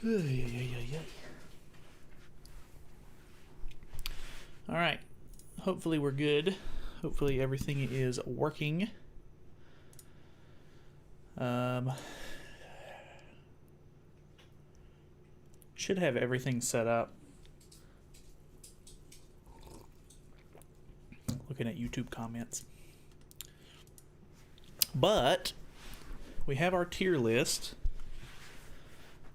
All right. Hopefully we're good. Hopefully everything is working. Should have everything set up. Looking at YouTube comments. But we have our tier list.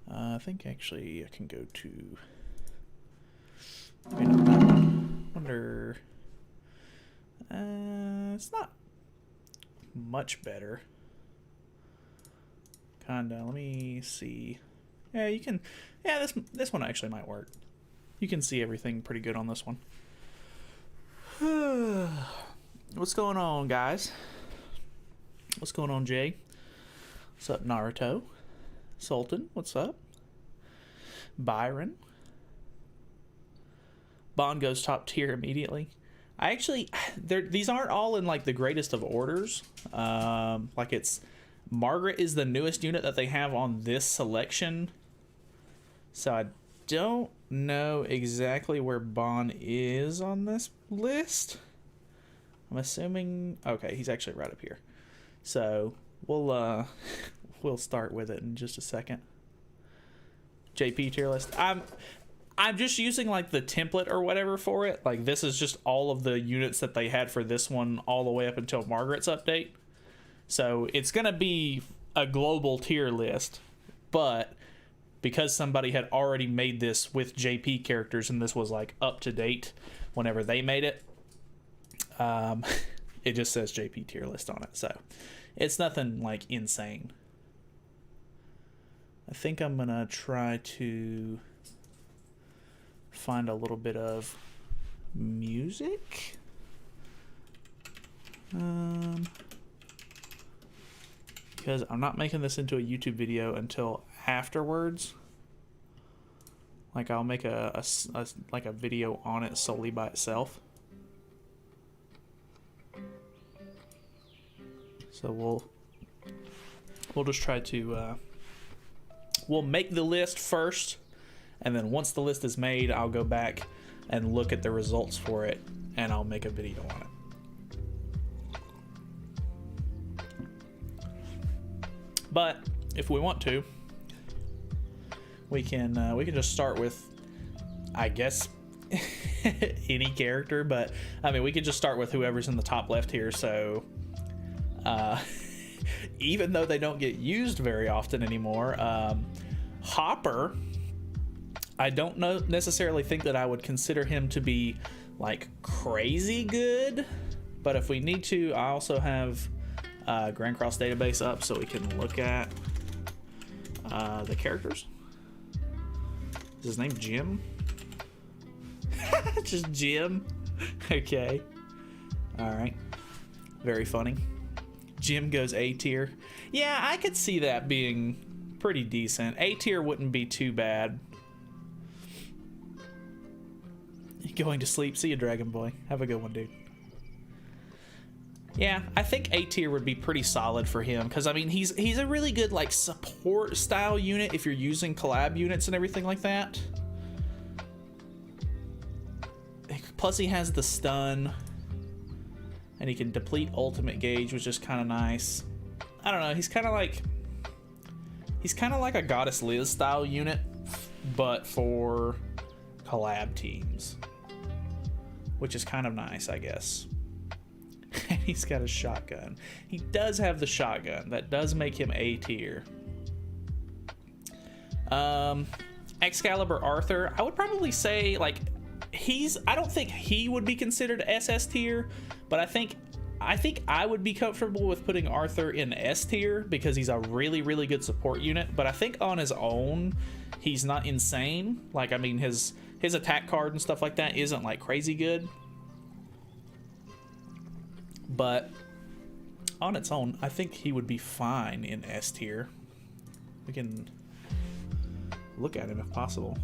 I think actually I can go to... Maybe not that one. Wonder... it's not much better. Kinda. Let me see. Yeah, you can... Yeah, this one actually might work. You can see everything pretty good on this one. What's going on, guys? What's going on, Jay? What's up, Naruto? Sultan, what's up? Byron. Bond goes top tier immediately. I actually... These aren't all in, like, the greatest of orders. Like, it's... Margaret is the newest unit that they have on this selection. So I don't know exactly where Bond is on this list. I'm assuming... Okay, he's actually right up here. So we'll start with it in just a second. JP tier list. I'm just using like the template or whatever for it. Like this is just all of the units that they had for this one all the way up until Margaret's update. So it's gonna be a global tier list, but because somebody had already made this with JP characters and this was like up to date whenever they made it, it just says JP tier list on it. So it's nothing like insane. I think I'm gonna try to find a little bit of music. Because I'm not making this into a YouTube video until afterwards. Like I'll make a video on it solely by itself. So we'll just try to we'll make the list first, and then once the list is made, I'll go back and look at the results for it, and I'll make a video on it. But if we want to, we can just start with, I guess, any character. But I mean, we could just start with whoever's in the top left here. So even though they don't get used very often anymore, Hopper, I don't necessarily think that I would consider him to be like crazy good. But if we need to, I also have Grand Cross database up so we can look at the characters. Is his name Jim? Just Jim? Okay. Alright. Very funny. Jim goes A tier. Yeah, I could see that being pretty decent. A tier wouldn't be too bad. Going to sleep. See you, Dragon Boy. Have a good one, dude. Yeah, I think A tier would be pretty solid for him, because I mean he's a really good like support style unit if you're using collab units and everything like that. Plus he has the stun, and he can deplete ultimate gauge, which is kind of nice. I don't know, he's kind of like a Goddess Liz style unit, but for collab teams, which is kind of nice, I guess. And he's got a shotgun. He does have the shotgun. That does make him A tier. Excalibur Arthur, I would probably say like I don't think he would be considered SS tier, but I think I would be comfortable with putting Arthur in S tier because he's a really, really good support unit. But I think on his own, he's not insane. Like, I mean, his attack card and stuff like that isn't like crazy good. But on its own, I think he would be fine in S tier. We can look at him if possible.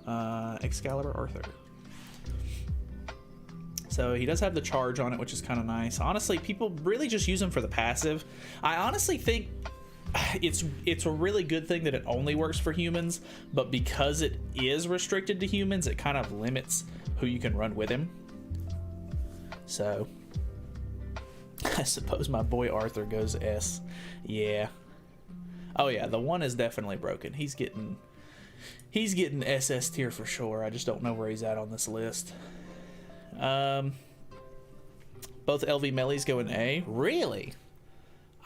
Excalibur Arthur. So he does have the charge on it, which is kind of nice. Honestly, people really just use him for the passive. I honestly think it's a really good thing that it only works for humans, but because it is restricted to humans, it kind of limits who you can run with him. So I suppose my boy Arthur goes S. Yeah. Oh yeah, the one is definitely broken. He's getting SS tier for sure. I just don't know where he's at on this list. Both LV Mellies go in A. Really?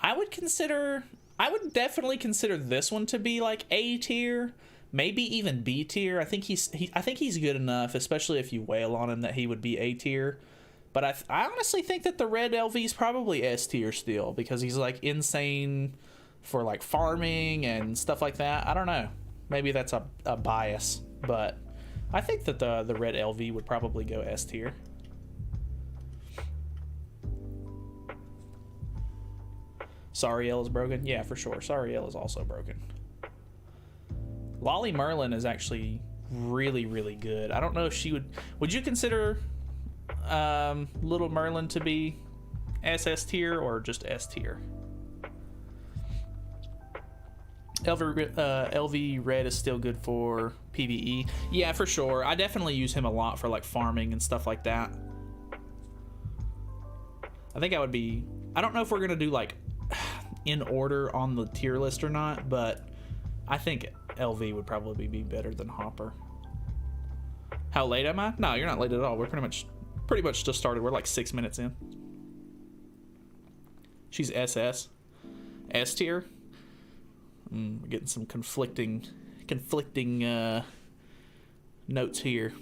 I would definitely consider this one to be like A tier, maybe even B tier. I think he's good enough, especially if you wail on him, that he would be A tier. But I honestly think that the red LV is probably S tier still, because he's like insane for like farming and stuff like that. I don't know. Maybe that's a bias, but I think that the red LV would probably go S tier. Sariel is broken? Yeah, for sure. Sariel is also broken. Lolly Merlin is actually really, really good. I don't know if she would you consider Little Merlin to be SS tier or just S tier? LV Red is still good for PvE. Yeah, for sure. I definitely use him a lot for like farming and stuff like that. I think I would be... I don't know if we're going to do like in order on the tier list or not, but I think LV would probably be better than Hopper. How late am I? No, you're not late at all. We're pretty much just started. We're like 6 minutes in. She's SS. S tier. We're getting some conflicting notes here.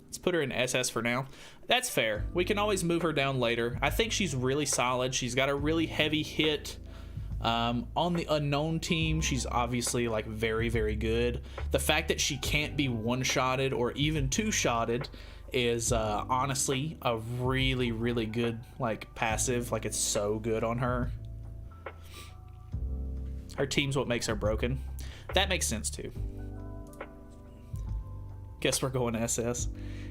Let's put her in SS for now. That's fair. We can always move her down later. I think she's really solid. She's got a really heavy hit. On the unknown team, she's obviously like very, very good. The fact that she can't be one-shotted or even two-shotted is honestly a really, really good like passive. Like, it's so good on her. Her team's what makes her broken. That makes sense too. Guess we're going SS.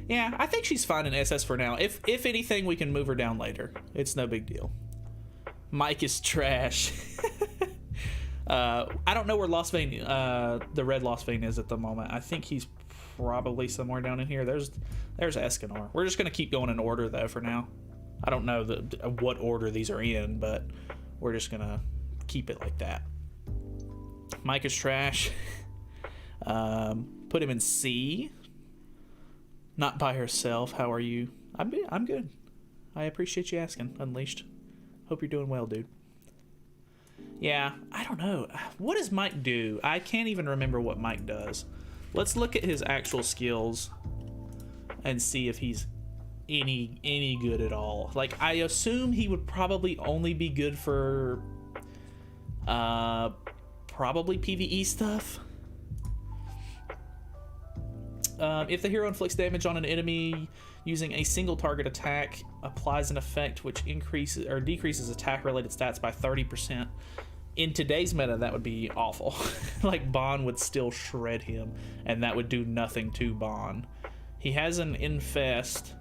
Yeah, I think she's fine in SS for now. If anything, we can move her down later. It's no big deal. Mike is trash. I don't know where the red Lost Vein is at the moment. I think he's probably somewhere down in here. There's Escanor. We're just gonna keep going in order though for now. I don't know what order these are in, but we're just gonna keep it like that. Mike is trash. Put him in C. Not by herself. How are you? I'm good. I appreciate you asking, Unleashed. Hope you're doing well, dude. Yeah, I don't know. What does Mike do? I can't even remember what Mike does. Let's look at his actual skills and see if he's any good at all. Like, I assume he would probably only be good for probably PvE stuff. If the hero inflicts damage on an enemy using a single target attack, applies an effect which increases or decreases attack-related stats by 30%. In today's meta, that would be awful. Like, Bon would still shred him, and that would do nothing to Bon. He has an Infect,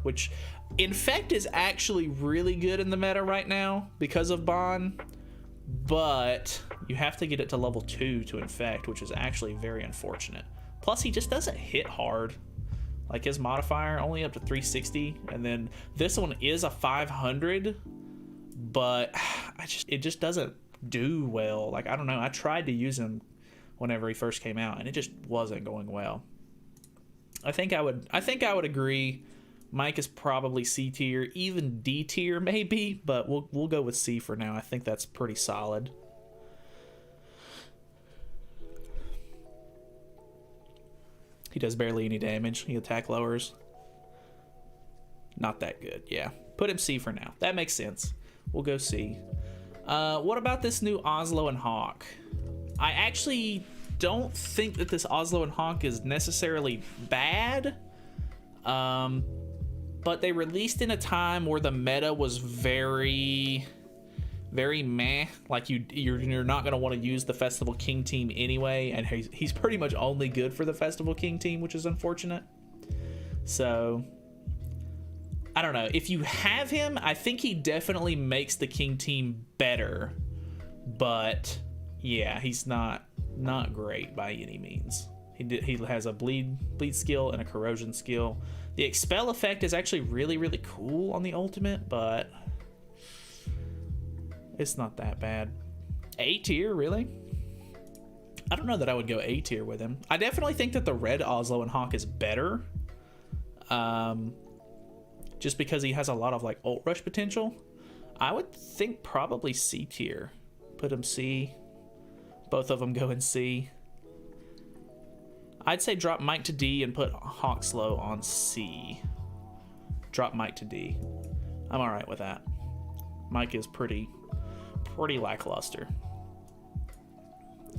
which... Infect is actually really good in the meta right now because of Bon, but you have to get it to level 2 to Infect, which is actually very unfortunate. Plus, he just doesn't hit hard. Like, his modifier only up to 360, and then this one is a 500, but it just doesn't do well. Like, I don't know. I tried to use him whenever he first came out, and it just wasn't going well. I think I would agree. Mike is probably C tier, even D tier maybe, but we'll go with C for now. I think that's pretty solid. He does barely any damage. He attack lowers. Not that good. Yeah. Put him C for now. That makes sense. We'll go C. What about this new Oslo and Hawk? I actually don't think that this Oslo and Hawk is necessarily bad. But they released in a time where the meta was very meh. Like, you're not going to want to use the Festival King team anyway, and he's pretty much only good for the Festival King team, which is unfortunate. So I don't know. If you have him, I think he definitely makes the King team better. but yeah, he's not great by any means. He has a bleed skill and a corrosion skill. The expel effect is actually really cool on the ultimate, but it's not that bad. A tier, really? I don't know that I would go A tier with him. I definitely think that the red Oslo and Hawk is better. Just because he has a lot of like ult rush potential. I would think probably C tier. Put him C. Both of them go in C. I'd say drop Mike to D and put Hawk Slow on C. Drop Mike to D. I'm alright with that. Mike is pretty lackluster.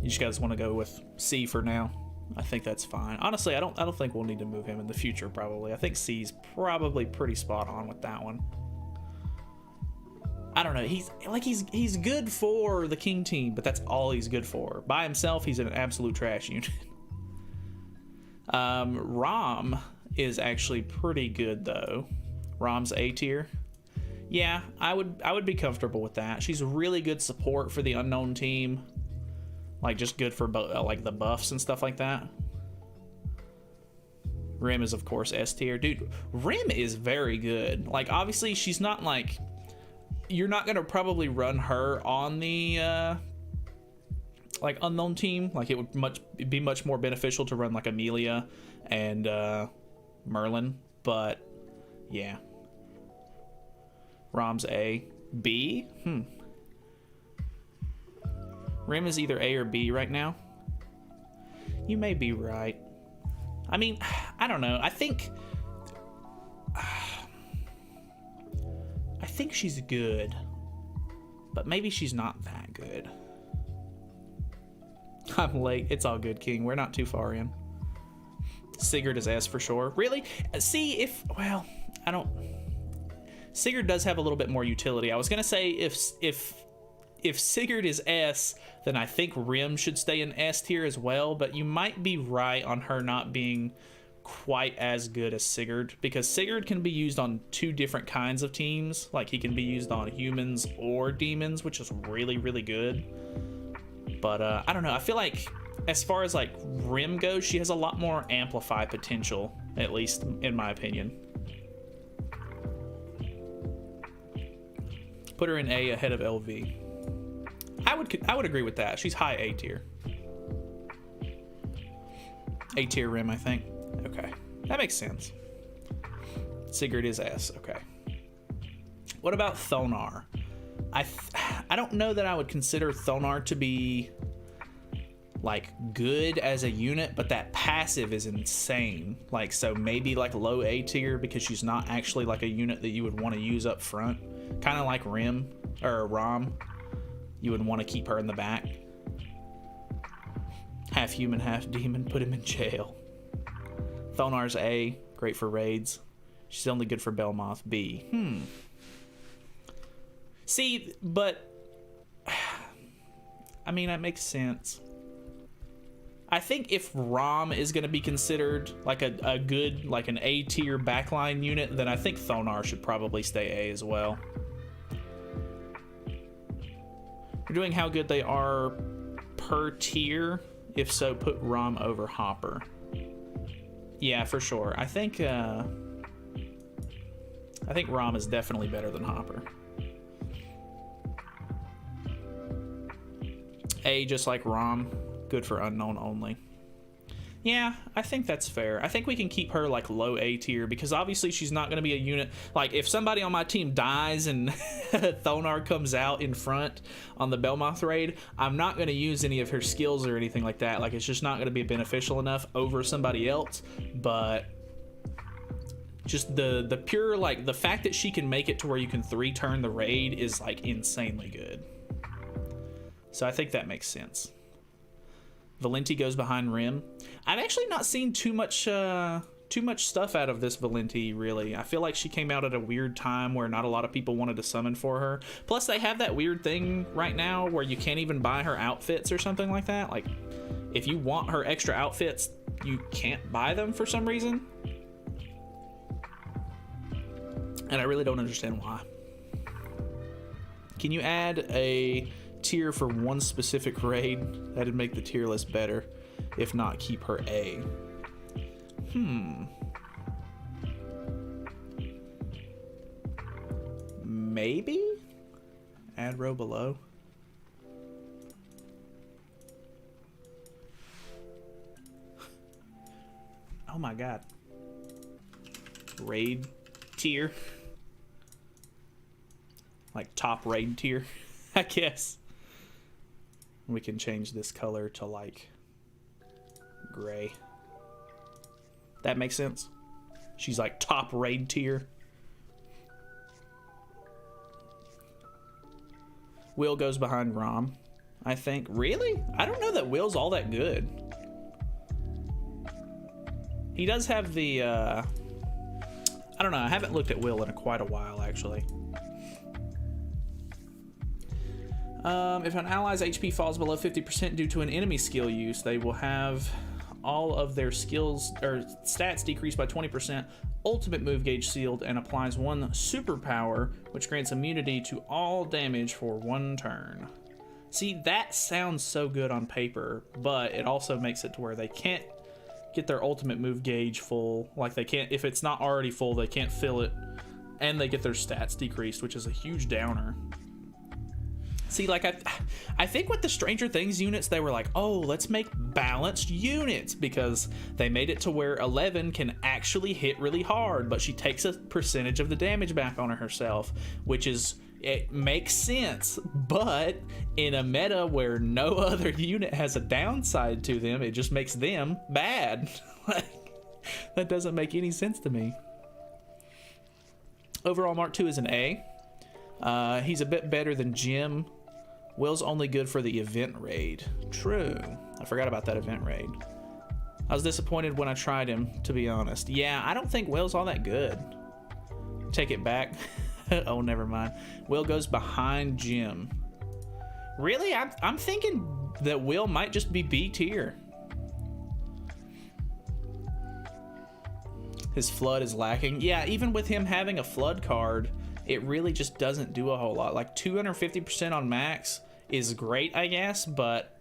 You just guys want to go with C for now? I think that's fine. Honestly, I don't think we'll need to move him in the future, probably. I think C's probably pretty spot on with that one. I don't know. He's good for the King team, but that's all he's good for. By himself, he's an absolute trash unit. Rom is actually pretty good though. Rom's A tier. Yeah, I would be comfortable with that. She's really good support for the unknown team. Like just good for like the buffs and stuff like that. Rim is of course S tier. Dude, Rim is very good. Like obviously she's not like, you're not gonna probably run her on the like unknown team. Like it would be much more beneficial to run like Amelia and Merlin, but yeah. Rom's A. B? Rim is either A or B right now. You may be right. I mean, I don't know. I think she's good, but maybe she's not that good. I'm late. It's all good, King. We're not too far in. Sigurd is S for sure. Really? See, well, I don't... Sigurd does have a little bit more utility. I was gonna say if Sigurd is S, then I think Rim should stay in S tier as well, but you might be right on her not being quite as good as Sigurd, because Sigurd can be used on two different kinds of teams. Like he can be used on humans or demons, which is really good. But I don't know. I feel like as far as like Rim goes, she has a lot more amplify potential, at least in my opinion. Put her in A ahead of LV. I would agree with that. She's high A tier. A tier Rim, I think. Okay, that makes sense. Sigurd is S. Okay. What about Thonar? I don't know that I would consider Thonar to be like good as a unit, but that passive is insane. Like, so maybe like low A tier because she's not actually like a unit that you would want to use up front. Kind of like Rim or Rom. You would want to keep her in the back. Half human, half demon. Put him in jail. Thonar's A. Great for raids. She's only good for Belmoth. B. See, but... I mean, that makes sense. I think if Rom is going to be considered like a good, like an A tier backline unit, then I think Thonar should probably stay A as well. We're doing how good they are per tier. If so, put Rom over Hopper. Yeah, for sure. I think Rom is definitely better than Hopper. A, just like Rom, good for unknown only. Yeah, I think that's fair. I think we can keep her like low A tier because obviously she's not going to be a unit. Like if somebody on my team dies and Thonar comes out in front on the Belmoth raid, I'm not going to use any of her skills or anything like that. Like it's just not going to be beneficial enough over somebody else. But just the pure, like the fact that she can make it to where you can 3-turn the raid is like insanely good. So I think that makes sense. Valenti goes behind Rim. I've actually not seen too much stuff out of this Valenti, really. I feel like she came out at a weird time where not a lot of people wanted to summon for her. Plus, they have that weird thing right now where you can't even buy her outfits or something like that. Like, if you want her extra outfits, you can't buy them for some reason. And I really don't understand why. Can you add a tier for one specific raid, that'd make the tier list better. If not, keep her A. Maybe? Add row below. Oh my god. Raid tier. Like top raid tier, I guess. We can change this color to like gray. That makes sense. She's like top raid tier. Will goes behind Rom, I think. Really? I don't know that Will's all that good. He does have the, I don't know. I haven't looked at Will in quite a while, actually. If an ally's HP falls below 50% due to an enemy skill use, they will have all of their skills or stats decreased by 20%, ultimate move gauge sealed, and applies one superpower, which grants immunity to all damage for 1 turn. See, that sounds so good on paper, but it also makes it to where they can't get their ultimate move gauge full. Like, they can't, if it's not already full, they can't fill it, and they get their stats decreased, which is a huge downer. See, like, I think with the Stranger Things units, they were like, oh, let's make balanced units, because they made it to where 11 can actually hit really hard, but she takes a percentage of the damage back on herself, which is, it makes sense. But in a meta where no other unit has a downside to them, it just makes them bad. Like, that doesn't make any sense to me. Overall, Mark II is an A. He's a bit better than Jim. Will's only good for the event raid. True. I forgot about that event raid. I was disappointed when I tried him, to be honest. Yeah, I don't think Will's all that good. Take it back. Oh, never mind. Will goes behind Jim. Really? I'm thinking that Will might just be B tier. His flood is lacking. Yeah, even with him having a flood card, it really just doesn't do a whole lot. Like 250% on max is great, I guess, but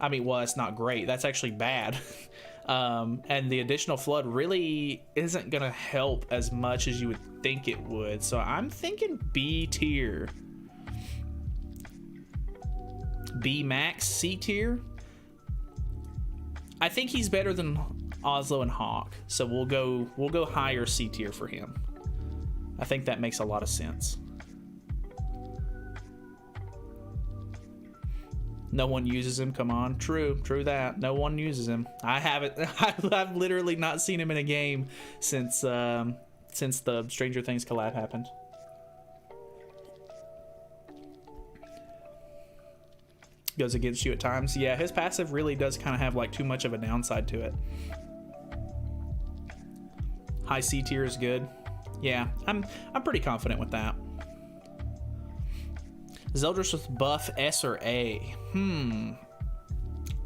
I mean, well, it's not great. That's actually bad. And the additional flood really isn't gonna help as much as you would think it would. So I'm thinking B tier. B max, C tier. I think he's better than Oslo and Hawk, so we'll go higher C tier for him. I think that makes a lot of sense. No one uses him. Come on. True that. No one uses him. I haven't. I've literally not seen him in a game since the Stranger Things collab happened. Goes against you at times. Yeah, his passive really does kind of have like too much of a downside to it. High C tier is good. Yeah, I'm pretty confident with that. Zeldris with buff S or A?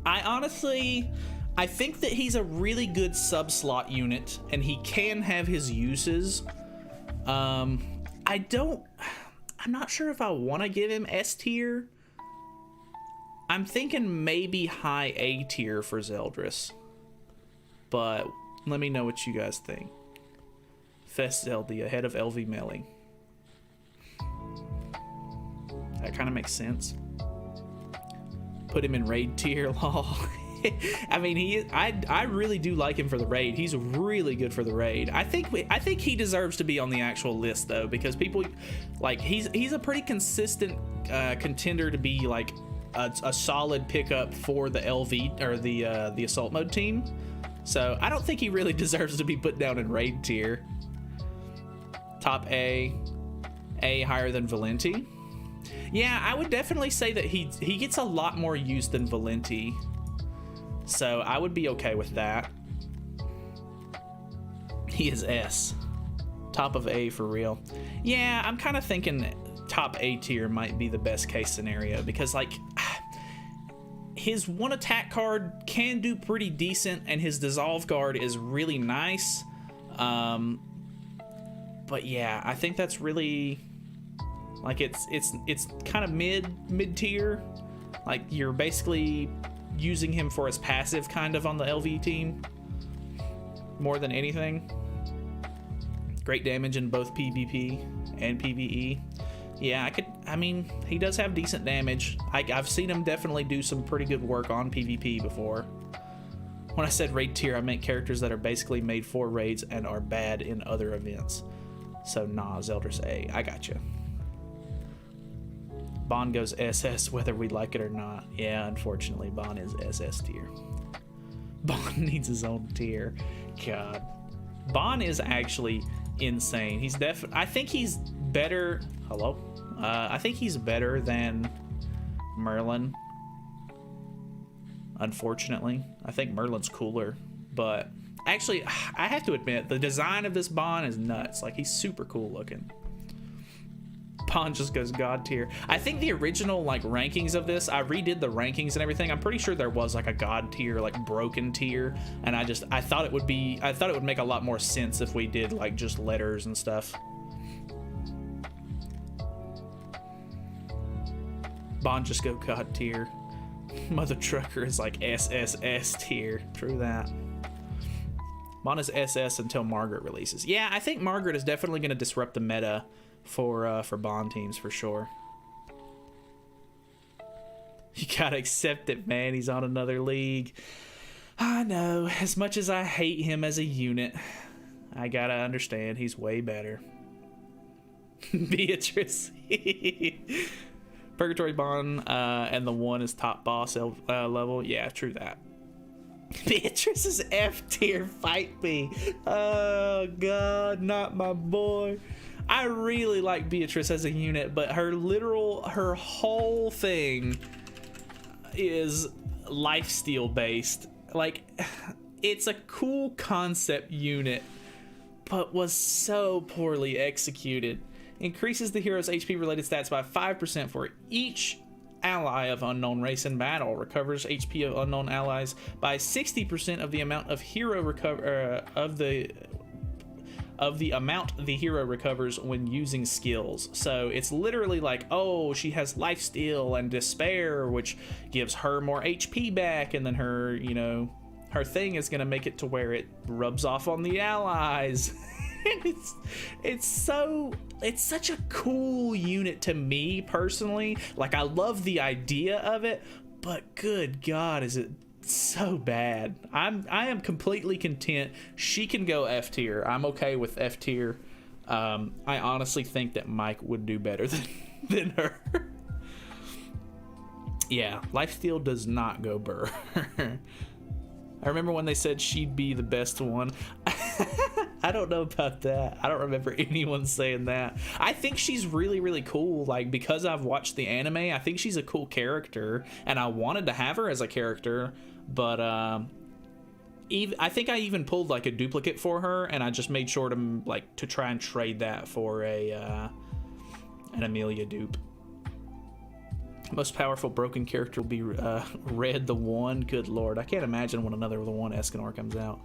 I think that he's a really good sub-slot unit, and he can have his uses. I'm not sure if I want to give him S tier. I'm thinking maybe high A tier for Zeldris. But let me know what you guys think. Fest Zeldy ahead of LV Melly. That kind of makes sense. Put him in raid tier, lol. I mean, I really do like him for the raid. He's really good for the raid. I think he deserves to be on the actual list though, because people like he's a pretty consistent contender to be like a solid pickup for the LV or the assault mode team. So I don't think he really deserves to be put down in raid tier. Top A higher than Valenti. Yeah, I would definitely say that he gets a lot more use than Valenti. So I would be okay with that. He is S. Top of A for real. Yeah, I'm kind of thinking top A tier might be the best case scenario, because like his one attack card can do pretty decent and his dissolve guard is really nice. But yeah, I think that's really Like it's kind of mid tier. Like you're basically using him for his passive kind of on the LV team more than anything. Great damage in both PvP and PvE. Yeah, I mean, he does have decent damage. I've seen him definitely do some pretty good work on PvP before. When I said raid tier, I meant characters that are basically made for raids and are bad in other events. So nah, Zeldris A. I got you. Bond goes SS whether we like it or not. Yeah, unfortunately, Bond is SS tier. Bond needs his own tier. God. Bond is actually insane. He's I think he's better. Hello? I think he's better than Merlin. Unfortunately. I think Merlin's cooler. But actually, I have to admit, the design of this Bond is nuts. Like, he's super cool looking. Bond just goes God tier. I think the original like rankings of this, I redid the rankings and everything. I'm pretty sure there was like a God tier, like broken tier, and I thought it would make a lot more sense if we did like just letters and stuff. Bond just go God tier. Mother Trucker is like SSS tier. True that. Bond is SS until Margaret releases. Yeah, I think Margaret is definitely going to disrupt the meta for Bond teams for sure. You gotta accept it, man. He's on another league. I know. As much as I hate him as a unit, I gotta understand he's way better. Beatrice. Purgatory Bond and the one is top boss level. Yeah, true that. Beatrice is F tier. Fight me. Oh God, not my boy. I really like Beatrice as a unit, but her whole thing is lifesteal based. Like, it's a cool concept unit, but was so poorly executed. Increases the hero's HP related stats by 5% for each ally of unknown race in battle. Recovers HP of unknown allies by 60% of the amount of hero of the amount the hero recovers when using skills. So it's literally like, oh, she has lifesteal and despair, which gives her more HP back, and then her, you know, her thing is gonna make it to where it rubs off on the allies. it's such a cool unit to me personally. Like, I love the idea of it, but good God, is it so bad. I am completely content. She can go F tier. I'm okay with F tier. I honestly think that Mike would do better than her. Yeah, lifesteal does not go burr. I remember when they said she'd be the best one. I don't know about that. I don't remember anyone saying that. I think she's really, really cool. Like, because I've watched the anime, I think she's a cool character, and I wanted to have her as a character. But I think I even pulled like a duplicate for her, and I just made sure to try and trade that for an Amelia dupe. Most powerful broken character will be Red the One. Good lord, I can't imagine when another the One Escanor comes out.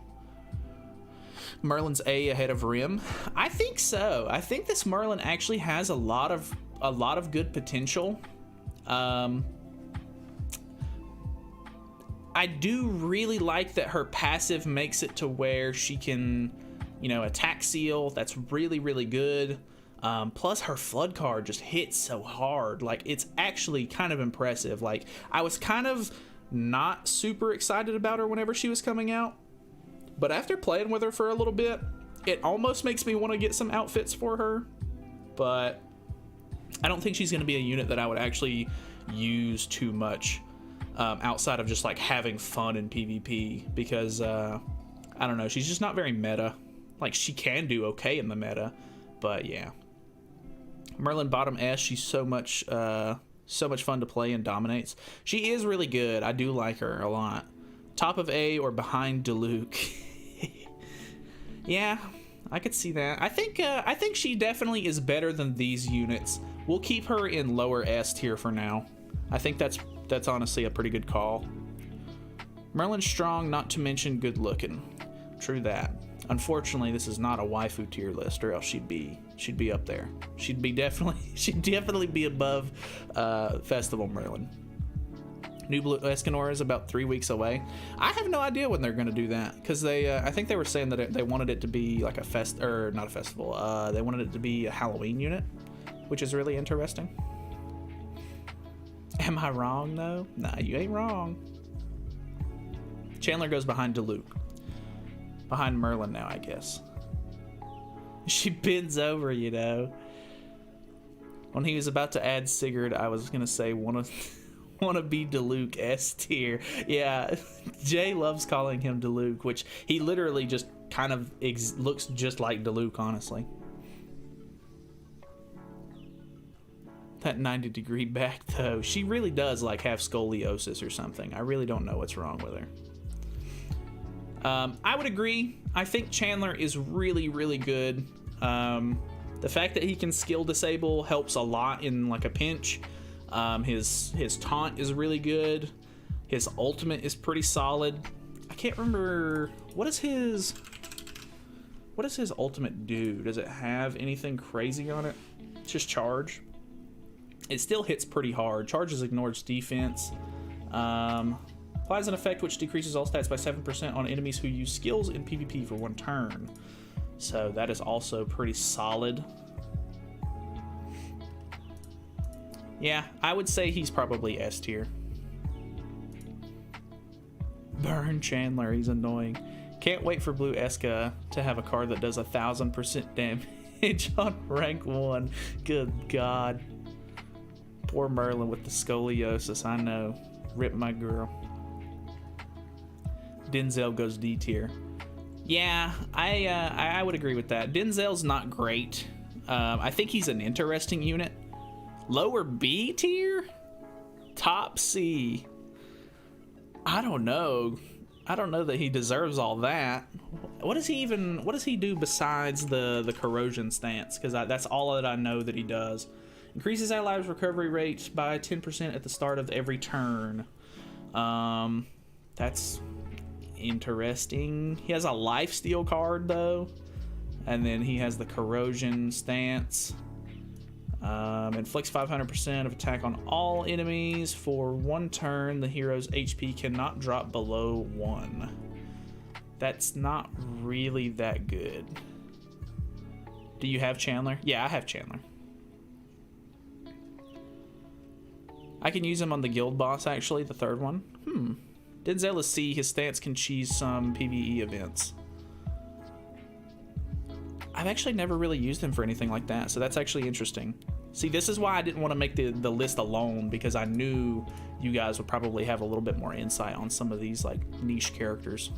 Merlin's A ahead of Rim. I think so. I think this Merlin actually has a lot of good potential. I do really like that her passive makes it to where she can, you know, attack seal. That's really, really good. Plus her flood card just hits so hard. Like, it's actually kind of impressive. Like, I was kind of not super excited about her whenever she was coming out, but after playing with her for a little bit, it almost makes me want to get some outfits for her. But I don't think she's going to be a unit that I would actually use too much. Outside of just like having fun in PvP, because I don't know, she's just not very meta. Like, she can do okay in the meta, but yeah. Merlin bottom S, she's so much fun to play and dominates. She is really good. I do like her a lot. Top of A or behind Diluc. Yeah, I could see that. I think she definitely is better than these units. We'll keep her in lower S tier for now. I think that's honestly a pretty good call. Merlin's strong, not to mention good looking. True that. Unfortunately, this is not a waifu tier list, or else she'd be up there. She'd definitely be above Festival Merlin. New Blue Escanor is about 3 weeks away. I have no idea when they're going to do that, because I think they were saying that they wanted it to be like not a festival. They wanted it to be a Halloween unit, which is really interesting. Am I wrong though? Nah, you ain't wrong. Chandler goes behind Diluc. Behind Merlin now, I guess. She bends over, you know. When he was about to add Sigurd, I was gonna say wanna be Diluc S tier. Yeah, Jay loves calling him Diluc, which he literally just kind of looks just like Diluc, honestly. That 90-degree back though, she really does like have scoliosis or something. I really don't know what's wrong with her. I would agree. I think Chandler is really, really good. The fact that he can skill disable helps a lot in like a pinch. His taunt is really good. His ultimate is pretty solid. I can't remember what does his ultimate do? Does it have anything crazy on it? It's just charge. It still hits pretty hard. Charges ignores defense. Applies an effect which decreases all stats by 7% on enemies who use skills in PvP for 1 turn. So that is also pretty solid. Yeah, I would say he's probably S tier. Burn Chandler, he's annoying. Can't wait for Blue Eska to have a card that does 1000% damage on rank 1. Good God. Poor Merlin with the scoliosis, I know. Rip my girl. Denzel goes D tier. Yeah, I would agree with that. Denzel's not great. I think he's an interesting unit. Lower B tier? Top C. I don't know. I don't know that he deserves all that. What does he do besides the corrosion stance? Because that's all that I know that he does. Increases allies' recovery rate by 10% at the start of every turn. That's interesting. He has a lifesteal card though, and then he has the corrosion stance. Inflicts 500% of attack on all enemies for 1 turn. The hero's HP cannot drop below 1. That's not really that good. Do you have Chandler? Yeah, I have Chandler. I can use him on the guild boss, actually, the 3rd one. Denzel is C. His stance can cheese some PvE events. I've actually never really used him for anything like that, so that's actually interesting. See, this is why I didn't want to make the list alone, because I knew you guys would probably have a little bit more insight on some of these like niche characters.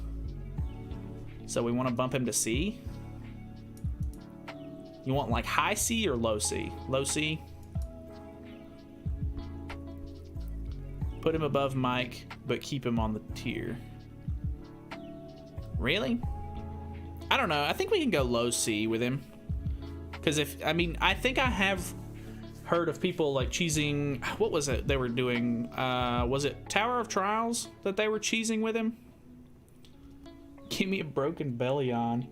So we want to bump him to C. You want like high C or low C? Low C. Put him above Mike, but keep him on the tier. Really? I don't know. I think we can go low C with him. Because I think I have heard of people like cheesing. What was it they were doing? Was it Tower of Trials that they were cheesing with him? Give me a broken Bellion.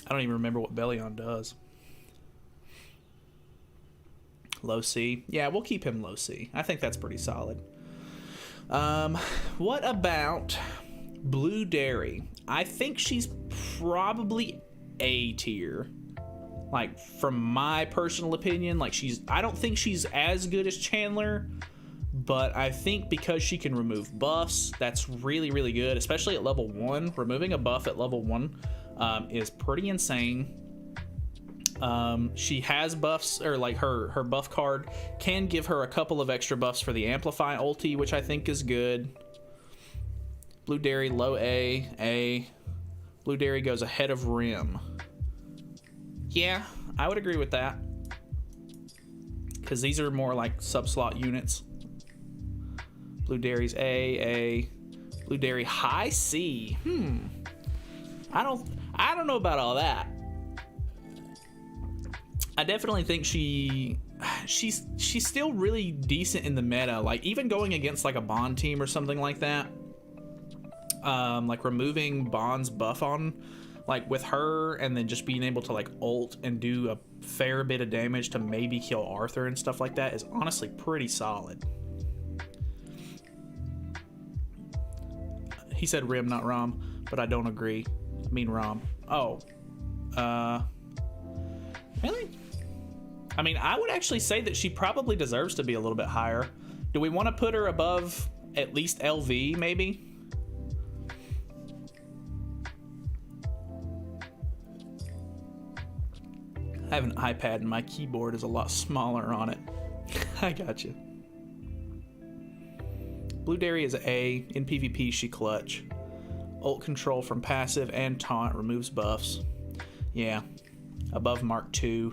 I don't even remember what Bellion does. Low C. Yeah, we'll keep him low C. I think that's pretty solid. What about Blue Dairy? I think she's probably A tier. Like, from my personal opinion, like I don't think she's as good as Chandler, but I think because she can remove buffs, that's really, really good, especially at level 1. Removing a buff at level 1 is pretty insane. She has buffs, or like her buff card can give her a couple of extra buffs for the Amplify ulti, which I think is good. Blue Dairy, low A, A. Blue Dairy goes ahead of Rim. Yeah, I would agree with that. Because these are more like sub-slot units. Blue Dairy's A. Blue Dairy high C. I don't know about all that. I definitely think she's still really decent in the meta. Like, even going against like a Bond team or something like that, like removing Bond's buff on, like with her, and then just being able to like ult and do a fair bit of damage to maybe kill Arthur and stuff like that is honestly pretty solid. He said Rim, not Rom, but I don't agree. I mean Rom. Oh. Really? I mean, I would actually say that she probably deserves to be a little bit higher. Do we want to put her above at least LV, maybe? I have an iPad and my keyboard is a lot smaller on it. I got you. Blue Dairy is A. In PvP, she clutch. Ult control from passive and taunt removes buffs. Yeah. Above Mark II.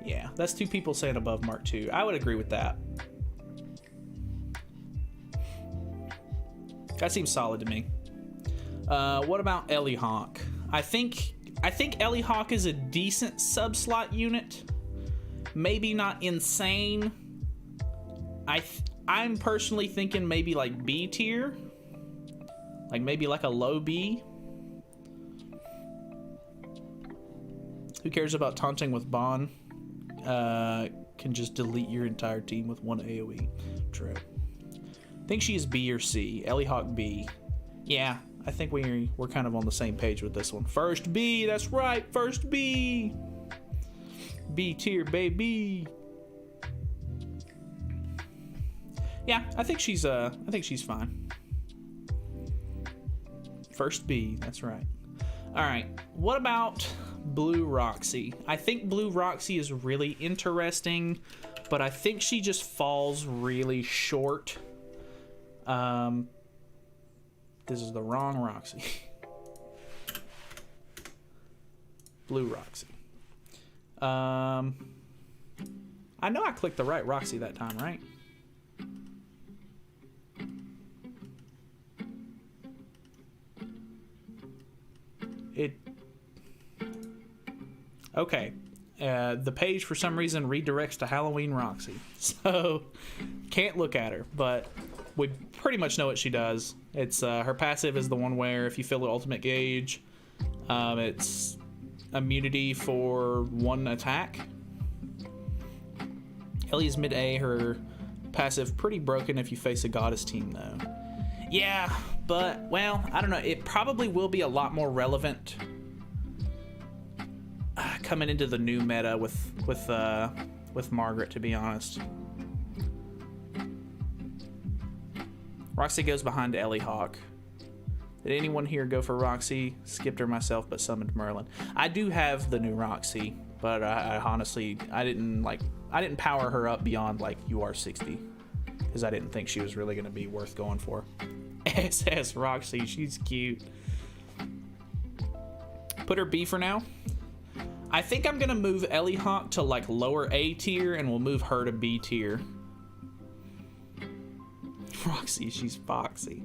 Yeah, that's two people saying above Mark II. I would agree with that. That seems solid to me. What about Ellie Hawk? I think Ellie Hawk is a decent sub-slot unit. Maybe not insane. I'm personally thinking maybe like B tier. Like maybe like a low B. Who cares about taunting with Bond? Can just delete your entire team with one AoE. True. I think she is B or C. Ellie Hawk B. Yeah, I think we're kind of on the same page with this one. First B, that's right, first B. B tier, baby. Yeah, I think she's fine. First B, that's right. All right, what about Blue Roxy? I think Blue Roxy is really interesting, but I think she just falls really short. This is the wrong Roxy. Blue Roxy. I know I clicked the right Roxy that time, right? Okay. The page for some reason redirects to Halloween Roxy, so can't look at her, but we pretty much know what she does. It's her passive is the one where if you fill the ultimate gauge, it's immunity for one attack. Ellie's mid A, her passive pretty broken if you face a goddess team though. Yeah, but well, I don't know. It probably will be a lot more relevant coming into the new meta with Margaret, to be honest. Roxy goes behind Ellie Hawk. Did anyone here go for Roxy? Skipped her myself, but summoned Merlin. I do have the new Roxy, but I honestly I didn't power her up beyond like UR60 because I didn't think she was really going to be worth going for. SS Roxy, she's cute. Put her B for now. I think I'm gonna move Ellie Hawk to like lower A tier, and we'll move her to B tier. Roxy, she's foxy.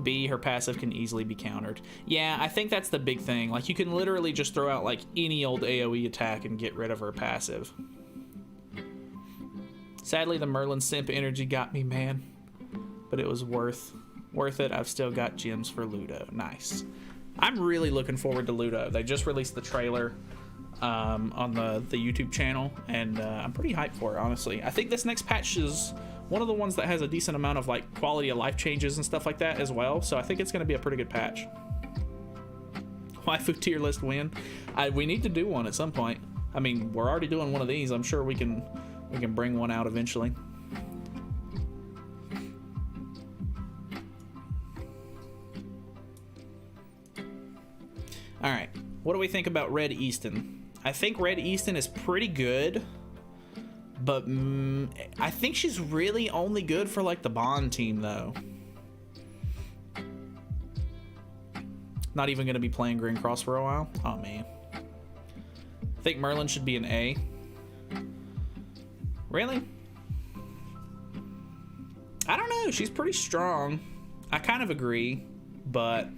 B, her passive can easily be countered. Yeah, I think that's the big thing. Like, you can literally just throw out like any old AoE attack and get rid of her passive. Sadly, the Merlin simp energy got me, man. But it was worth it. I've still got gems for Ludo. Nice. I'm really looking forward to Ludo. They just released the trailer on the YouTube channel, and I'm pretty hyped for it, honestly. I think this next patch is one of the ones that has a decent amount of like quality of life changes and stuff like that as well, so I think it's going to be a pretty good patch. Waifu tier list win. We need to do one at some point. I mean, we're already doing one of these. I'm sure we can bring one out eventually. All right, what do we think about Red Easton? I think Red Easton is pretty good, but I think she's really only good for like the Bond team though. Not even gonna be playing Green Cross for a while. Oh man. I think Merlin should be an A. Really? I don't know, she's pretty strong. I kind of agree, but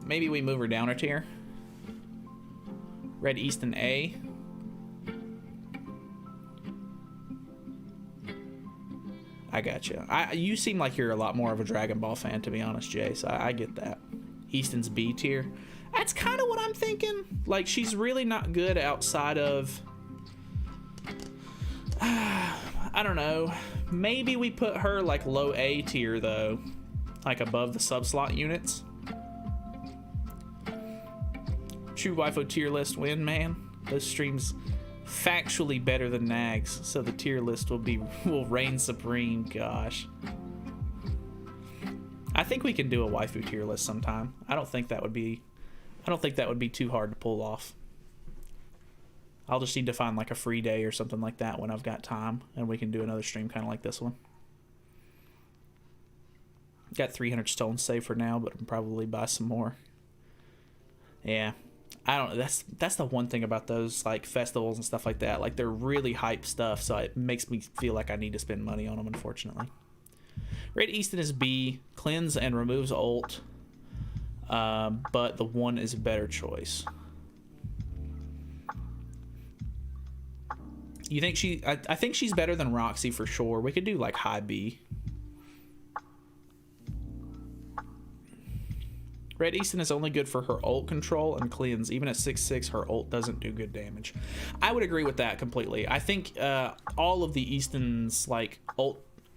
maybe we move her down a tier. Red Easton A. I got you. You seem like you're a lot more of a Dragon Ball fan, to be honest, Jay. So I get that. Easton's B tier. That's kind of what I'm thinking. Like, she's really not good outside of... I don't know. Maybe we put her, like, low A tier, though. Like, above the sub-slot units. True waifu tier list win, man. Those streams factually better than Nags, so the tier list will reign supreme. Gosh. I think we can do a waifu tier list sometime. I don't think that would be too hard to pull off. I'll just need to find like a free day or something like that when I've got time, and we can do another stream kind of like this one. Got 300 stones saved for now, but I'll probably buy some more. Yeah. I don't know. That's the one thing about those like festivals and stuff like that. Like, they're really hype stuff, so it makes me feel like I need to spend money on them, unfortunately. Red Easton is B, cleanse and removes ult, but the one is a better choice. You think I think she's better than Roxy for sure. We could do like high B. Red Easton is only good for her ult control and cleanse. Even at 6/6, her ult doesn't do good damage. I would agree with that completely. I think all of the Easton's like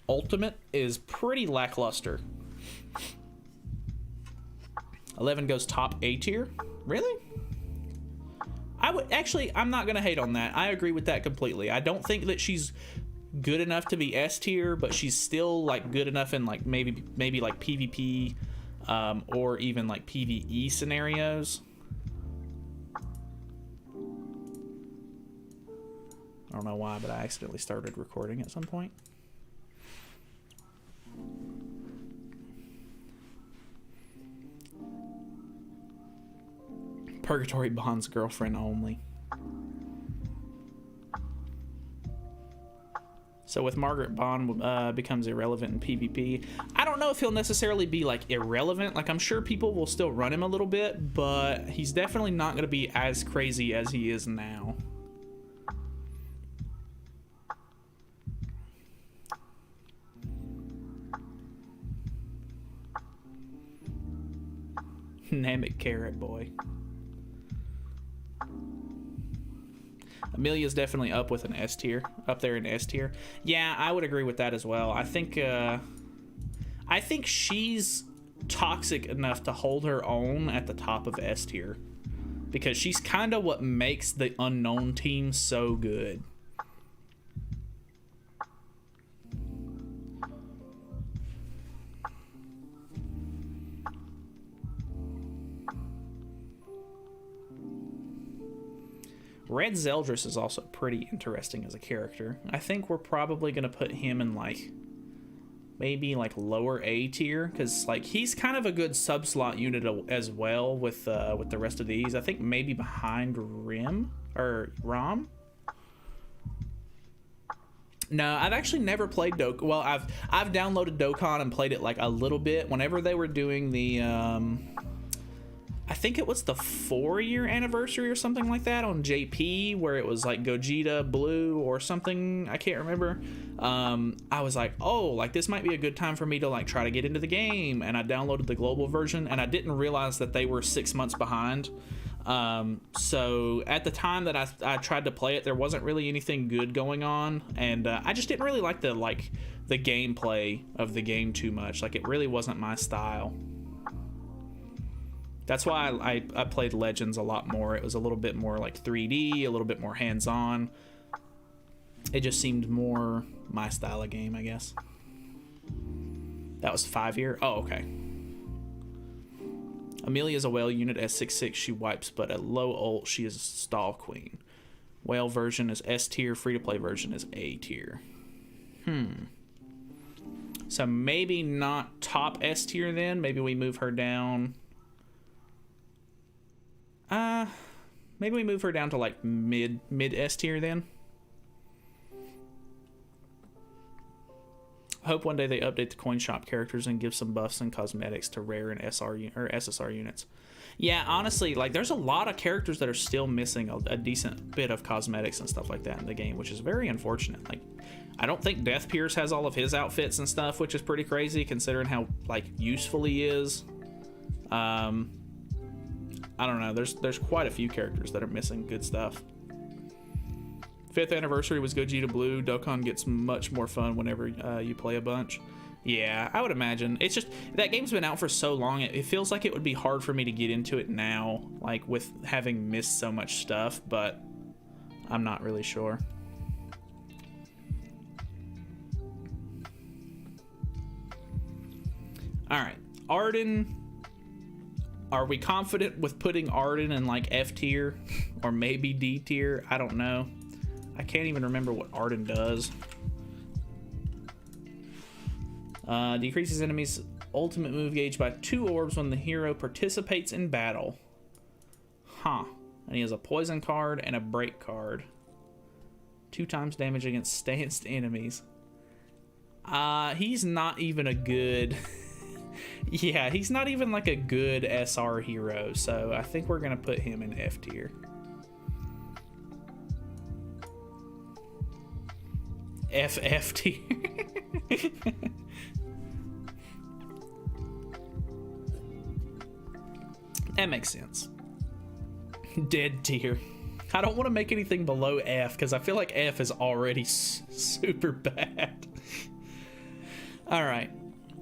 ultimate is pretty lackluster. 11 goes top A tier. Really? I'm not gonna hate on that. I agree with that completely. I don't think that she's good enough to be S tier, but she's still like good enough in like maybe like PvP. Or even like PvE scenarios. I don't know why, but I accidentally started recording at some point. Purgatory Bond's girlfriend only. So with Margaret, Bond becomes irrelevant in PvP. I don't know if he'll necessarily be like irrelevant. Like, I'm sure people will still run him a little bit, but he's definitely not going to be as crazy as he is now. Namek Carrot Boy. Amelia's definitely up with an S tier, up there in S tier. Yeah, I would agree with that as well. I think she's toxic enough to hold her own at the top of S tier, because she's kind of what makes the unknown team so good. Red Zeldris is also pretty interesting as a character. I think we're probably going to put him in like maybe like lower A tier, because like he's kind of a good sub-slot unit as well with the rest of these. I think maybe behind Rim or Rom. No, I've actually never played Dokkan. Well, I've downloaded Dokkan and played it like a little bit whenever they were doing the I think it was the 4-year anniversary or something like that on JP, where it was like Gogeta Blue or something. I can't remember. I was like, oh, like this might be a good time for me to like try to get into the game. And I downloaded the global version, and I didn't realize that they were 6 months behind. So at the time that I tried to play it, there wasn't really anything good going on. And I just didn't really like the gameplay of the game too much. Like, it really wasn't my style. That's why I played Legends a lot more. It was a little bit more like 3D, a little bit more hands-on. It just seemed more my style of game, I guess. That was 5-year? Oh, okay. Amelia's a whale unit at 6/6. She wipes, but at low ult, she is a stall queen. Whale version is S tier. Free-to-play version is A tier. So maybe not top S tier then. Maybe we move her down... maybe we move her down to like mid S tier then. hope one day they update the coin shop characters and give some buffs and cosmetics to rare and or SSR units. Yeah, honestly, like there's a lot of characters that are still missing a decent bit of cosmetics and stuff like that in the game, which is very unfortunate. Like, I don't think Death Pierce has all of his outfits and stuff, which is pretty crazy considering how like useful he is. I don't know. There's quite a few characters that are missing good stuff. 5th anniversary was Gogeta Blue. Dokkan gets much more fun whenever you play a bunch. Yeah, I would imagine. It's just that game's been out for so long, it feels like it would be hard for me to get into it now, like with having missed so much stuff, but I'm not really sure. Alright, Arden. Are we confident with putting Arden in like F tier or maybe D tier? I don't know. I can't even remember what Arden does. Decreases enemies' ultimate move gauge by 2 orbs when the hero participates in battle. Huh. And he has a poison card and a break card. 2 times damage against stanced enemies. He's not even a good... yeah, he's not even like a good SR hero, so I think we're gonna put him in F tier. F tier. That makes sense. Dead tier. I don't want to make anything below F because I feel like F is already super bad. All right.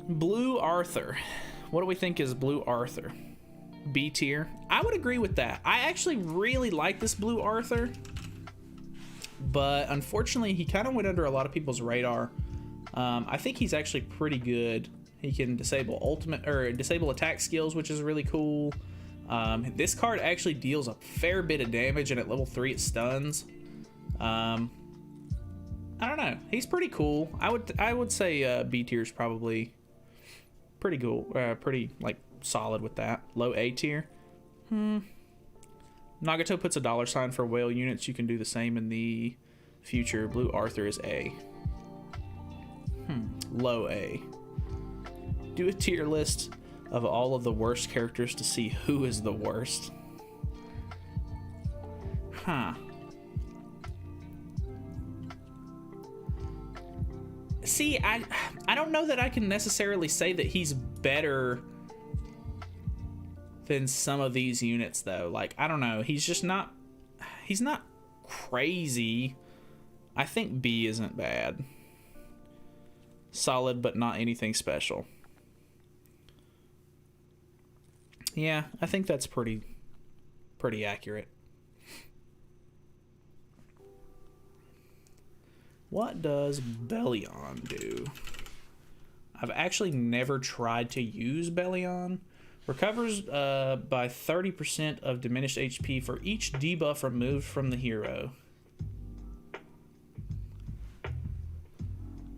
Blue Arthur. What do we think is Blue Arthur? B tier. I would agree with that. I actually really like this Blue Arthur, but unfortunately he kind of went under a lot of people's radar. I think he's actually pretty good. He can disable disable attack skills, which is really cool. This card actually deals a fair bit of damage, and at level 3 it stuns. I don't know. He's pretty cool. I would say B tier is probably pretty cool. Pretty like solid with that. Low A tier. Nagato puts a $sign for whale units. You can do the same in the future. Blue Arthur is A. Low A. Do a tier list of all of the worst characters to see who is the worst. Huh. See, I don't know that I can necessarily say that he's better than some of these units though. Like, I don't know. He's not crazy. I think B isn't bad. Solid, but not anything special. Yeah, I think that's pretty accurate. What does Bellion do? I've actually never tried to use Bellion. Recovers by 30% of diminished HP for each debuff removed from the hero.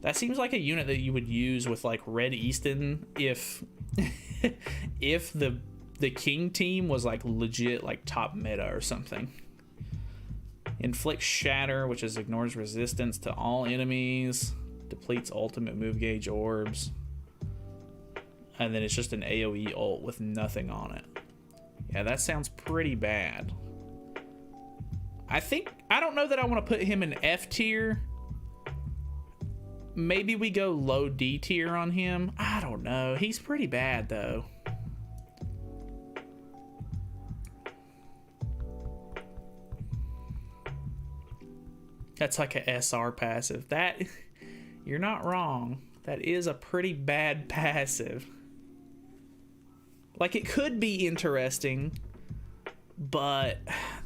That seems like a unit that you would use with like Red Easton if if the King team was like legit like top meta or something. Inflicts Shatter, which is ignores resistance to all enemies. Depletes ultimate move gauge orbs. And then it's just an AoE ult with nothing on it. Yeah, that sounds pretty bad. I don't know that I want to put him in F tier. Maybe we go low D tier on him. I don't know. He's pretty bad though. That's like a SR passive. That, you're not wrong. That is a pretty bad passive. Like, it could be interesting, but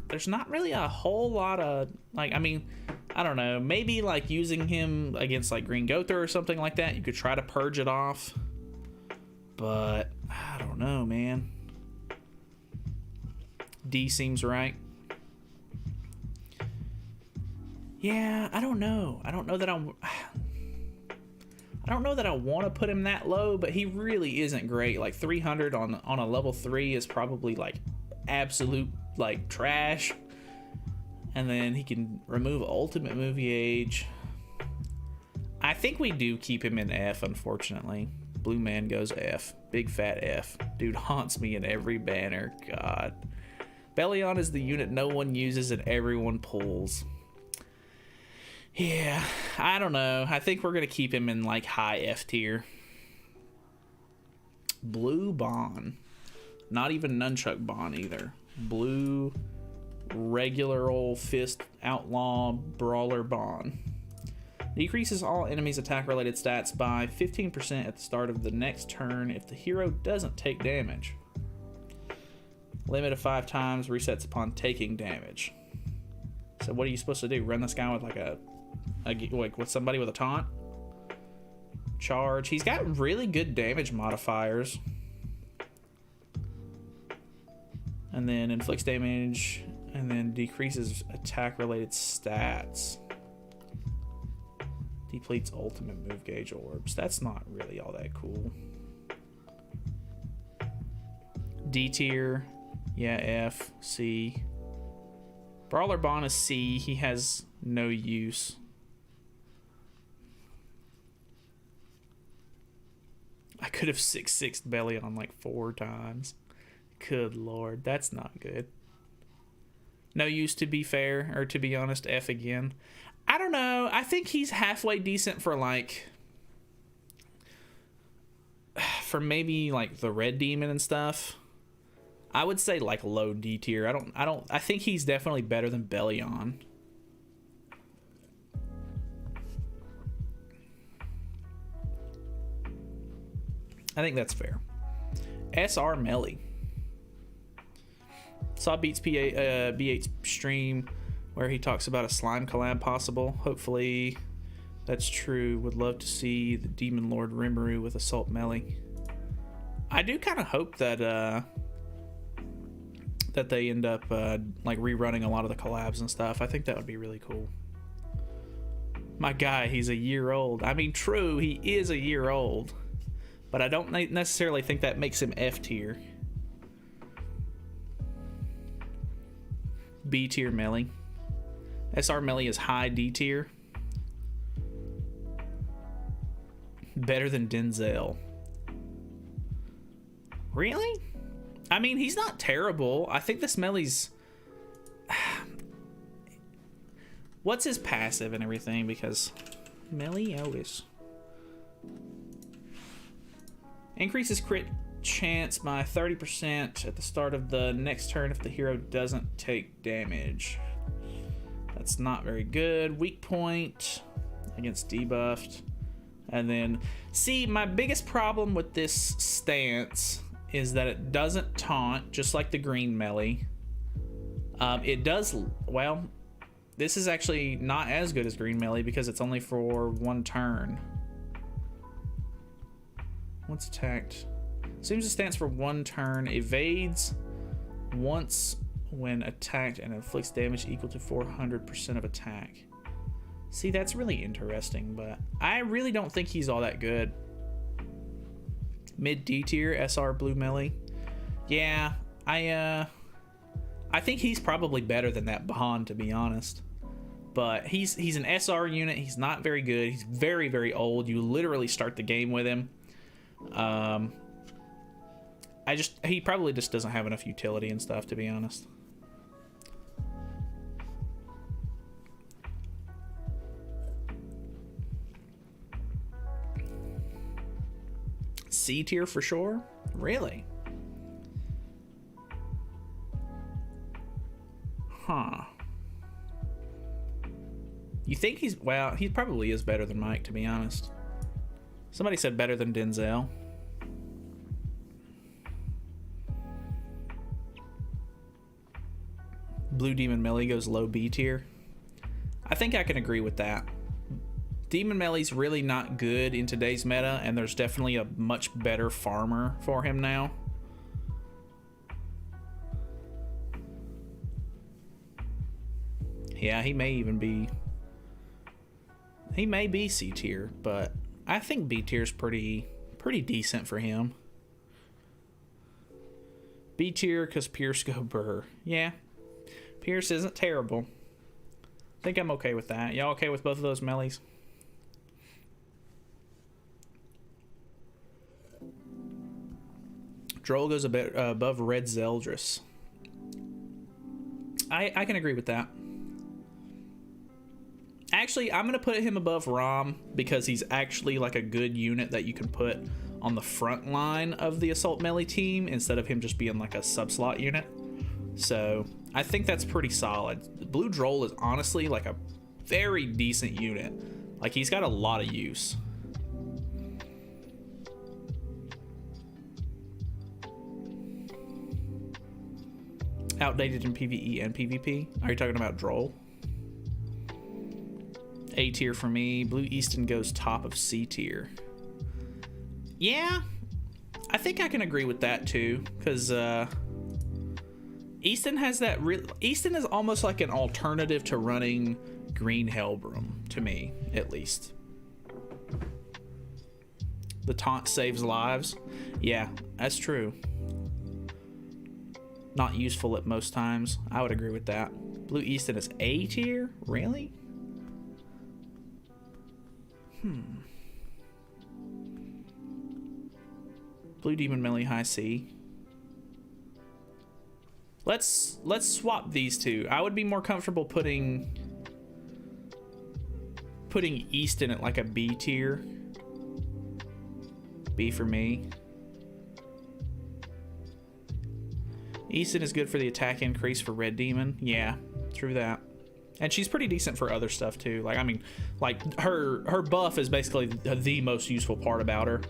there's not really a whole lot of, like, I mean, I don't know. Maybe, like, using him against, like, Green Gotha or something like that. You could try to purge it off. But, I don't know, man. D seems right. Yeah, I don't know. I don't know that I want to put him that low, but he really isn't great. Like 300 on a level 3 is probably like absolute like trash. And then he can remove ultimate move gauge. I think we do keep him in F, unfortunately. Blue man goes F. Big fat F. Dude haunts me in every banner. God. Bellion is the unit no one uses and everyone pulls. Yeah, I don't know. I think we're going to keep him in like high F tier. Blue Bond. Not even Nunchuck Bond either. Blue regular old fist outlaw brawler Bond. Decreases all enemies attack related stats by 15% at the start of the next turn if the hero doesn't take damage. Limit of 5 times, resets upon taking damage. So what are you supposed to do? Run this guy with like with somebody with a taunt? Charge. He's got really good damage modifiers. And then inflicts damage and then decreases attack related stats. Depletes ultimate move gauge orbs. That's not really all that cool. D tier. Yeah, F. C. Brawler Bond is C. He has no use. I could have 6-6'd Belly on like 4 times. Good lord. That's not good. No use, to be fair. Or to be honest, F again. I don't know. I think he's halfway decent for like... For maybe like the Red Demon and stuff. I would say like low D tier. I think he's definitely better than Bellion. I think that's fair. SR Melly. Saw Beats B8's stream where he talks about a slime collab possible. Hopefully that's true. Would love to see the Demon Lord Rimuru with Assault Melly. I do kind of hope that that they end up like rerunning a lot of the collabs and stuff. I think that would be really cool. My guy, he's a year old. I mean, true, he is a year old, but I don't necessarily think that makes him F tier. B tier Melly. SR Melly is high D tier. Better than Denzel. Really? I mean, he's not terrible. I think this Melly's... What's his passive and everything? Because Melly Otis. Increases crit chance by 30% at the start of the next turn if the hero doesn't take damage. That's not very good. Weak point against debuffed. And then, see, my biggest problem with this stance is that it doesn't taunt, just like the green Melly. It does, well, this is actually not as good as green Melly because it's only for 1 turn. Once attacked. Assumes a stance for 1 turn, evades once when attacked and inflicts damage equal to 400% of attack. See, that's really interesting, but I really don't think he's all that good. Mid D tier, SR Blue Melly. Yeah, I think he's probably better than that Bahan, to be honest. But he's an SR unit. He's not very good. He's very, very old. You literally start the game with him. He probably just doesn't have enough utility and stuff, to be honest. C tier for sure? Really? Huh. You think he's... Well, he probably is better than Mike, to be honest. Somebody said better than Denzel. Blue Demon Melly goes low B tier. I think I can agree with that. Demon Melly's really not good in today's meta, and there's definitely a much better farmer for him now. Yeah, he may even be... He may be C tier, but I think B tier's pretty decent for him. B tier because Pierce go burr. Yeah, Pierce isn't terrible. I think I'm okay with that. Y'all okay with both of those Mellies? Droll goes a bit above Red Zeldris. I can agree with that. Actually, I'm going to put him above Rom because he's actually like a good unit that you can put on the front line of the Assault Melee team instead of him just being like a sub-slot unit. So I think that's pretty solid. Blue Droll is honestly like a very decent unit. Like, he's got a lot of use. Outdated in PvE and PvP. Are you talking about Droll? A tier for me. Blue Easton goes top of C tier. Yeah, I think I can agree with that too, because Easton has that real. Easton is almost like an alternative to running Green Hellbroom, to me, at least. The taunt saves lives. Yeah, that's true. Not useful at most times. I would agree with that. Blue Easton is A tier? Really? Blue Demon Melee High C. Let's swap these two. I would be more comfortable putting Easton at like a B tier. B for me. Easton is good for the attack increase for Red Demon. Yeah, true that. And she's pretty decent for other stuff too. Like, I mean, like her buff is basically the most useful part about her.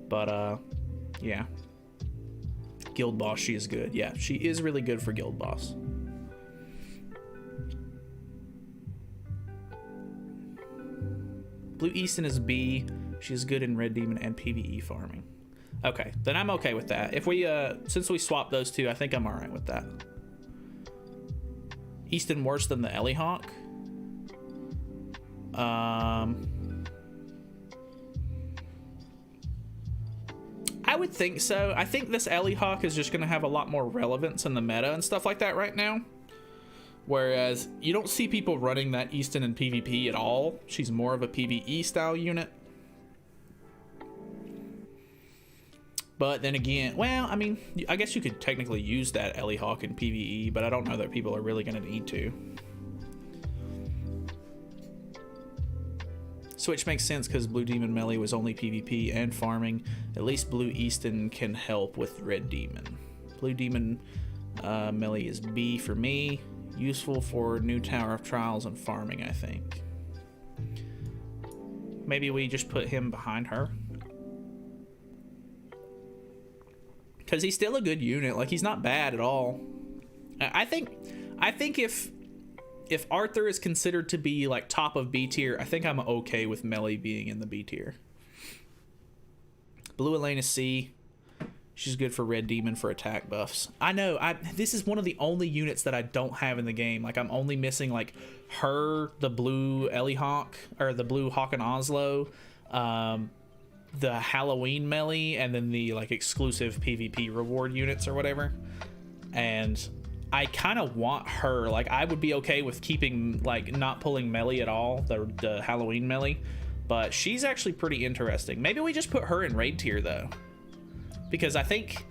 But yeah. Guild Boss, she is good. Yeah, she is really good for Guild Boss. Blue Easton is B. She's good in Red Demon and PvE farming. Okay, then I'm okay with that. If we, since we swapped those two, I think I'm alright with that. Easton worse than the Ellie Hawk? I would think so. I think this Ellie Hawk is just going to have a lot more relevance in the meta and stuff like that right now. Whereas you don't see people running that Easton in PvP at all. She's more of a PvE style unit. But then again, well, I mean, I guess you could technically use that Ellie Hawk in PvE, but I don't know that people are really going to need to. Which makes sense because Blue Demon Melee was only PvP and farming. At least Blue Easton can help with Red Demon. Blue Demon Melee is B for me. Useful for new Tower of Trials and farming, I think. Maybe we just put him behind her. Because he's still a good unit. Like, he's not bad at all. I think if Arthur is considered to be like top of B tier, I think I'm okay with Melee being in the B tier. Blue Elaine is C. She's good for Red Demon for attack buffs. I know, this is one of the only units that I don't have in the game. Like, I'm only missing like her, the blue Ellie Hawk, or the blue Hawk and Oslo, the Halloween Melee, and then the like exclusive PvP reward units or whatever. And I kind of want her. Like, I would be okay with keeping, like, not pulling Melee at all, the Halloween Melee, but she's actually pretty interesting. Maybe we just put her in raid tier though, because I think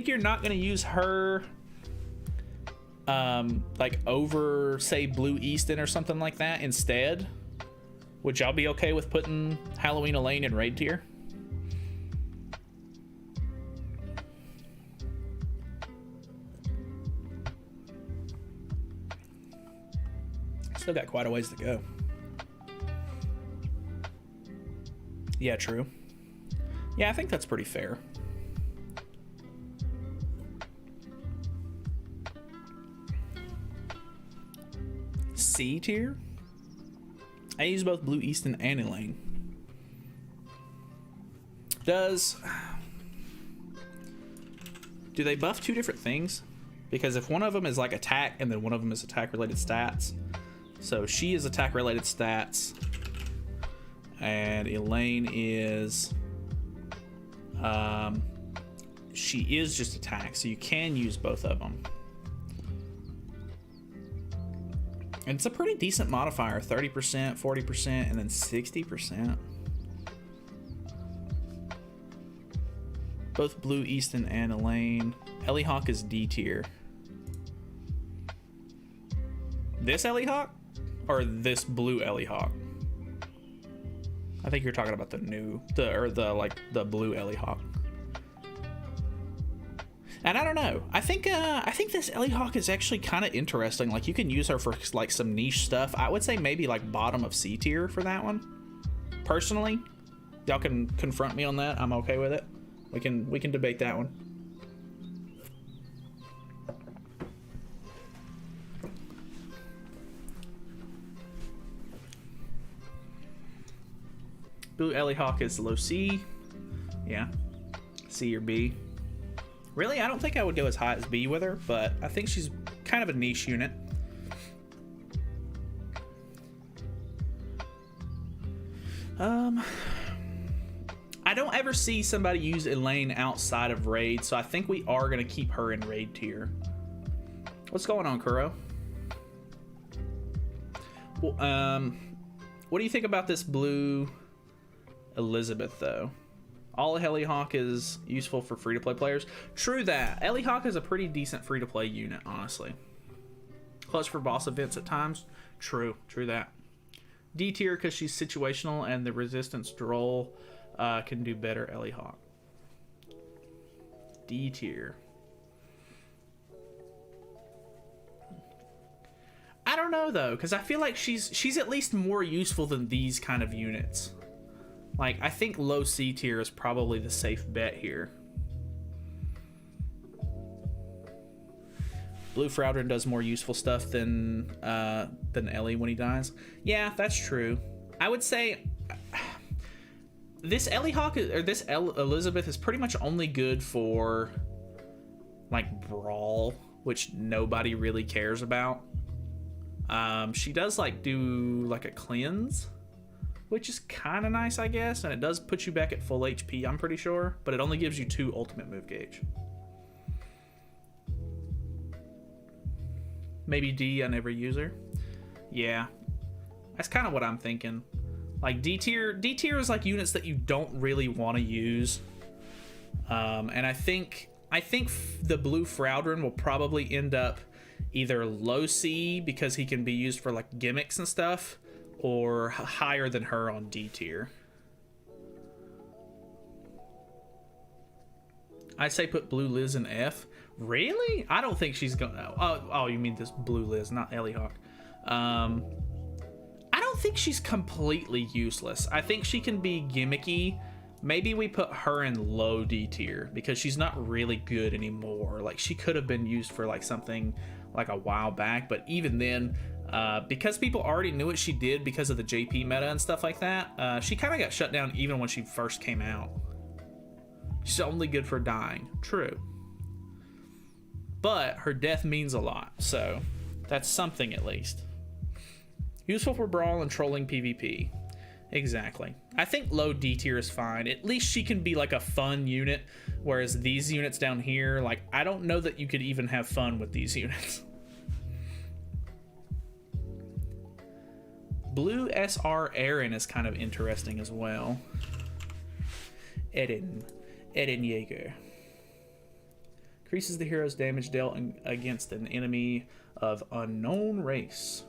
you're not going to use her like over, say, Blue Easton or something like that instead. Would y'all be okay with putting Halloween Elaine in raid tier? Still got quite a ways to go. Yeah, true. Yeah, I think that's pretty fair. C tier? I use both Blue Easton and Elaine. Do they buff two different things? Because if one of them is like attack and then one of them is attack related stats. So she is attack related stats, and Elaine is she is just attack, so you can use both of them. And it's a pretty decent modifier, 30%, 40%, and then 60%. Both Blue, Easton, and Elaine. Ellie Hawk is D tier. This Ellie Hawk? Or this blue Ellie Hawk? I think you're talking about the blue Ellie Hawk. And I don't know. I think this Ellie Hawk is actually kind of interesting. Like, you can use her for like some niche stuff. I would say maybe like bottom of C tier for that one. Personally, y'all can confront me on that. I'm okay with it. We can debate that one. Blue Ellie Hawk is low C. Yeah. C or B. Really, I don't think I would go as high as B with her, but I think she's kind of a niche unit. I don't ever see somebody use Elaine outside of Raid, so I think we are going to keep her in Raid tier. What's going on, Kuro? Well, what do you think about this blue Elizabeth, though? All of Ellie Hawk is useful for free-to-play players. True that. Ellie Hawk is a pretty decent free-to-play unit, honestly. Clutch for boss events at times. True that. D tier because she's situational and the resistance droll can do better. Ellie Hawk. D tier. I don't know though, because I feel like she's at least more useful than these kind of units. Like, I think low C tier is probably the safe bet here. Blue Frowdren does more useful stuff than Ellie when he dies. Yeah, that's true. I would say this Ellie Hawk or this Elizabeth is pretty much only good for like brawl, which nobody really cares about. She does like do like a cleanse, which is kind of nice, I guess, and it does put you back at full HP, I'm pretty sure, but it only gives you 2 ultimate move gauge. Maybe D on every user. Yeah, that's kind of what I'm thinking. Like D tier is like units that you don't really want to use, and I think the blue Frowdren will probably end up either low C because he can be used for like gimmicks and stuff, or higher than her on D tier. I say put Blue Liz in F. Really? I don't think she's gonna. Oh, you mean this Blue Liz, not Ellie Hawk. I don't think she's completely useless. I think she can be gimmicky. Maybe we put her in low D tier because she's not really good anymore. Like, she could have been used for like something like a while back, but even then, because people already knew what she did because of the JP meta and stuff like that, she kind of got shut down even when she first came out. She's only good for dying. True. But her death means a lot, so that's something at least. Useful for brawl and trolling PvP. Exactly. I think low D tier is fine. At least she can be like a fun unit, whereas these units down here, like, I don't know that you could even have fun with these units. Blue SR Aaron is kind of interesting as well. Eden Jaeger. Increases the hero's damage dealt against an enemy of unknown race.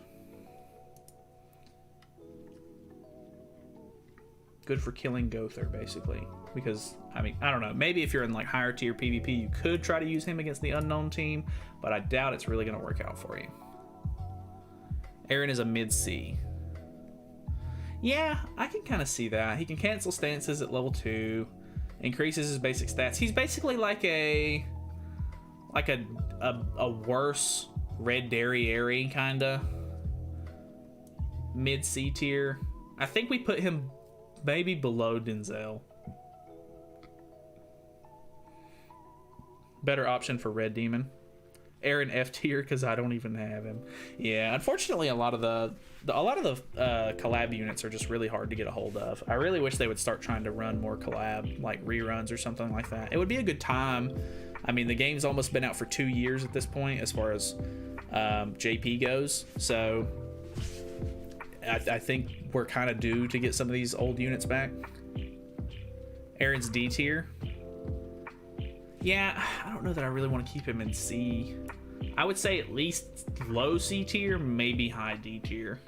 Good for killing Gother, basically. Because, I mean, I don't know. Maybe if you're in like higher tier PvP, you could try to use him against the unknown team, but I doubt it's really going to work out for you. Aaron is a mid C. Yeah, I can kind of see that. He can cancel stances at level 2, increases his basic stats. He's basically like a worse Red Derriere kinda. Mid C tier. I think we put him maybe below Denzel. Better option for Red Demon. Aaron F tier because I don't even have him. Yeah, unfortunately, a lot of the collab units are just really hard to get a hold of. I really wish they would start trying to run more collab, like reruns or something like that. It would be a good time. I mean, the game's almost been out for 2 years at this point as far as JP goes, so I think we're kind of due to get some of these old units back. Aaron's D tier. Yeah, I don't know that I really want to keep him in C. I would say at least low C tier, maybe high D tier.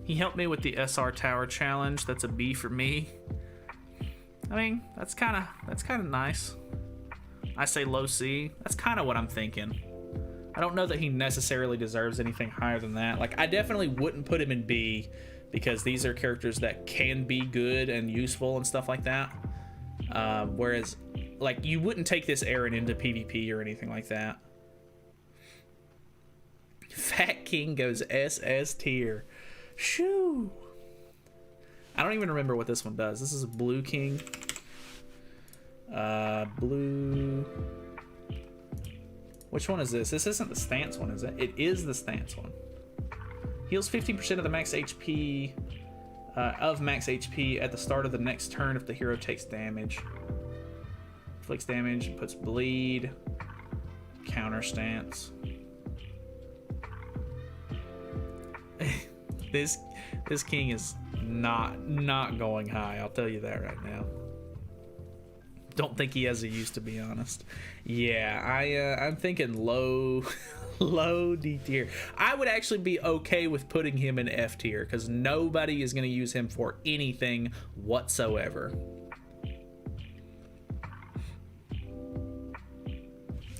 He helped me with the SR Tower challenge. That's a B for me. I mean, that's kind of nice. I say low C. That's kind of what I'm thinking. I don't know that he necessarily deserves anything higher than that. Like, I definitely wouldn't put him in B because these are characters that can be good and useful and stuff like that. Whereas, like, you wouldn't take this Aaron into PvP or anything like that. Fat King goes SS tier. Shoo! I don't even remember what this one does. This is a Blue King. Blue... Which one is this? This isn't the stance one, is it? It is the stance one. Heals 15% of the max HP at the start of the next turn if the hero takes damage. Inflicts damage, puts bleed, counter stance. This king is not going high. I'll tell you that right now. Don't think he has a use, to be honest. Yeah, I'm thinking low D tier. I would actually be okay with putting him in F tier because nobody is going to use him for anything whatsoever.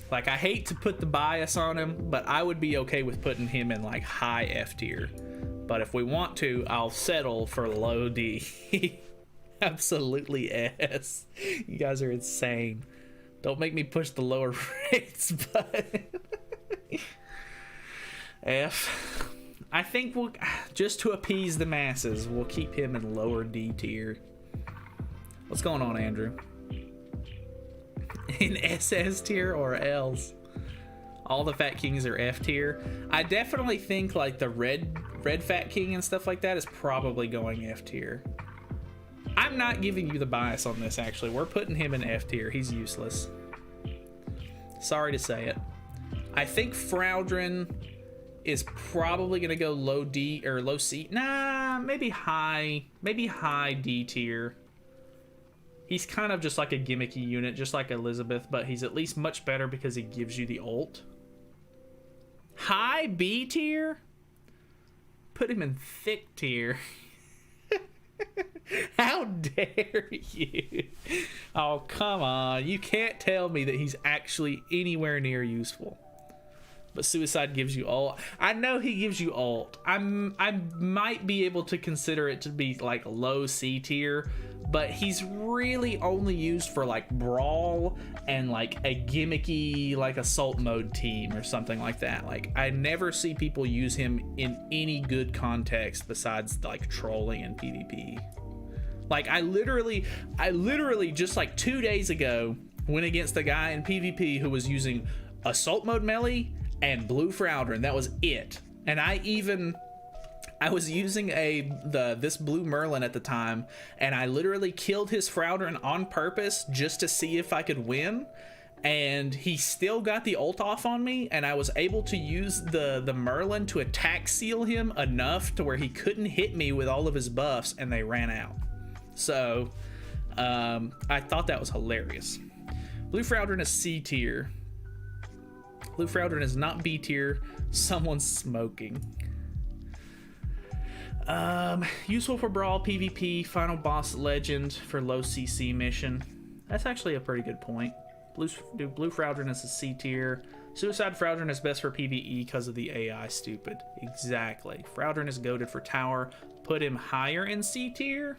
Like, I hate to put the bias on him, but I would be okay with putting him in like high F tier. But if we want to, I'll settle for low D. Absolutely S. You guys are insane. Don't make me push the lower rates, but F. I think we'll, just to appease the masses, we'll keep him in lower D tier. What's going on, Andrew? In SS tier or L's? All the Fat Kings are F tier. I definitely think like the red Fat King and stuff like that is probably going F tier. I'm not giving you the bias on this, actually. We're putting him in F tier. He's useless. Sorry to say it. I think Frowdren is probably going to go low D or low C. Nah, maybe high D tier. He's kind of just like a gimmicky unit, just like Elizabeth, but he's at least much better because he gives you the ult. High B tier? Put him in thick tier. How dare you? Oh, come on. You can't tell me that he's actually anywhere near useful. But Suicide gives you ult. I know he gives you ult. I might be able to consider it to be like low C tier, but he's really only used for like brawl and like a gimmicky like assault mode team or something like that. Like, I never see people use him in any good context besides like trolling and PvP. Like, I literally just like 2 days ago went against a guy in PvP who was using assault mode melee and blue Frowdren. That was it. And I was using this blue Merlin at the time, and I literally killed his Frowdren on purpose just to see if I could win. And he still got the ult off on me, and I was able to use the Merlin to attack seal him enough to where he couldn't hit me with all of his buffs, and they ran out. So I thought that was hilarious. Blue Frowdren is C tier. Blue Frowdren is not B tier. Someone's smoking. Useful for brawl, PvP, final boss legend for low CC mission. That's actually a pretty good point. Blue Frowdren is a C tier. Suicide Frowdren is best for PvE because of the AI, stupid. Exactly. Frowdren is goated for tower. Put him higher in C tier?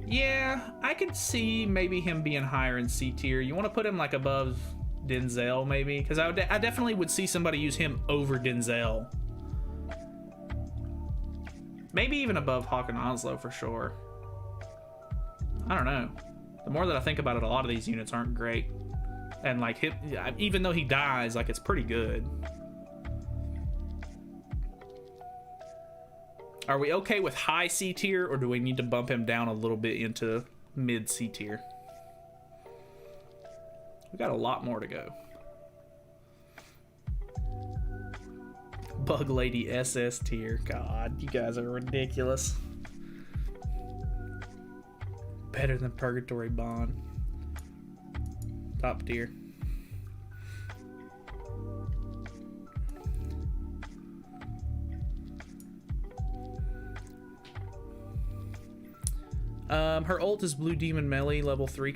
Yeah, I could see maybe him being higher in C tier. You want to put him like above Denzel maybe? Because I definitely would see somebody use him over Denzel. Maybe even above Hawk and Onslow for sure. I don't know. The more that I think about it, a lot of these units aren't great. And like, even though he dies, like, it's pretty good. Are we okay with high C tier, or do we need to bump him down a little bit into mid C tier? We got a lot more to go. Bug Lady SS tier. God, you guys are ridiculous. Better than Purgatory Bond. Top tier. Her ult is Blue Demon Melee, level 3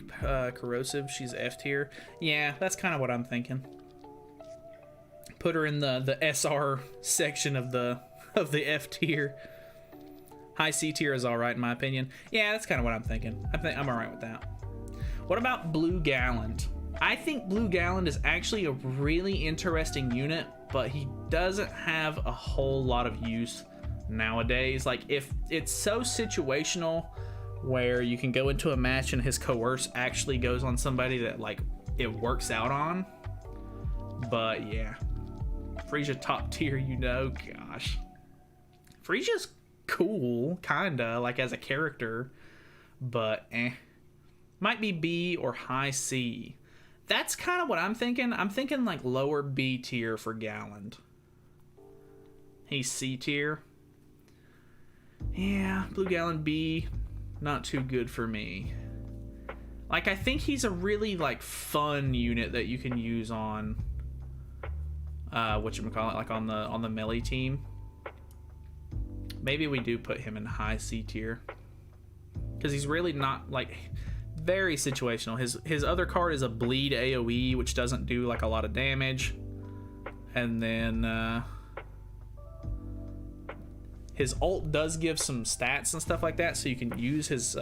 corrosive. She's F tier. Yeah, that's kind of what I'm thinking. Put her in the SR section of the F tier. High C tier is all right in my opinion. Yeah, that's kind of what I'm thinking. I'm all right with that. What about Blue Gallant? I think Blue Gallant is actually a really interesting unit, but he doesn't have a whole lot of use nowadays. Like, if it's so situational where you can go into a match and his coerce actually goes on somebody that, like, it works out on. But yeah, Frisia top tier, you know. Gosh, Frisia's cool, kinda, like, as a character, but might be B or high C. That's kind of what I'm thinking. I'm thinking like lower B tier for Gallant. He's C tier. Yeah, Blue Gallant B, not too good for me. Like, I think he's a really, like, fun unit that you can use on whatchamacallit, like on the melee team. Maybe we do put him in high C tier, because he's really not, like, very situational. His other card is a bleed AoE, which doesn't do, like, a lot of damage, and then his ult does give some stats and stuff like that, so you can use his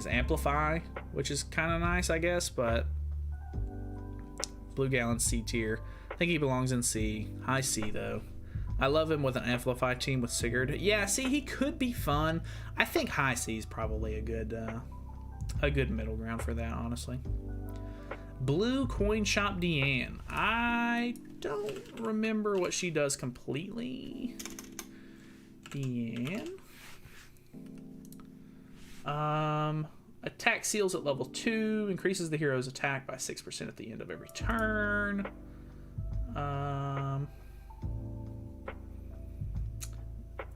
amplify, which is kind of nice, I guess. But Blue Gallant C tier. I think he belongs in C. High C though. I love him with an amplify team with Sigurd. Yeah, see, he could be fun. I think high C is probably a good middle ground for that, honestly. Blue Coin Shop Deanne. I don't remember what she does completely. Deanne. Attack seals at level 2, increases the hero's attack by 6% at the end of every turn.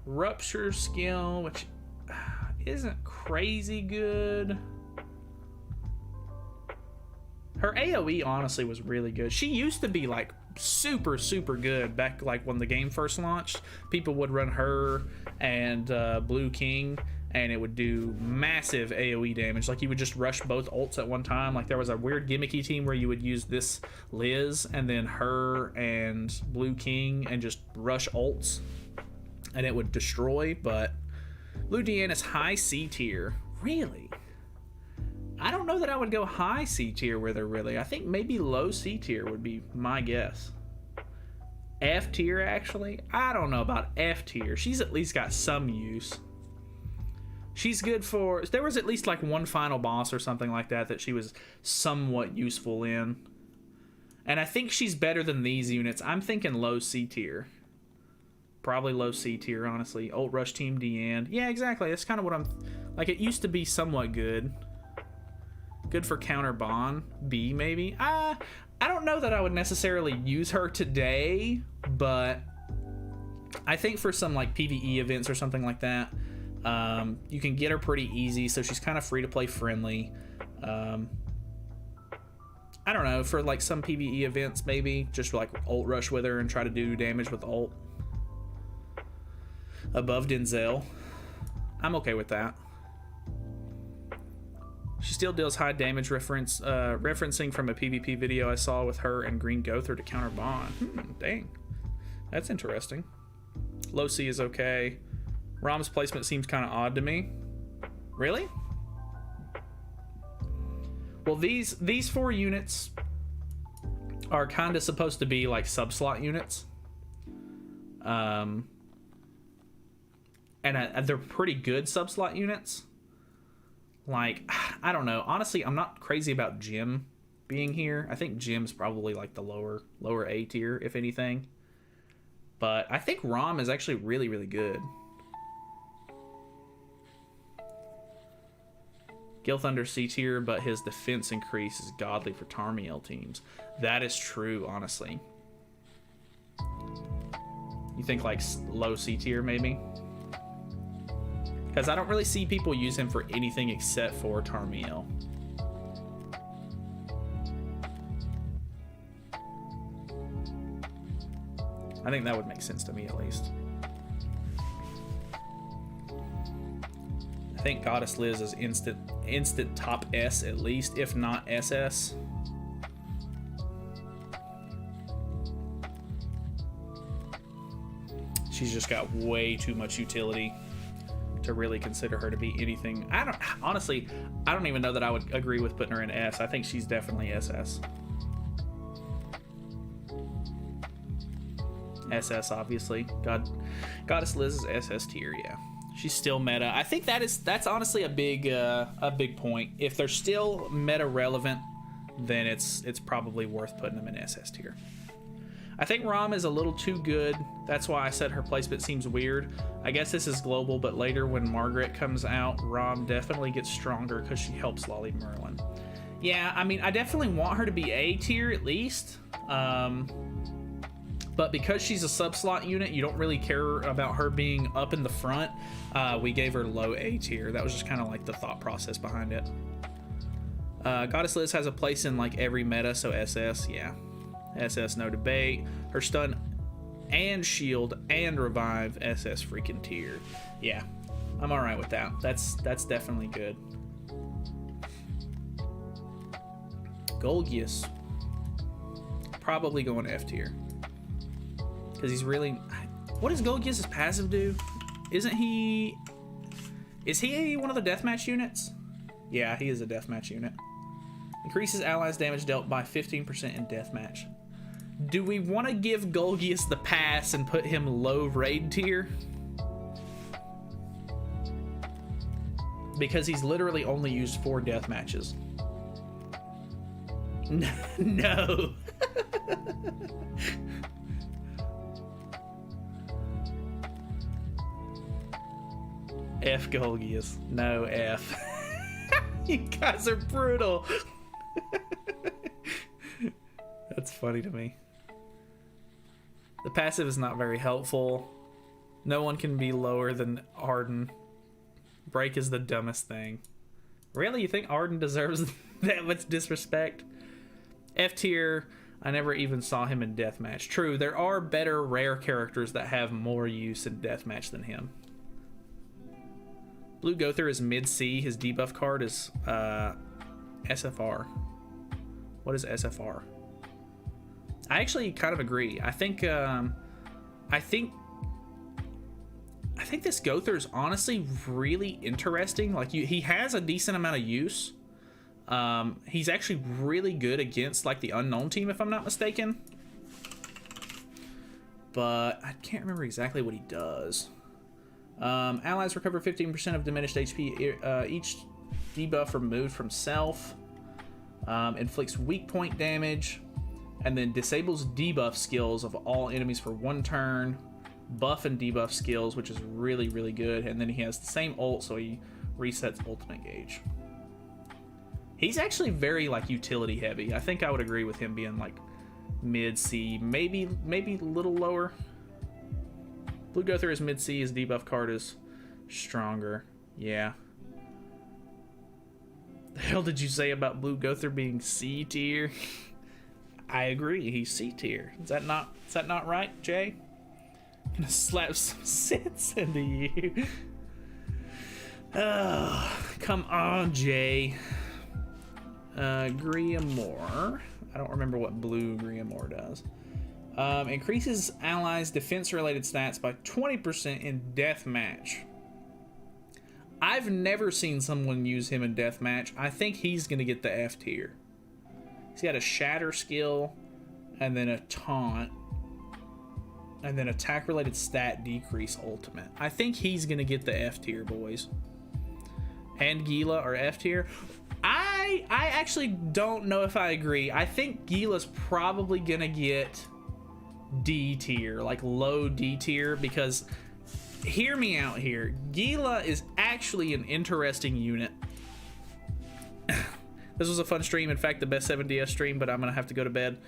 Rupture skill, which isn't crazy good. Her AoE honestly was really good. She used to be like super good back, like when the game first launched. People would run her and Blue King, and it would do massive AoE damage. Like, you would just rush both ults at one time. Like, there was a weird gimmicky team where you would use this Liz and then her and Blue King and just rush ults, and it would destroy. But Blue Deanne is high C tier. Really? I don't know that I would go high C tier with her, really. I think maybe low C tier would be my guess. F tier, actually? I don't know about F tier. She's at least got some use. She's good for... There was at least like one final boss or something like that that she was somewhat useful in. And I think she's better than these units. I'm thinking low C tier. Probably low C tier, honestly. Ult Rush Team Deanne. Yeah, exactly. That's kind of what I'm... Like, it used to be somewhat good. Good for counter Bond. B, maybe. I don't know that I would necessarily use her today, but I think for some, like, PvE events or something like that, you can get her pretty easy, so she's kind of free to play friendly. I don't know, for like some PvE events, maybe just like ult rush with her and try to do damage with ult above Denzel. I'm okay with that. She still deals high damage, referencing from a PvP video I saw with her and Green Gother to counter Bond. Dang, that's interesting. Low C is okay. Rom's placement seems kind of odd to me. Really? Well, these 4 units are kind of supposed to be like sub-slot units. And they're pretty good sub-slot units. Like, I don't know. Honestly, I'm not crazy about Jim being here. I think Jim's probably like the lower A tier, if anything. But I think Rom is actually really, really good. Gil Thunder C tier, but his defense increase is godly for Tarmiel teams. That is true, honestly. You think like low C tier, maybe? Because I don't really see people use him for anything except for Tarmiel. I think that would make sense to me, at least. I think Goddess Liz is instant top S, at least, if not SS. She's just got way too much utility to really consider her to be anything. Honestly, I don't even know that I would agree with putting her in S. I think she's definitely SS. SS, obviously. Goddess Liz is SS tier, yeah. She's still meta. I think that's honestly a big point. If they're still meta relevant, then it's probably worth putting them in SS tier. I think Rom is a little too good. That's why I said her placement seems weird. I guess this is global, but later when Margaret comes out, Rom definitely gets stronger because she helps Lolly Merlin. Yeah, I mean, I definitely want her to be A tier at least. But because she's a sub-slot unit, you don't really care about her being up in the front. We gave her low A tier. That was just kind of like the thought process behind it. Goddess Liz has a place in like every meta, so SS, yeah. SS, no debate. Her stun and shield and revive, SS freaking tier. Yeah, I'm all right with that. That's definitely good. Golgius, probably going F tier. Because he's really... What does Golgius' passive do? Is he one of the deathmatch units? Yeah, he is a deathmatch unit. Increases allies' damage dealt by 15% in deathmatch. Do we want to give Golgius the pass and put him low raid tier? Because he's literally only used 4 deathmatches. No. F Golgius. No F. You guys are brutal. That's funny to me. The passive is not very helpful. No one can be lower than Arden. Break is the dumbest thing. Really? You think Arden deserves that much disrespect? F tier. I never even saw him in deathmatch. True, there are better rare characters that have more use in deathmatch than him. Blue Gother is mid-C. His debuff card is SFR. What is SFR? I actually kind of agree. I think this Gother is honestly really interesting. Like he has a decent amount of use. He's actually really good against like the unknown team, if I'm not mistaken. But I can't remember exactly what he does. Allies recover 15% of diminished HP each debuff removed from self. Inflicts weak point damage, and then disables debuff skills of all enemies for 1 turn. Buff and debuff skills, which is really, really good. And then he has the same ult, so he resets ultimate gauge. He's actually very like utility heavy. I think I would agree with him being like mid C, maybe a little lower. Blue Gother is mid C. His debuff card is stronger. Yeah. The hell did you say about Blue Gother being C tier? I agree. He's C tier. Is that not right, Jay? I'm gonna slap some sense into you. Oh, come on, Jay. Griamore. I don't remember what blue Griamore does. Increases allies' defense-related stats by 20% in deathmatch. I've never seen someone use him in deathmatch. I think he's gonna get the F tier. He's got a shatter skill, and then a taunt, and then attack-related stat decrease ultimate. I think he's gonna get the F tier, boys. And Gila are F tier. I actually don't know if I agree. I think Gila's probably gonna get D tier, like low D tier, because hear me out here. Gila is actually an interesting unit. This was a fun stream. In fact, the best 7DS stream, but I'm gonna have to go to bed.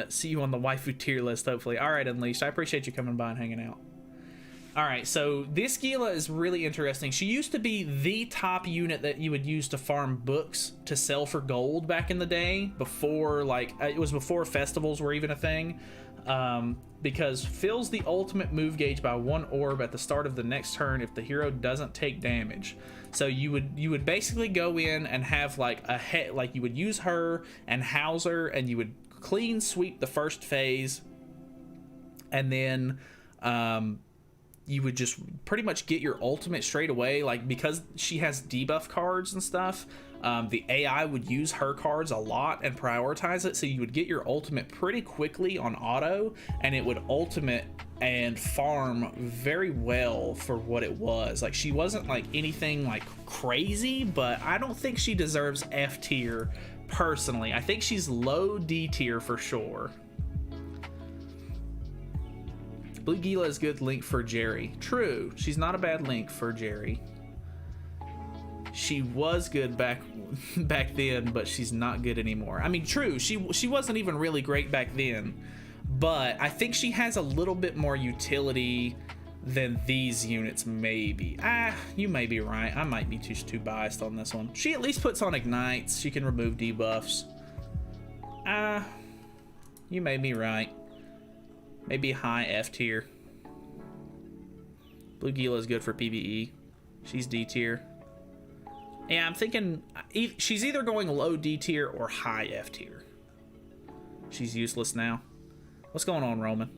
See you on the waifu tier list, hopefully. All right, Unleashed. I appreciate you coming by and hanging out. All right, so this Gila is really interesting. She used to be the top unit that you would use to farm books to sell for gold back in the day, before, like, it was before festivals were even a thing, because fills the ultimate move gauge by 1 orb at the start of the next turn if the hero doesn't take damage. So you would basically go in and have like like you would use her and Hauser, and you would clean sweep the first phase, and then you would just pretty much get your ultimate straight away. Like, because she has debuff cards and stuff, the AI would use her cards a lot and prioritize it, so you would get your ultimate pretty quickly on auto, and it would ultimate and farm very well for what it was. Like, she wasn't like anything like crazy, but I don't think she deserves F tier personally. I think she's low D tier for sure. Blue Gila is good link for Jerry. True, she's not a bad link for Jerry. She was good back then, but she's not good anymore. I mean, true, she wasn't even really great back then, but I think she has a little bit more utility than these units, maybe. You may be right. I might be too biased on this one. She at least puts on ignites. She can remove debuffs. You may be right. Maybe high F tier. Blue Gila is good for PvE. She's D tier. Yeah, I'm thinking she's either going low D tier or high F tier. She's useless now. What's going on, Roman?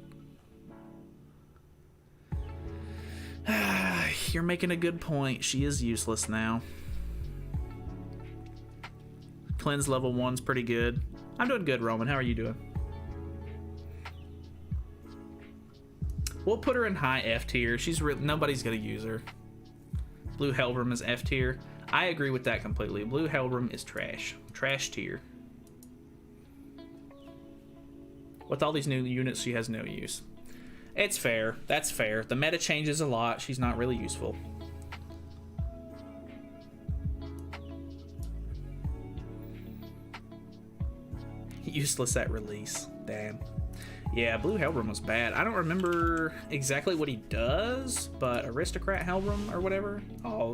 You're making a good point. She is useless now. Cleanse level 1's pretty good. I'm doing good, Roman. How are you doing? We'll put her in high F tier. Nobody's gonna use her. Blue Helbram is F tier. I agree with that completely. Blue Helbram is trash. Trash tier. With all these new units, she has no use. It's fair. That's fair. The meta changes a lot. She's not really useful. Useless at release. Damn. Yeah, Blue Helbram was bad. I don't remember exactly what he does, but Aristocrat Helbram or whatever. Oh,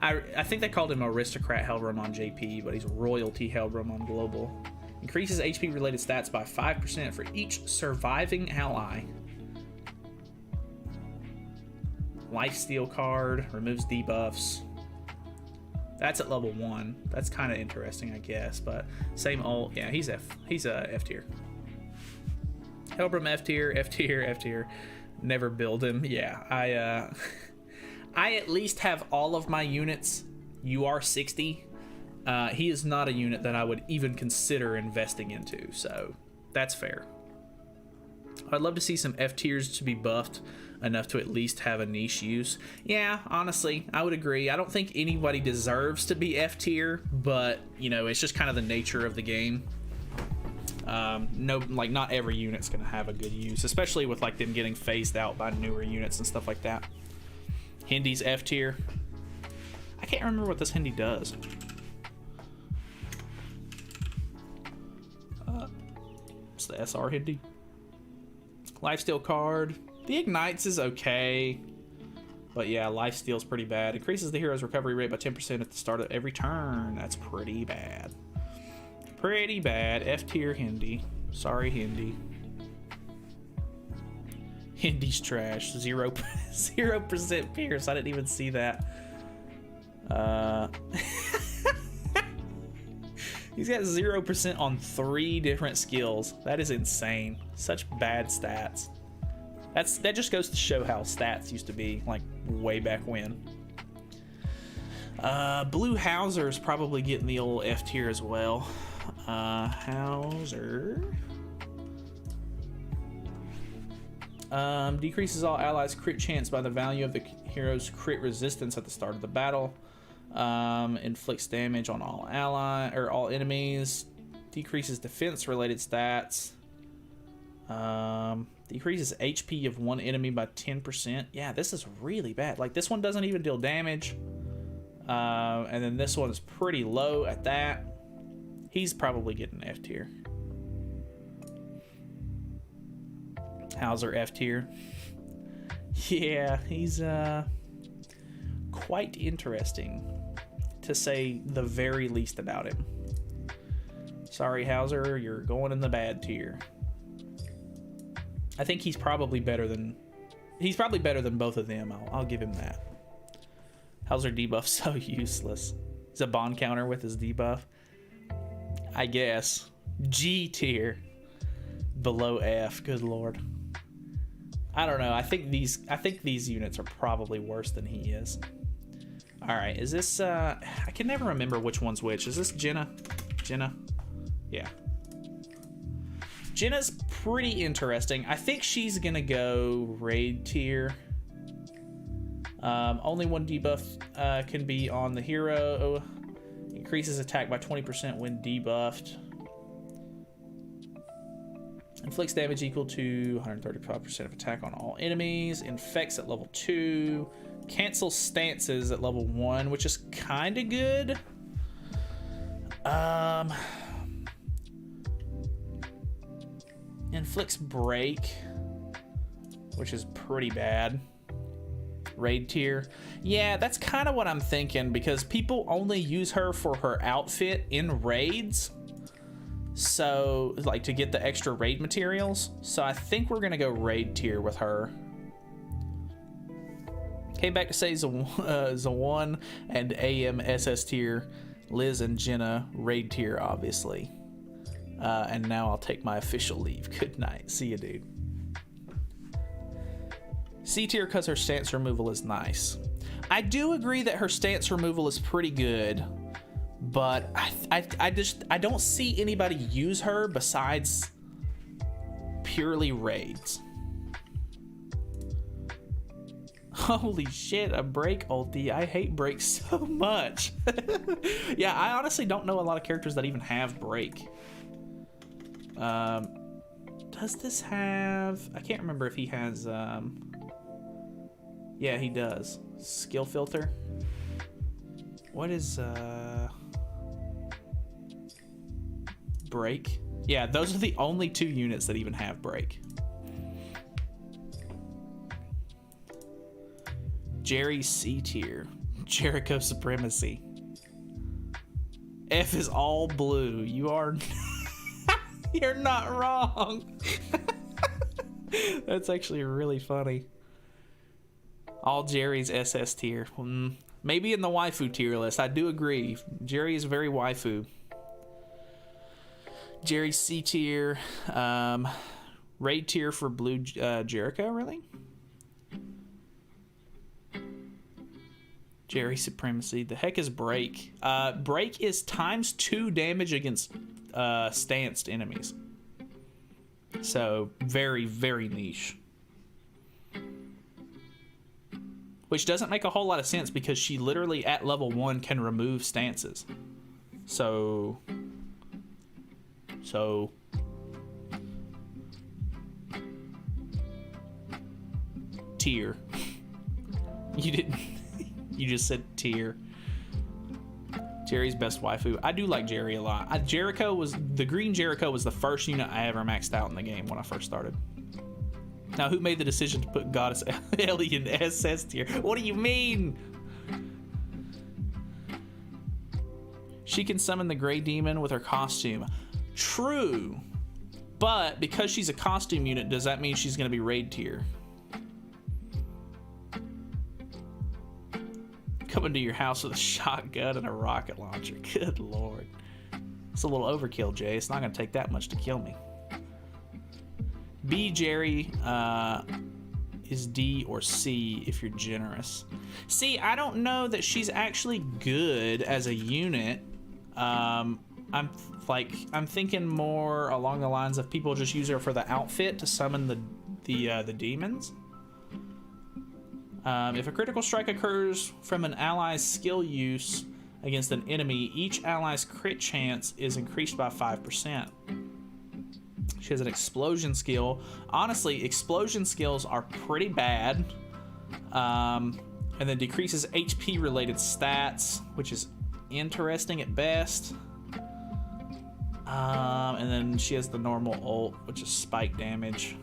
I think they called him Aristocrat Helbram on JP, but he's Royalty Helbram on Global. Increases HP related stats by 5% for each surviving ally. Lifesteal card, removes debuffs. That's at level 1. That's kind of interesting, I guess, but same old. Yeah, he's F tier. Helbram F tier, F tier, F tier. Never build him. Yeah, I at least have all of my units UR60. He is not a unit that I would even consider investing into, so that's fair. I'd love to see some F tiers to be buffed enough to at least have a niche use. Yeah, honestly, I would agree. I don't think anybody deserves to be F tier, but you know, it's just kind of the nature of the game. Not every unit's gonna have a good use, especially with like them getting phased out by newer units and stuff like that. Hindy's F tier. I can't remember what this Hindi does. It's the SR Hindi. Lifesteal card. The Ignites is okay, but yeah, Lifesteal's pretty bad. Increases the hero's recovery rate by 10% at the start of every turn. That's pretty bad. Pretty bad. F tier Hindi. Sorry, Hindi. Hindy's trash. 0% Pierce. I didn't even see that. He's got 0% on 3 different skills. That is insane. Such bad stats. That just goes to show how stats used to be, like, way back when. Blue Hauser is probably getting the old F tier as well. Hauser. Decreases all allies' crit chance by the value of the hero's crit resistance at the start of the battle. Inflicts damage on all all enemies. Decreases defense related stats. Decreases HP of one enemy by 10%. Yeah, this is really bad. Like, this one doesn't even deal damage. And then this one is pretty low at that. He's probably getting F tier. Hauser F tier. Yeah, he's quite interesting, to say the very least about him. Sorry, Hauser, you're going in the bad tier. I think he's probably better than both of them. I'll give him that. Hauser debuff so useless. He's a bond counter with his debuff. I guess. G tier. Below F. Good lord. I don't know. I think these units are probably worse than he is. Alright, is this I can never remember which one's which. Is this Jenna? Jenna? Yeah. Jenna's pretty interesting. I think she's gonna go raid tier. Only one debuff can be on the hero. Increases attack by 20% when debuffed. Inflicts damage equal to 135% of attack on all enemies. Infects at level 2. Cancels stances at level 1, which is kind of good. Inflicts break, which is pretty bad. Raid tier. Yeah, that's kind of what I'm thinking, because people only use her for her outfit in raids. So, like, to get the extra raid materials. So I think we're gonna go raid tier with her. Came back to say Zawan and AM SS tier. Liz and Jenna raid tier, obviously. And now I'll take my official leave. Good night. See you, dude. C tier because her stance removal is nice. I do agree that her stance removal is pretty good, but I don't see anybody use her besides purely raids. Holy shit, a break ulti. I hate break so much. Yeah, I honestly don't know a lot of characters that even have break. Does this have... I can't remember if he has... Yeah, he does. Skill filter. What is... break? Yeah, those are the only two units that even have break. Jerry C tier. Jericho Supremacy. F is all blue. You are... You're not wrong. That's actually really funny. All Jerry's SS tier. Maybe in the waifu tier list. I do agree. Jerry is very waifu. Jerry C tier. Raid tier for blue Jericho, really? Jerry Supremacy. The heck is break? Break is ×2 damage against stanced enemies. So very, very niche. Which doesn't make a whole lot of sense because she literally at level 1 can remove stances. So tier. You didn't. You just said tier. Jerry's best waifu. I do like Jerry a lot. The green Jericho was the first unit I ever maxed out in the game when I first started. Now, who made the decision to put Goddess Ellie in SS tier? What do you mean? She can summon the Gray Demon with her costume. True. But because she's a costume unit, does that mean she's going to be raid tier? Coming to your house with a shotgun and a rocket launcher. Good lord. It's a little overkill, Jay. It's not going to take that much to kill me. B Jerry is D or C if you're generous. See, I don't know that she's actually good as a unit. I'm thinking more along the lines of people just use her for the outfit to summon the demons. If a critical strike occurs from an ally's skill use against an enemy, each ally's crit chance is increased by 5%. She has an explosion skill. Honestly, explosion skills are pretty bad. And then decreases HP related stats, which is interesting at best. And then she has the normal ult, which is spike damage.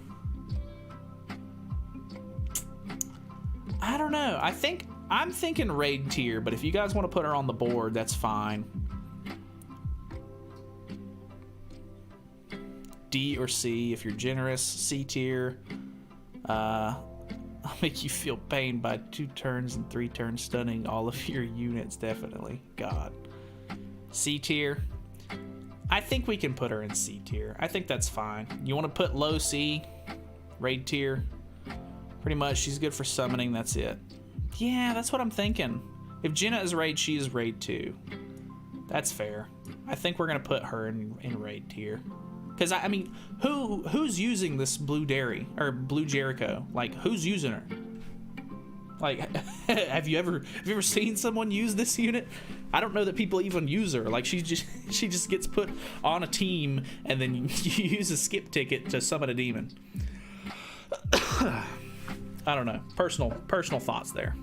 I don't know. I'm thinking raid tier, but if you guys want to put her on the board, that's fine. D or C if you're generous. C tier. I'll make you feel pain by 2 turns and 3 turns stunning all of your units, definitely. God. C tier. I think we can put her in C tier. I think that's fine. You want to put low C, raid tier. Pretty much, she's good for summoning, that's it. Yeah, that's what I'm thinking. If Jenna is raid, she is raid too. That's fair. I think we're gonna put her in raid tier. Because I mean, who's using this blue dairy or blue Jericho? Like, who's using her? Like, have you ever seen someone use this unit? I don't know that people even use her. Like, she just gets put on a team and then you use a skip ticket to summon a demon. I don't know. Personal thoughts there.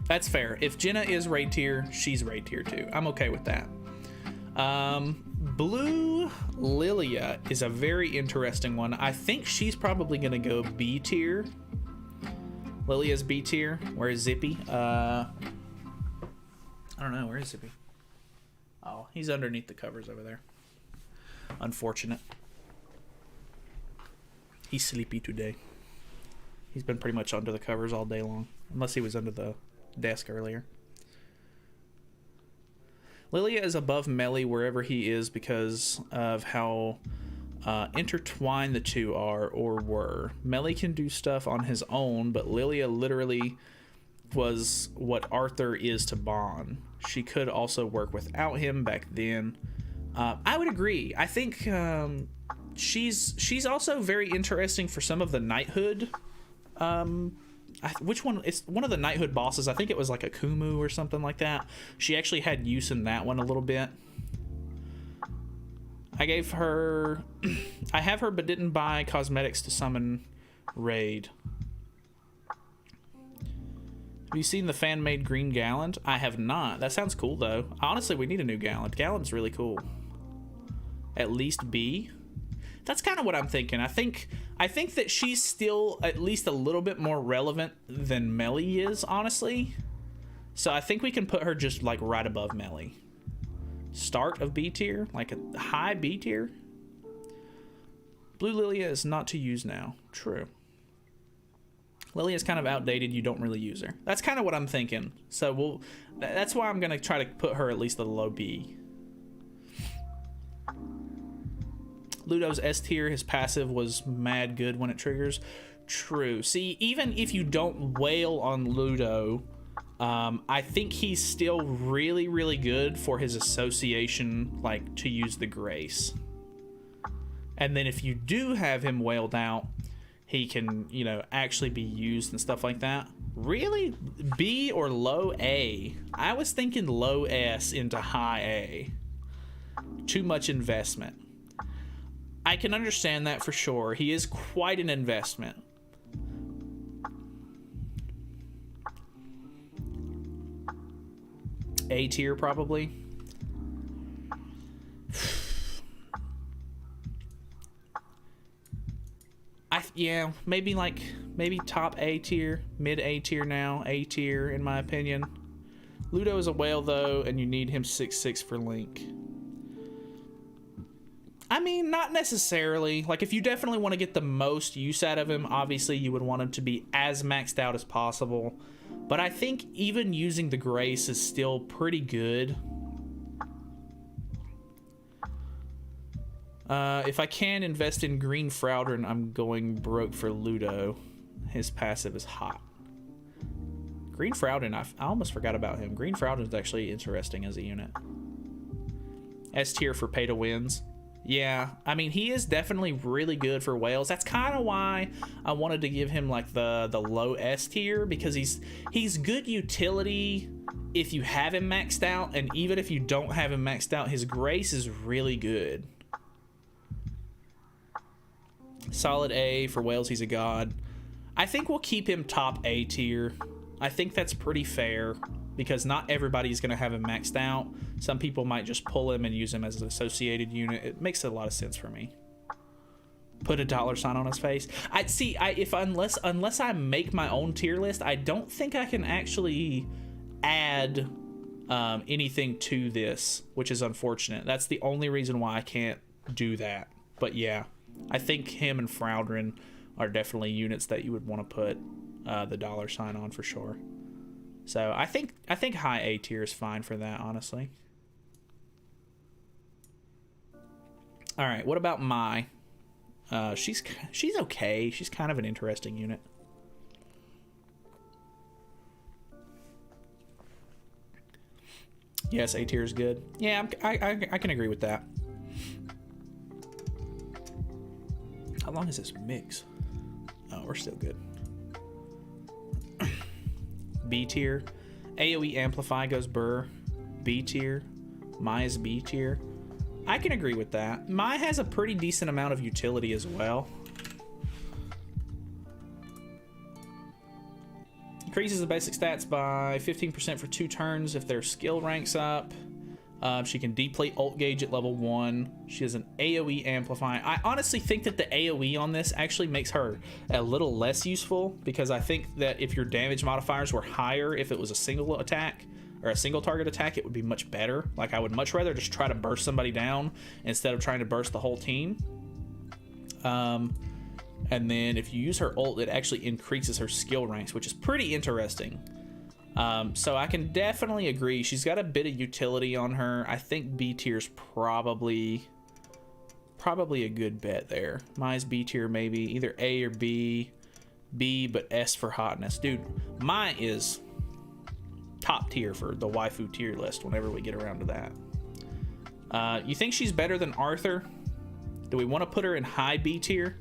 That's fair. If Jenna is raid tier, she's raid tier too. I'm okay with that. Blue Lilia is a very interesting one. I think she's probably going to go B tier. Lilia's B tier. Where is Zippy? I don't know. Where is Zippy? Oh, he's underneath the covers over there. Unfortunate. He's sleepy today. He's been pretty much under the covers all day long. Unless he was under the desk earlier. Lilia is above Melly wherever he is because of how intertwined the two are or were. Melly can do stuff on his own, but Lilia literally was what Arthur is to Bond. She could also work without him back then. I would agree. I think she's also very interesting for some of the knighthood. Which one? It's one of the knighthood bosses. I think it was like a Kumu or something like that. She actually had use in that one a little bit. I gave her... I have her but didn't buy cosmetics to summon raid. Have you seen the fan-made green Gallant? I have not. That sounds cool though. Honestly, we need a new Gallant. Gallant's really cool. At least B. That's kind of what I'm thinking. I think that she's still at least a little bit more relevant than Melly is, honestly. So I think we can put her just like right above Melly. Start of B tier, like a high B tier. Blue Lilia is not to use now. True. Lilia is kind of outdated. You don't really use her. That's kind of what I'm thinking. So that's why I'm gonna try to put her at least a low B. Ludo's S tier, his passive was mad good when it triggers. True. See, even if you don't wail on Ludo, I think he's still really, really good for his association, like, to use the Grace. And then if you do have him wailed out, he can, you know, actually be used and stuff like that. Really? B or low A? I was thinking low S into high A. Too much investment. I can understand that for sure. He is quite an investment. A tier probably. Yeah, maybe top A tier, mid A tier now, A tier in my opinion. Ludo is a whale though, and you need him 6/6 for Link. I mean, not necessarily. Like, if you definitely want to get the most use out of him, obviously you would want him to be as maxed out as possible. But I think even using the Grace is still pretty good. If I can invest in Green Frowdern, I'm going broke for Ludo. His passive is hot. Green Frowdern, I almost forgot about him. Green Frowdern is actually interesting as a unit. S tier for pay to wins. Yeah, I mean, he is definitely really good for whales. That's kind of why I wanted to give him like the low S tier, because he's good utility if you have him maxed out, and even if you don't have him maxed out, his Grace is really good. Solid A for whales. He's a god. I think we'll keep him top A tier. I think that's pretty fair, because not everybody's going to have him maxed out. Some people might just pull him and use him as an associated unit. It makes a lot of sense for me. Put a $sign on his face. I see. Unless I make my own tier list, I don't think I can actually add anything to this, which is unfortunate. That's the only reason why I can't do that. But yeah, I think him and Froudrin are definitely units that you would want to put the $sign on for sure. So I think high A tier is fine for that, honestly. All right, what about Mai? She's okay. She's kind of an interesting unit. Yes, A tier is good. Yeah, I can agree with that. How long is this mix? Oh, we're still good. B tier. AoE Amplify goes Burr. B tier. Mai is B tier. I can agree with that. Mai has a pretty decent amount of utility as well. Increases the basic stats by 15% for 2 turns if their skill ranks up. She can deplete ult gauge at level 1. She has an AoE Amplify. I honestly think that the AoE on this actually makes her a little less useful, because I think that if your damage modifiers were higher, if it was a single attack or a single target attack, it would be much better. Like, I would much rather just try to burst somebody down instead of trying to burst the whole team. And then if you use her ult, it actually increases her skill ranks, which is pretty interesting. So I can definitely agree. She's got a bit of utility on her. I think B tier's probably a good bet there. Mai's B tier, maybe either A or B. B, but S for hotness. Dude, Mai is top tier for the waifu tier list whenever we get around to that. You think she's better than Arthur? Do we want to put her in high B tier?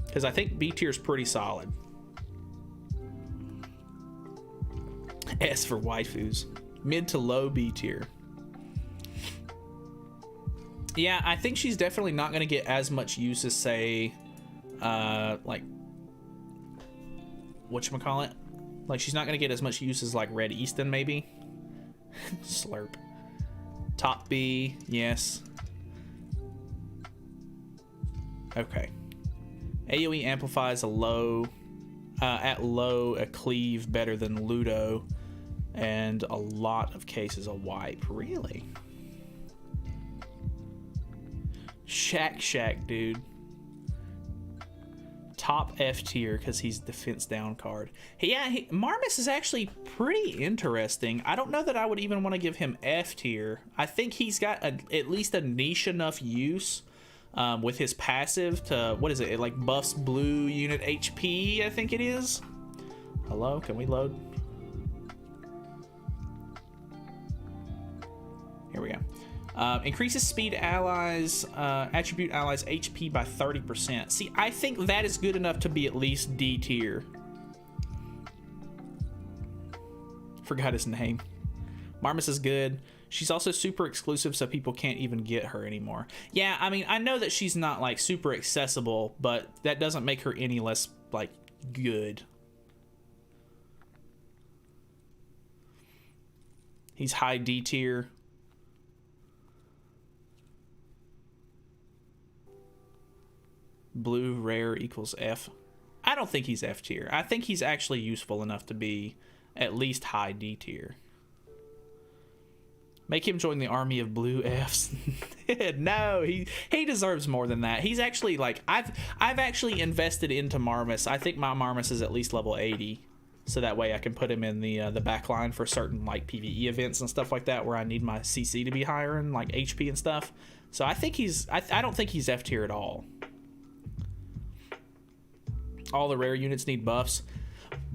Because I think B tier is pretty solid. S for waifus. Mid to low B tier. Yeah, I think she's definitely not going to get as much use as, say, like, whatchamacallit? Like, she's not going to get as much use as, like, Red Easton, maybe. Slurp. Top B, yes. Okay. AoE amplifies a low, at low, a cleave better than Ludo, and a lot of cases a wipe. Really? Shack, dude. Top F tier because he's defense down card. Yeah, Marmus is actually pretty interesting. I don't know that I would even want to give him F tier. I think he's got at least a niche enough use with his passive to, what is it? It like buffs blue unit HP, I think it is. Hello, can we load? Here we go. Increases speed allies, attribute allies HP by 30%. See, I think that is good enough to be at least D tier. Forgot his name. Marmus is good. She's also super exclusive, so people can't even get her anymore. Yeah, I mean, I know that she's not like super accessible, but that doesn't make her any less like good. He's high D tier. Blue rare equals F. I don't think he's F tier. I think he's actually useful enough to be at least high D tier. Make him join the army of blue Fs. No, he deserves more than that. He's actually like, I've actually invested into Marmus. I think my Marmus is at least level 80, so that way I can put him in the back line for certain like PvE events and stuff like that where I need my CC to be higher and like HP and stuff. So I think I don't think he's F tier at all. All the rare units need buffs.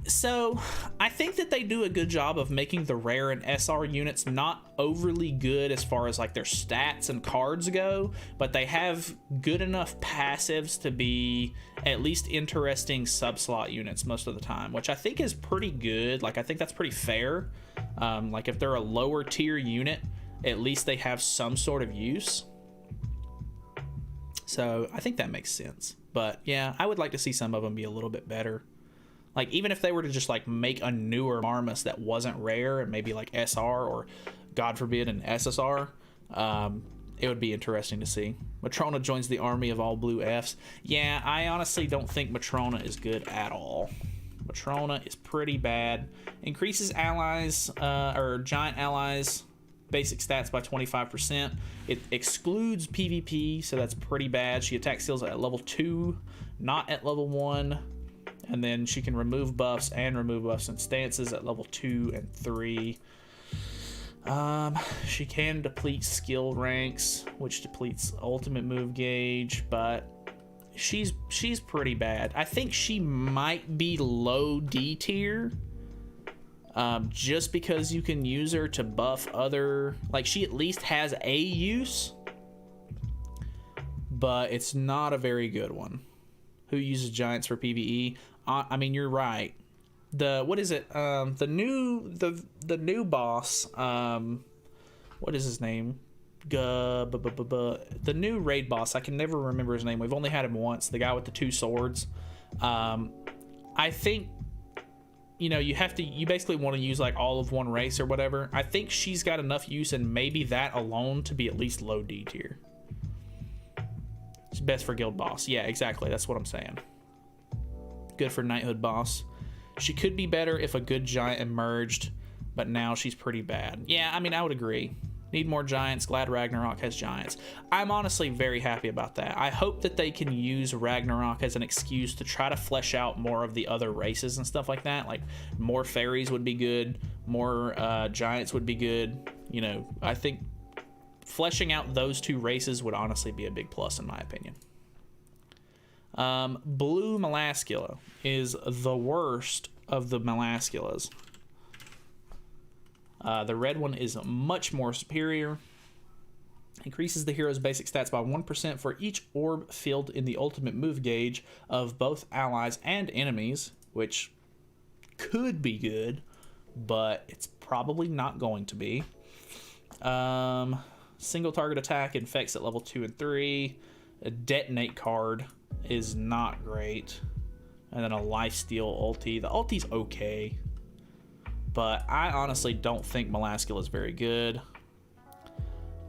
So I think that they do a good job of making the rare and SR units not overly good as far as like their stats and cards go, but they have good enough passives to be at least interesting sub-slot units most of the time, which I think is pretty good. Like, I think that's pretty fair. Like, if they're a lower tier unit, at least they have some sort of use. So I think that makes sense. But yeah, I would like to see some of them be a little bit better. Like, even if they were to just like make a newer Marmus that wasn't rare and maybe like SR or God forbid an SSR, It would be interesting to see. Matrona joins the army of all blue Fs. Yeah, I honestly don't think Matrona is good at all. Matrona is pretty bad. Increases allies, or giant allies, basic stats by 25%. It excludes PvP, so that's pretty bad. She attacks skills at level 2, not at level 1. And then she can remove buffs and remove buffs and stances at level 2 and 3. She can deplete skill ranks, which depletes ultimate move gauge, but she's pretty bad. I think she might be low D tier, just because you can use her to buff other, like, she at least has a use, but it's not a very good one. Who uses giants for PvE? I mean, you're right. What is it? The new boss. What is his name? The new raid boss. I can never remember his name. We've only had him once. The guy with the 2 swords. I think, you know, you basically want to use like all of one race or whatever. I think she's got enough use, and maybe that alone, to be at least low D tier. It's best for guild boss. Yeah, exactly. That's what I'm saying. Good for knighthood boss. She could be better if a good giant emerged, but now she's pretty bad. Yeah, I mean, I would agree. Need more giants. Glad Ragnarok has giants. I'm honestly very happy about that. I hope that they can use Ragnarok as an excuse to try to flesh out more of the other races and stuff like that. Like, more fairies would be good. More giants would be good. You know, I think fleshing out those 2 races would honestly be a big plus in my opinion. Blue Melascula is the worst of the Melasculas. The red one is much more superior. Increases the hero's basic stats by 1% for each orb filled in the ultimate move gauge of both allies and enemies, which could be good, but it's probably not going to be. Single target attack infects at level 2 and 3. A detonate card is not great, and then a lifesteal ulti. The ulti's okay, but I honestly don't think Melascula is very good.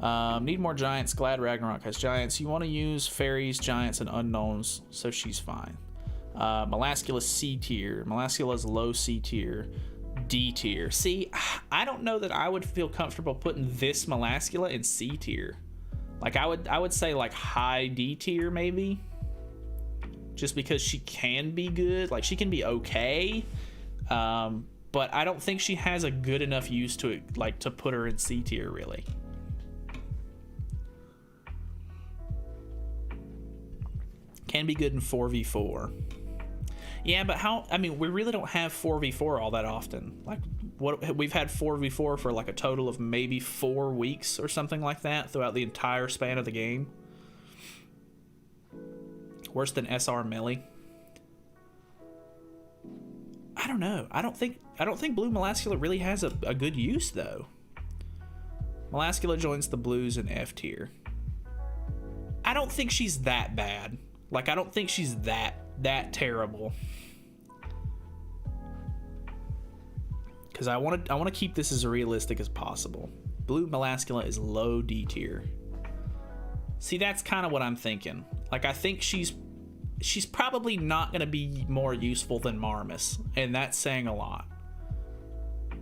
Need more giants. Glad Ragnarok has giants. You want to use fairies, giants, and unknowns, so she's fine. Melascula's C tier. Melascula's low C tier. D tier. See, I don't know that I would feel comfortable putting this Melascula in C tier. Like, I would say like high D tier maybe, just because she can be good. Like, she can be okay, but I don't think she has a good enough use to it, like, to put her in C tier really. Can be good in 4v4. Yeah, but how? I mean, we really don't have 4v4 all that often. Like, what we've had 4v4 for like a total of maybe 4 weeks or something like that throughout the entire span of the game. Worse than SR Melee. I don't know. I don't think Blue Melascula really has a good use though. Melascula joins the blues in F tier. I don't think she's that bad. Like, I don't think she's that terrible. Because I want to keep this as realistic as possible. Blue Melascula is low D tier. See, that's kind of what I'm thinking. Like, I think she's probably not going to be more useful than Marmus, and that's saying a lot.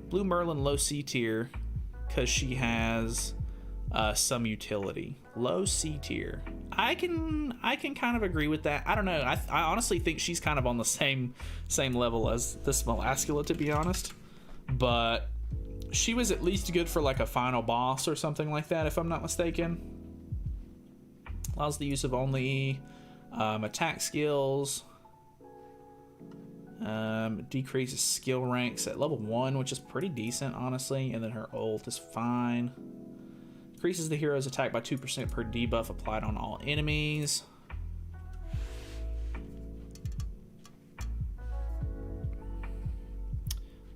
Blue Merlin low C tier because she has some utility. Low C tier. I can kind of agree with that. I don't know. I honestly think she's kind of on the same level as this Melascula, to be honest. But she was at least good for like a final boss or something like that, if I'm not mistaken. Allows the use of only attack skills. Decreases skill ranks at level 1, which is pretty decent, honestly. And then her ult is fine. Increases the hero's attack by 2% per debuff applied on all enemies.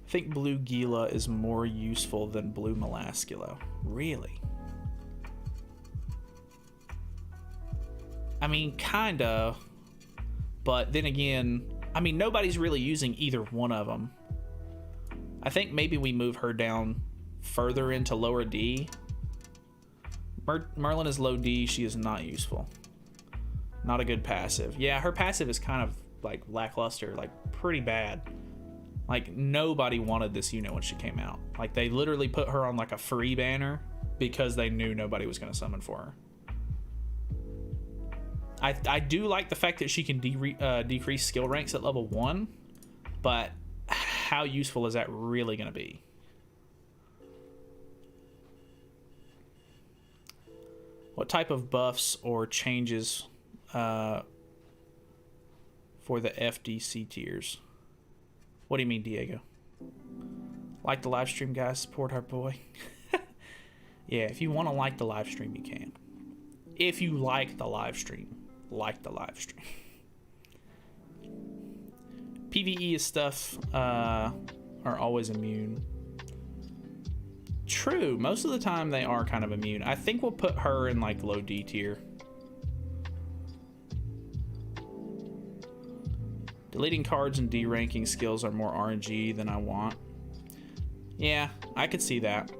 I think Blue Gila is more useful than Blue Melascula. Really? I mean, kinda. But then again, I mean, nobody's really using either one of them. I think maybe we move her down further into lower D. Merlin is low D. She is not useful. Not a good passive. Yeah, her passive is kind of like lackluster, like pretty bad. Like nobody wanted this unit when she came out. Like they literally put her on like a free banner because they knew nobody was going to summon for her. I do like the fact that she can decrease skill ranks at level 1, but how useful is that really going to be? What type of buffs or changes for the FDC tiers? What do you mean, Diego? Like the live stream, guys. Support our boy. Yeah, if you want to like the live stream, you can. If you like the live stream, like the live stream. PvE is stuff are always immune. True, most of the time they are kind of immune. I think we'll put her in like low D tier. Deleting cards and D-ranking skills are more RNG than I want. Yeah, I could see that.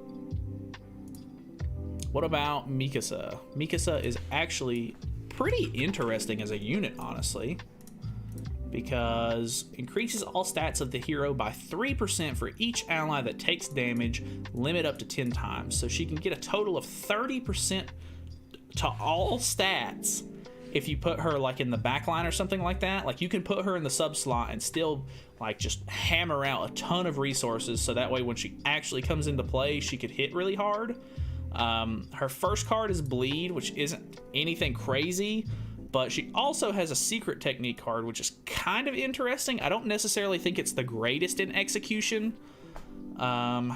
What about Mikasa? Mikasa is actually pretty interesting as a unit, honestly, because increases all stats of the hero by 3% for each ally that takes damage, limit up to 10 times. So she can get a total of 30% to all stats if you put her like in the backline or something like that. Like you can put her in the sub slot and still like just hammer out a ton of resources, so that way when she actually comes into play, she could hit really hard. Her first card is Bleed, which isn't anything crazy, but she also has a secret technique card, which is kind of interesting. I don't necessarily think it's the greatest in execution. And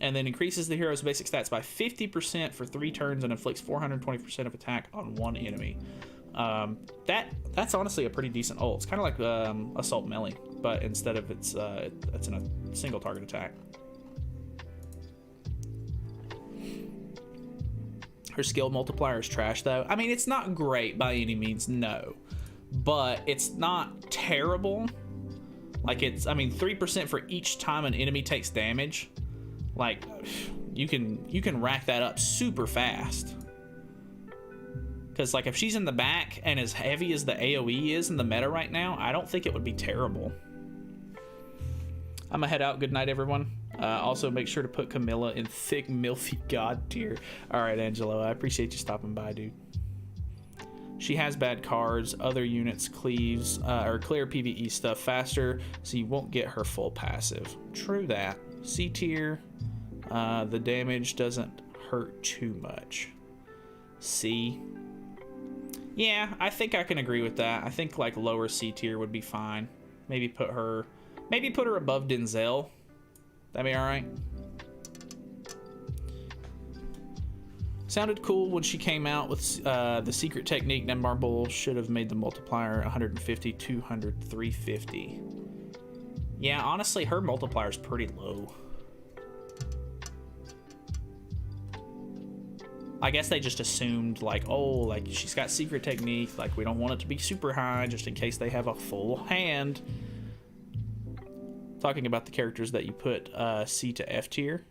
then increases the hero's basic stats by 50% for 3 turns and inflicts 420% of attack on one enemy. That's honestly a pretty decent ult. It's kind of like Assault Melee, but instead of it's in a single target attack. Her skill multiplier is trash, though. I mean, it's not great by any means, no. But it's not terrible. Like, it's, I mean, 3% for each time an enemy takes damage. Like, you can rack that up super fast. Because, like, if she's in the back and as heavy as the AoE is in the meta right now, I don't think it would be terrible. I'm gonna head out. Good night, everyone. Also, make sure to put Camilla in thick, milfy god tier. All right, Angelo, I appreciate you stopping by, dude. She has bad cards. Other units cleaves or clear PvE stuff faster, so you won't get her full passive. True that. C tier. The damage doesn't hurt too much. C. Yeah, I think I can agree with that. I think like lower C tier would be fine. Maybe put her above Denzel. That'd be all right. Sounded cool when she came out with the secret technique. Nembarbull should have made the multiplier 150, 200, 350. Yeah, honestly, her multiplier is pretty low. I guess they just assumed like, oh, like she's got secret technique. Like we don't want it to be super high just in case they have a full hand. Talking about the characters that you put C to F tier.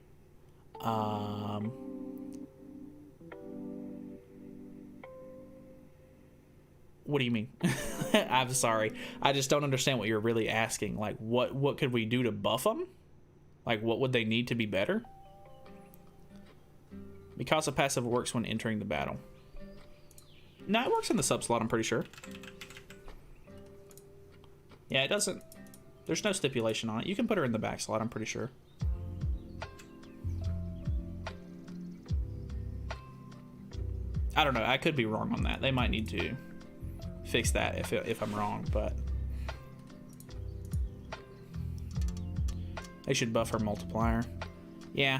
What do you mean? I'm sorry. I just don't understand what you're really asking. Like, what could we do to buff them? Like, what would they need to be better? Mikasa passive works when entering the battle. No, it works in the sub slot, I'm pretty sure. Yeah, it doesn't. There's no stipulation on it. You can put her in the back slot, I'm pretty sure. I don't know. I could be wrong on that. They might need to fix that if I'm wrong, but they should buff her multiplier. Yeah.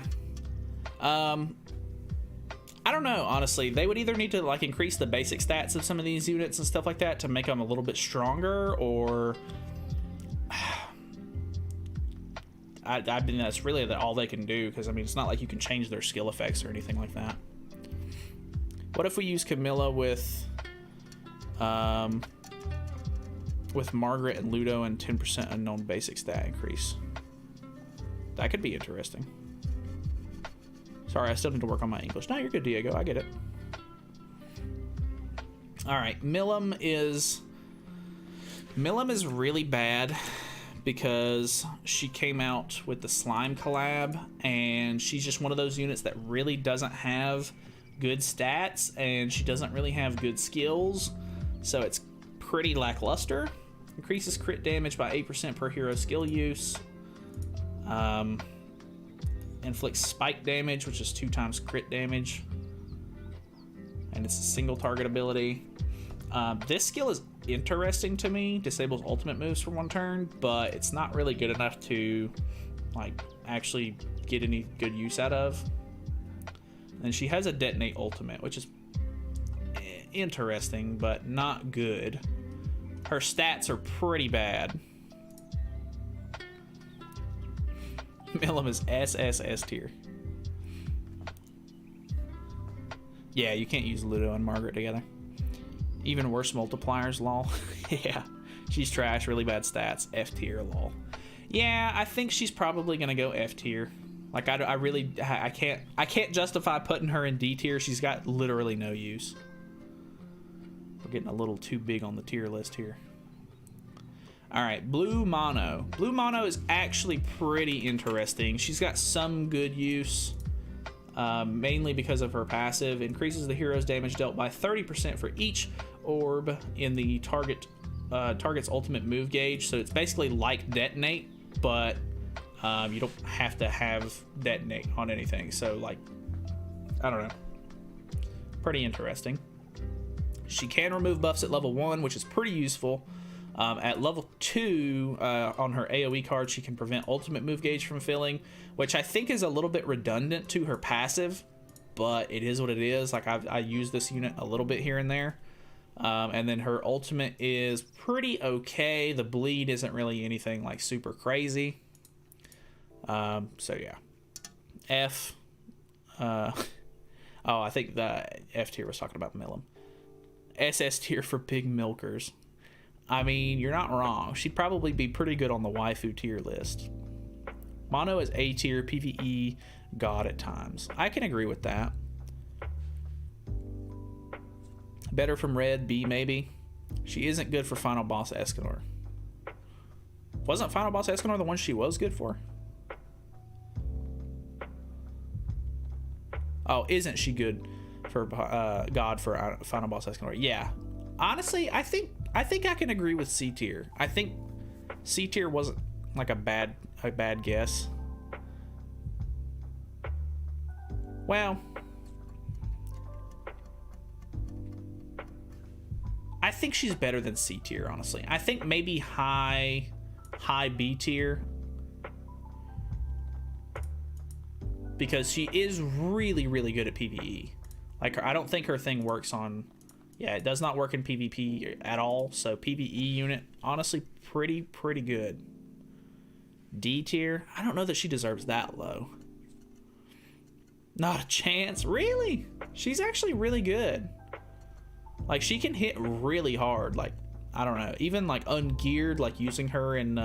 I don't know, honestly. They would either need to like increase the basic stats of some of these units and stuff like that to make them a little bit stronger, or I mean, that's really all they can do, because I mean, it's not like you can change their skill effects or anything like that. What if we use Camilla with Margaret and Ludo and 10% unknown basic stat increase? That could be interesting. Sorry, I still need to work on my English. No, you're good, Diego. I get it. All right, Milim is really bad because she came out with the slime collab, and she's just one of those units that really doesn't have good stats, and she doesn't really have good skills, so it's pretty lackluster. Increases crit damage by 8% per hero skill use. Inflicts spike damage, which is 2 times crit damage, and it's a single target ability. This skill is interesting to me. Disables ultimate moves for 1 turn, but it's not really good enough to like actually get any good use out of. And she has a detonate ultimate, which is interesting but not good. Her stats are pretty bad. Milim is SSS tier. Yeah, you can't use Ludo and Margaret together. Even worse multipliers, lol. Yeah, she's trash, really bad stats, F tier, lol. Yeah, I think she's probably gonna go F tier. Like, I can't justify putting her in D tier. She's got literally no use. We're getting a little too big on the tier list here. All right, Blue Mono. Blue Mono is actually pretty interesting. She's got some good use, mainly because of her passive. Increases the hero's damage dealt by 30% for each orb in the target's ultimate move gauge. So it's basically like Detonate, but you don't have to have Detonate on anything. So, like, I don't know. Pretty interesting. She can remove buffs at level 1, which is pretty useful. At level 2, on her AoE card, she can prevent ultimate move gauge from filling, which I think is a little bit redundant to her passive, but it is what it is. Like, I use this unit a little bit here and there. And then her ultimate is pretty okay. The bleed isn't really anything like super crazy. So yeah. F. Oh, I think the F tier was talking about Milim. SS tier for big milkers. I mean, you're not wrong. She'd probably be pretty good on the waifu tier list. Mono is A tier, PvE god at times. I can agree with that. Better from red, B maybe. She isn't good for Final Boss Escanor. Wasn't Final Boss Escanor the one she was good for? Oh, isn't she good for God for Final Boss Escanor? Yeah. Honestly, I think I can agree with C tier. I think C tier wasn't like a bad guess. Well, I think she's better than C tier, honestly. I think maybe high B tier, because she is really, really good at PvE. Like, I don't think her thing works on... Yeah, it does not work in PvP at all. So PvE unit, honestly, pretty good. D tier? I don't know that she deserves that low. Not a chance. Really? She's actually really good. Like, she can hit really hard. Like, I don't know. Even, like, ungeared, like, using her in,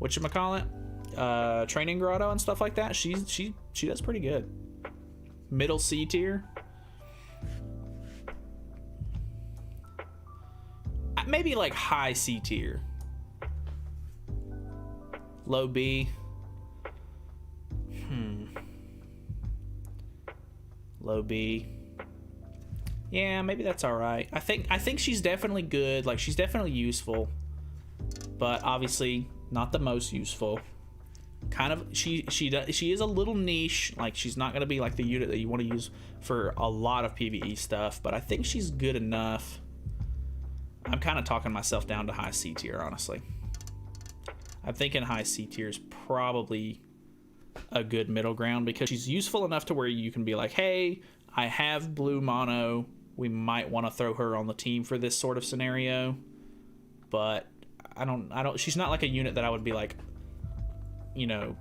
whatchamacallit? Training Grotto and stuff like that. She does pretty good. Middle C tier. Maybe like high C tier. Low B. Low B. Yeah, maybe that's all right. I think she's definitely good. Like, she's definitely useful, but obviously not the most useful. Kind of, she is a little niche. Like, she's not gonna be like the unit that you want to use for a lot of PvE stuff, but I think she's good enough. I'm kind of talking myself down to high C tier, honestly. I'm thinking high C tier is probably a good middle ground, because she's useful enough to where you can be like, hey, I have blue mono. We might want to throw her on the team for this sort of scenario. But I don't, she's not like a unit that I would be like, you know,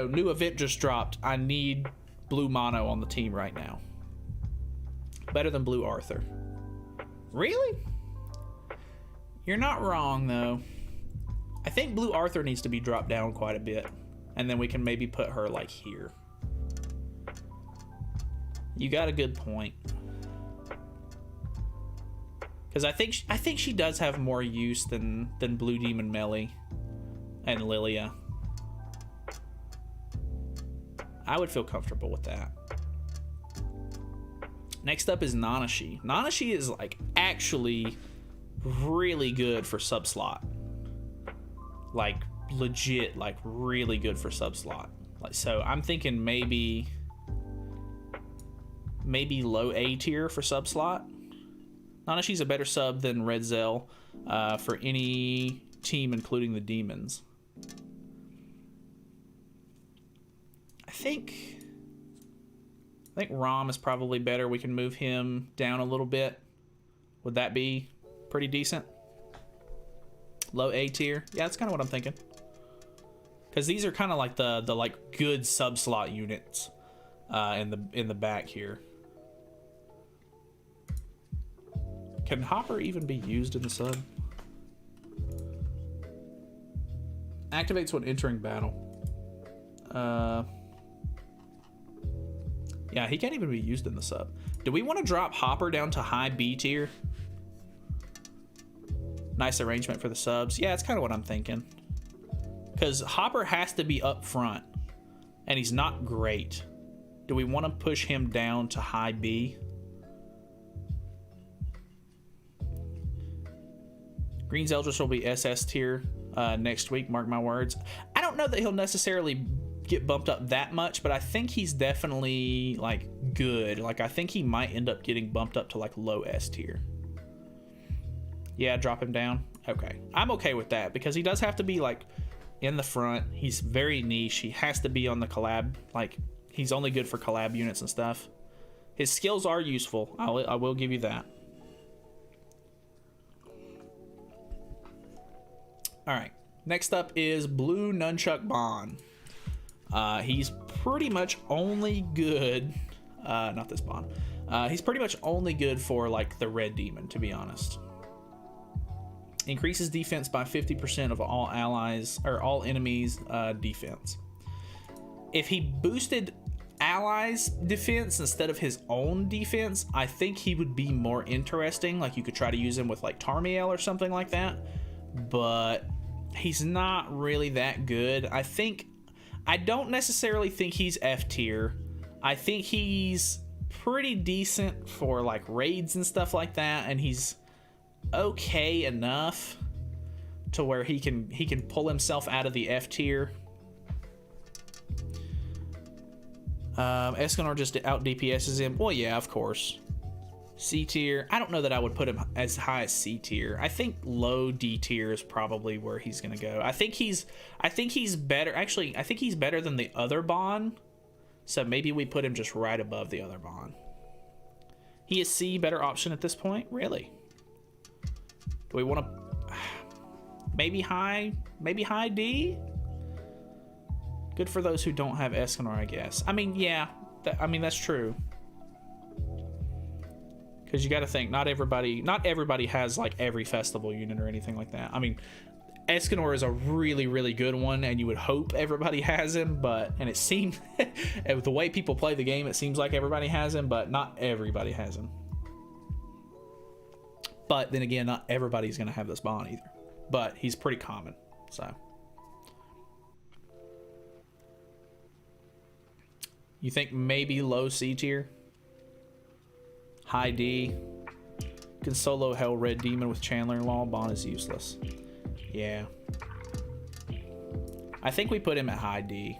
new event just dropped. I need blue mono on the team right now. Better than blue Arthur. Really? You're not wrong, though. I think blue Arthur needs to be dropped down quite a bit, and then we can maybe put her like here. You got a good point. Because I think she does have more use than Blue Demon Melly and Lilia. I would feel comfortable with that. Next up is Nanashi. Nanashi is like actually really good for sub slot. Like legit, like really good for sub slot. Like, so I'm thinking maybe low A tier for sub slot. Nanashi's a better sub than Red Zell for any team, including the Demons. I think Rom is probably better. We can move him down a little bit. Would that be pretty decent? Low A tier? Yeah, that's kind of what I'm thinking. Because these are kind of like the like good sub slot units in the back here. Can Hopper even be used in the sub? Activates when entering battle. Yeah, he can't even be used in the sub. Do we want to drop Hopper down to high B tier? Nice arrangement for the subs. Yeah, that's kind of what I'm thinking. Because Hopper has to be up front, and he's not great. Do we want to push him down to high B? Green's Eldritch will be SS tier next week, mark my words. I don't know that he'll necessarily get bumped up that much, but I think he's definitely like good. Like I think he might end up getting bumped up to like low S tier. Yeah, drop him down. Okay, I'm okay with that because he does have to be like in the front. He's very niche. He has to be on the collab. Like he's only good for collab units and stuff. His skills are useful. I will give you that. All right, next up is Blue Nunchuck Bond. He's pretty much only good, not this Bond. He's pretty much only good for like the Red Demon, to be honest. Increases defense by 50% of all allies or all enemies' defense. If he boosted allies' defense instead of his own defense, I think he would be more interesting. Like you could try to use him with like Tarmiel or something like that. But he's not really that good. I don't necessarily think he's F tier. I think he's pretty decent for like raids and stuff like that, and he's okay enough to where he can pull himself out of the F tier. Escanor just out DPSs him. Well, yeah, of course. C tier. I don't know that I would put him as high as C tier. I think low D tier is probably where he's gonna go. I think he's better. Actually, I think he's better than the other Bond. So maybe we put him just right above the other Bond. He is C, better option at this point. Really? Do we want to maybe high D? Good for those who don't have Escanor, I guess. I mean, yeah. That's true. Because you got to think, not everybody has like every festival unit or anything like that. I mean, Escanor is a really, really good one, and you would hope everybody has him, and it seems, the way people play the game, it seems like everybody has him, but not everybody has him. But then again, not everybody's going to have this Bond either. But he's pretty common, so. You think maybe low C tier? High D. Can solo Hell Red Demon with Chandler and Law. Bond is useless. Yeah. I think we put him at high D.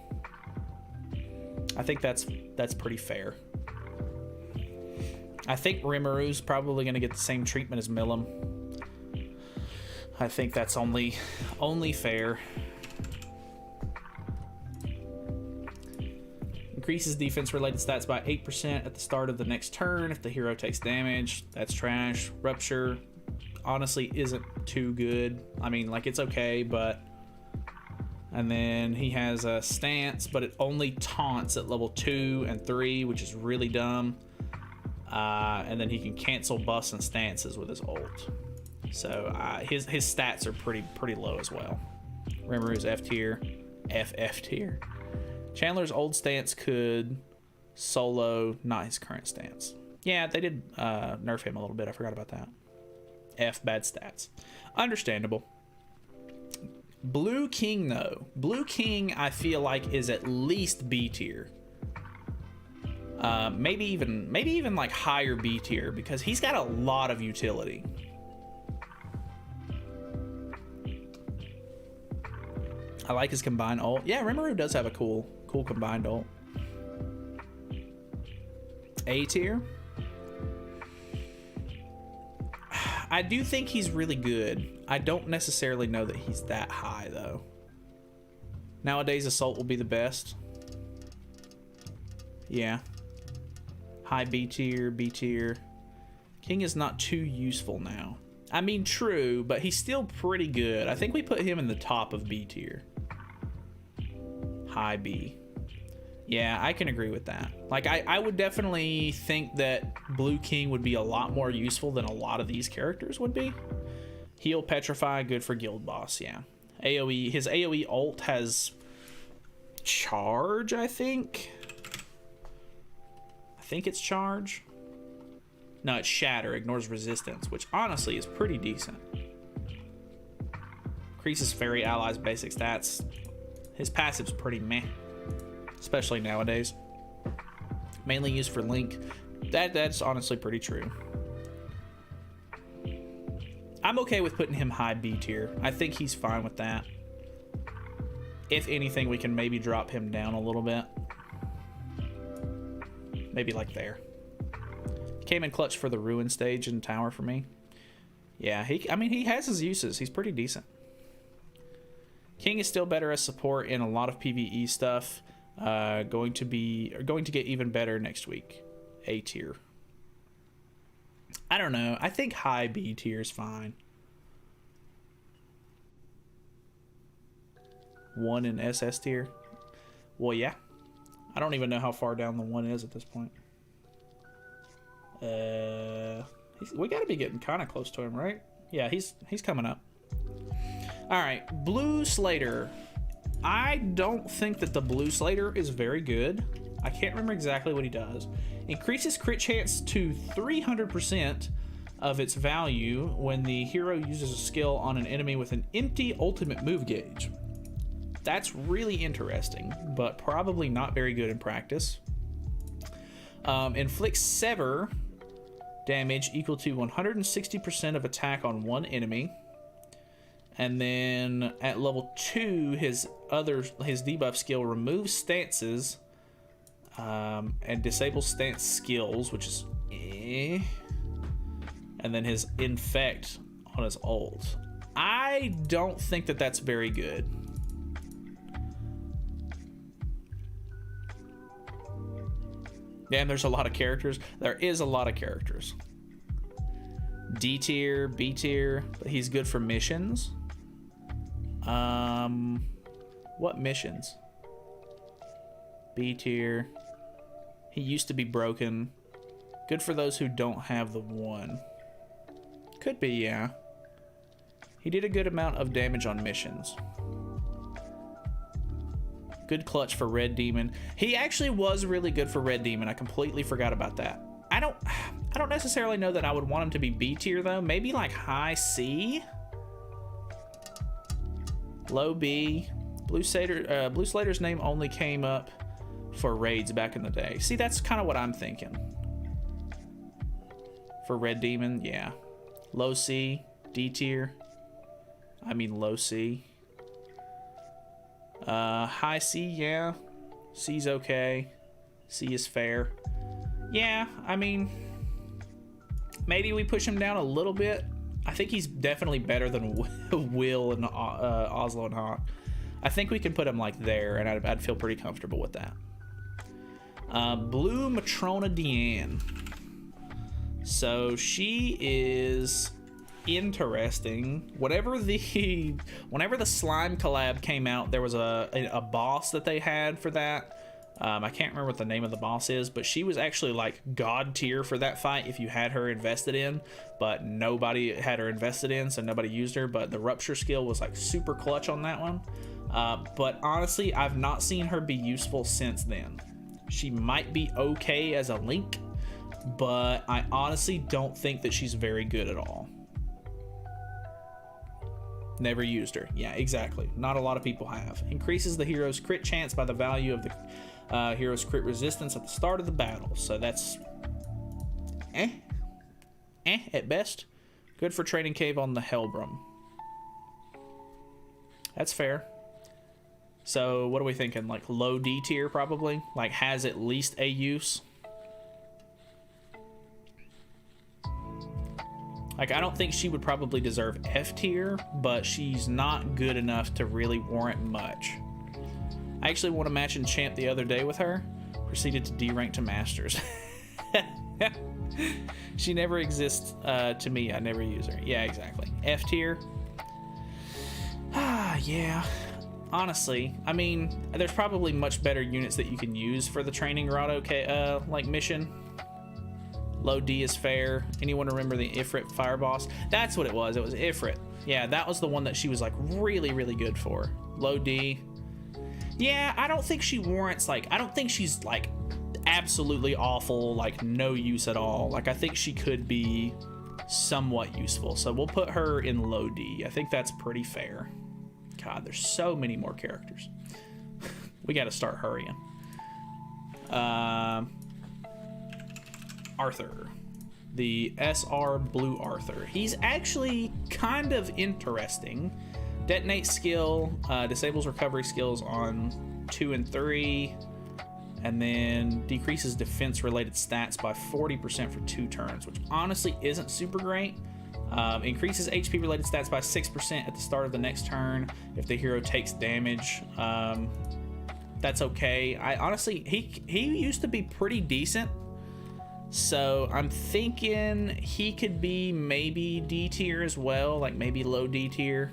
I think that's pretty fair. I think Rimmeru's probably going to get the same treatment as Milim. I think that's only fair. Increases defense related stats by 8% at the start of the next turn if the hero takes damage. That's trash. Rupture honestly isn't too good. I mean, like, it's okay, but... And then he has a stance, but it only taunts at level 2 and 3, which is really dumb. And then he can cancel buffs and stances with his ult. So his stats are pretty low as well. Rimmeru's F tier. F tier. Chandler's old stance could Solo, not his current stance. Yeah, they did nerf him a little bit. I forgot about that. F, bad stats. Understandable. Blue King, though. Blue King, I feel like, is at least B tier. Maybe even like higher B tier, because he's got a lot of utility. I like his combined ult. Yeah, Rimuru does have a cool combined ult. A tier. I do think he's really good. I don't necessarily know that he's that high, though. Nowadays, Assault will be the best. Yeah. High B tier, B tier. King is not too useful now. I mean, true, but he's still pretty good. I think we put him in the top of B tier. High B. Yeah, I can agree with that. Like, I would definitely think that Blue King would be a lot more useful than a lot of these characters would be. Heal, Petrify, good for Guild Boss, yeah. AoE, his AoE ult has Charge, I think. I think it's Charge. No, it's Shatter, ignores resistance, which honestly is pretty decent. Increases Fairy Allies' basic stats. His passive's pretty meh. Especially nowadays. Mainly used for Link. That's honestly pretty true. I'm okay with putting him high B tier. I think he's fine with that. If anything, we can maybe drop him down a little bit. Maybe like there. Came in clutch for the Ruin stage and Tower for me. Yeah, I mean, he has his uses. He's pretty decent. King is still better as support in a lot of PvE stuff. Going to get even better next week. A tier. I don't know. I think high B tier is fine. 1 in SS tier. Well, yeah. I don't even know how far down the 1 is at this point. We got to be getting kind of close to him, right? Yeah, he's coming up. All right, Blue Slater. I don't think that the Blue Slater is very good. I can't remember exactly what he does. Increases crit chance to 300% of its value when the hero uses a skill on an enemy with an empty ultimate move gauge. That's really interesting, but probably not very good in practice. Inflicts Sever damage equal to 160% of attack on one enemy. And then at level 2, his debuff skill removes stances and disables stance skills, which is eh. And then his infect on his ult. I don't think that that's very good. Damn, there's a lot of characters. There is a lot of characters. D tier, B tier, but he's good for missions. What missions? B tier. He used to be broken. Good for those who don't have the 1. Could be, yeah. He did a good amount of damage on missions. Good clutch for Red Demon. He actually was really good for Red Demon. I completely forgot about that. I don't necessarily know that I would want him to be B tier though. Maybe like high C. Low B. Blue Slater's name only came up for raids back in the day. See, that's kind of what I'm thinking. For Red Demon, yeah. Low C, D tier. I mean low C. High C, yeah. C's okay. C is fair. Yeah, I mean, maybe we push him down a little bit. I think he's definitely better than Will and Oslo and Hawk. I think we can put him like there, and I'd feel pretty comfortable with that. Blue Matrona Deanne. So she is interesting. Whenever the slime collab came out, there was a boss that they had for that. I can't remember what the name of the boss is, but she was actually like god tier for that fight if you had her invested in, but nobody had her invested in, so nobody used her. But the rupture skill was like super clutch on that one. But honestly, I've not seen her be useful since then. She might be okay as a Link, but I honestly don't think that she's very good at all. Never used her. Yeah, exactly. Not a lot of people have. Increases the hero's crit chance by the value of the hero's crit resistance at the start of the battle. So that's at best. Good for Training Cave on the Hellbrum. That's fair. So what are we thinking? Like low D tier probably? Like has at least a use? Like I don't think she would probably deserve F tier, but she's not good enough to really warrant much. I actually won a match in Champ the other day with her. Proceeded to D rank to Masters. She never exists to me. I never use her. Yeah, exactly. F tier. Yeah. Honestly, I mean, there's probably much better units that you can use for the training Grotto like mission. Low D is fair. Anyone remember the Ifrit fire boss? That's what it was. It was Ifrit. Yeah, that was the one that she was like really, really good for. Low D. Yeah, I don't think she warrants like, I don't think she's like absolutely awful, like no use at all. Like I think she could be somewhat useful. So we'll put her in low D. I think that's pretty fair. God, there's so many more characters. We got to start hurrying. Arthur. The SR Blue Arthur. He's actually kind of interesting. Detonate skill, disables recovery skills on 2 and 3, and then decreases defense related stats by 40% for 2 turns, which honestly isn't super great. Increases HP related stats by 6% at the start of the next turn if the hero takes damage. That's okay. I honestly, he used to be pretty decent, so I'm thinking he could be maybe D tier as well, like maybe low D tier.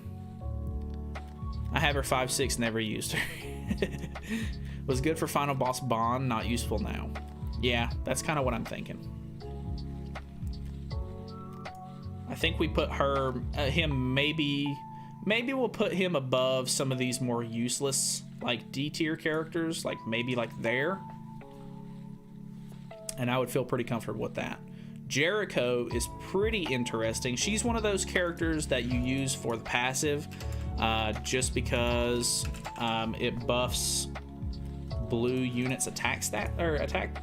I have her 5/6, never used her. Was good for final boss Bond, not useful now. Yeah, that's kind of what I'm thinking. I think we put him maybe we'll put him above some of these more useless like D tier characters, like maybe like there. And I would feel pretty comfortable with that. Jericho is pretty interesting. She's one of those characters that you use for the passive, just because it buffs blue units attack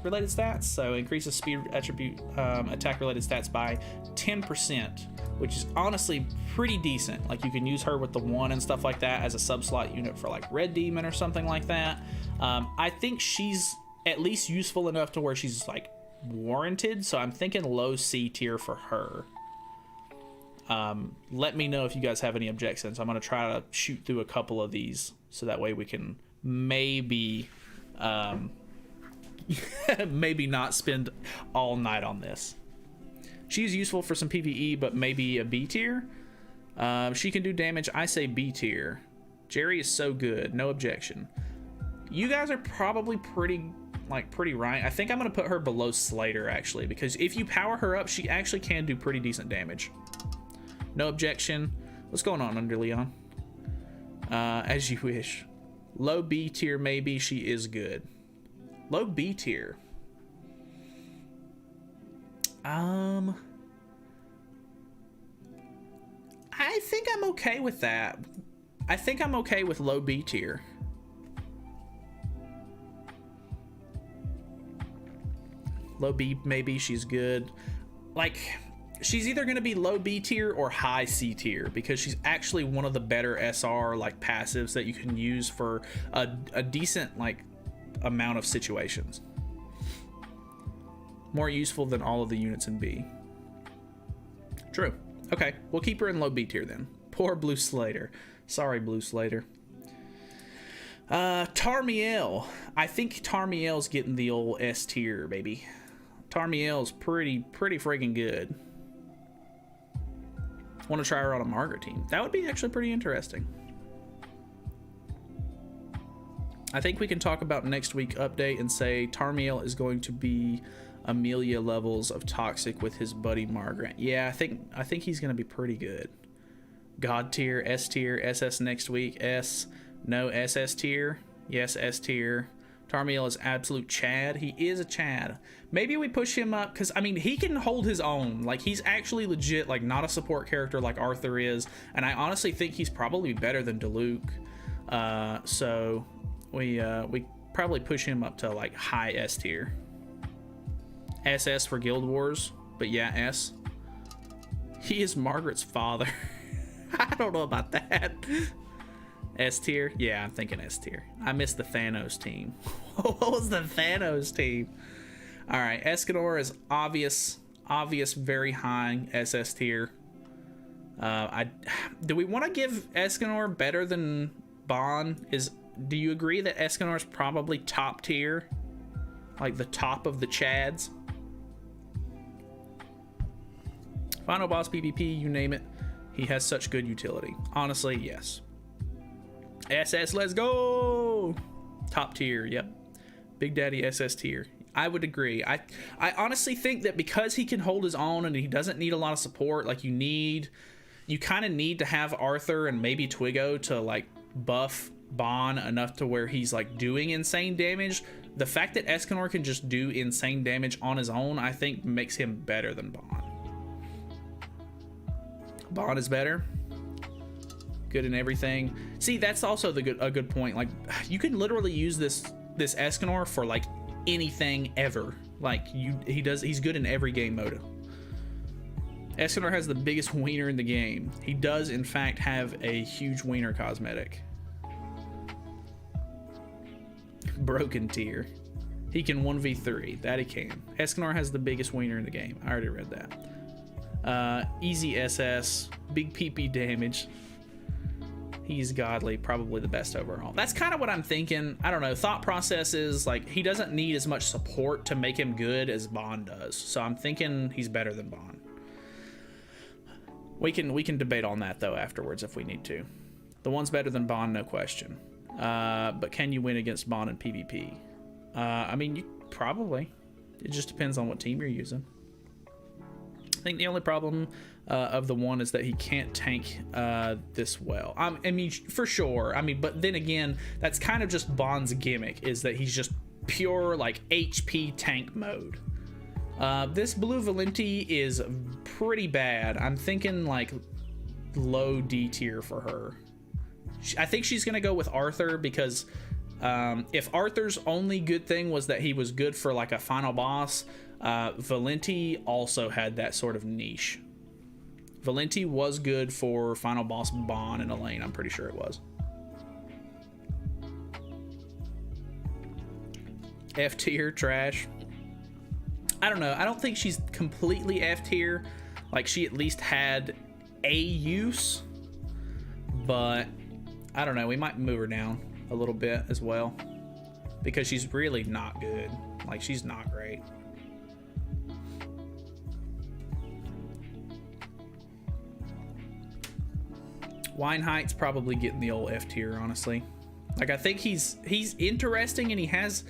related stats, so increases speed attribute attack related stats by 10%, which is honestly pretty decent. Like you can use her with the 1 and stuff like that as a sub slot unit for like Red Demon or something like that. I think she's at least useful enough to where she's like warranted, so I'm thinking low C tier for her. Let me know if you guys have any objections. I'm gonna try to shoot through a couple of these so that way we can maybe maybe not spend all night on this. She's useful for some PvE, but maybe a B tier. She can do damage. I say B tier. Jerry is so good, no objection. You guys are probably pretty right. I think I'm gonna put her below Slater actually, because if you power her up, she actually can do pretty decent damage. No objection. What's going on under Leon? As you wish. Low B tier maybe. She is good. Low B tier. I think I'm okay with that. I think I'm okay with low B tier. Low B maybe. She's good. Like, she's either going to be low B tier or high C tier, because she's actually one of the better SR like passives that you can use for a decent like amount of situations. More useful than all of the units in B. True. Okay, we'll keep her in low B tier then. Poor Blue Slater. Sorry, Blue Slater. Tarmiel. I think Tarmiel's getting the old S tier, baby. Tarmiel's pretty freaking good. Want to try her on a Margaret team. That would be actually pretty interesting. I think we can talk about next week update and say Tarmiel is going to be Amelia levels of toxic with his buddy Margaret. Yeah, I think he's going to be pretty good. God tier, S tier, SS next week, S. No SS tier. Yes, S tier. Tarmiel is absolute Chad. He is a Chad. Maybe we push him up because, I mean, he can hold his own. Like, he's actually legit, like, not a support character like Arthur is. And I honestly think he's probably better than Diluc. So we probably push him up to, like, high S tier. SS for Guild Wars. But yeah, S. He is Margaret's father. I don't know about that. S tier? Yeah, I'm thinking S tier. I missed the Thanos team. What was the Thanos team? All right, Escanor is obvious, very high SS tier. Do we want to give Escanor better than Bon? Do you agree that Escanor is probably top tier? Like the top of the Chads? Final boss PvP, you name it. He has such good utility. Honestly, yes. SS, let's go! Top tier, yep. Big Daddy SS tier. I would agree. I honestly think that because he can hold his own and he doesn't need a lot of support, like you kind of need to have Arthur and maybe Twiggo to like buff Bon enough to where he's like doing insane damage. The fact that Escanor can just do insane damage on his own, I think makes him better than Bon. Bon is better. Good in everything. See, that's also a good point. Like, you can literally use this Escanor for like anything ever. Like, he's good in every game mode. Escanor has the biggest wiener in the game. He does in fact have a huge wiener cosmetic. Broken tier. He can 1v3. That he can. Escanor has the biggest wiener in the game. I already read that. Easy SS. Big PP damage. He's godly, probably the best overall. That's kind of what I'm thinking. I don't know. Thought process is like he doesn't need as much support to make him good as Bon does. So I'm thinking he's better than Bon. We can debate on that though afterwards if we need to. The one's better than Bon, no question. But can you win against Bon in PvP? I mean, you probably. It just depends on what team you're using. I think the only problem of the one is that he can't tank this well. I mean, for sure. I mean, but then again, that's kind of just Bon's gimmick, is that he's just pure like HP tank mode. This Blue Valenti is pretty bad. I'm thinking like low D tier for her. I think she's gonna go with Arthur because if Arthur's only good thing was that he was good for like a final boss, Valenti also had that sort of niche. Valenti was good for final boss Bon and Elaine, I'm pretty sure it was. F tier, trash. I don't know. I don't think she's completely F tier. Like, she at least had a use, but I don't know. We might move her down a little bit as well because she's really not good. Like, she's not great. Weinheit's probably getting the old F tier, honestly. Like, I think he's interesting and he has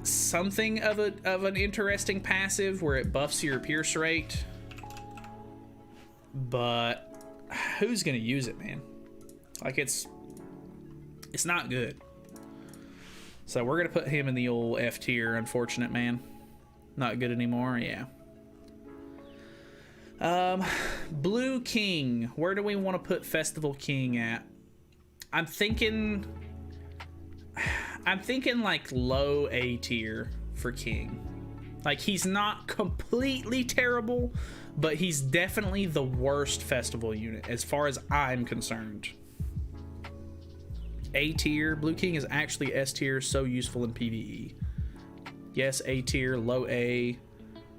something of an interesting passive where it buffs your pierce rate, but who's gonna use it, man? Like, it's not good. So we're gonna put him in the old F tier. Unfortunate, man. Not good anymore. Yeah. Blue King. Where do we want to put Festival King at? I'm thinking like low A tier for King. Like, he's not completely terrible, but he's definitely the worst festival unit as far as I'm concerned. A tier. Blue King is actually S tier, so useful in PvE. Yes, A tier, low A,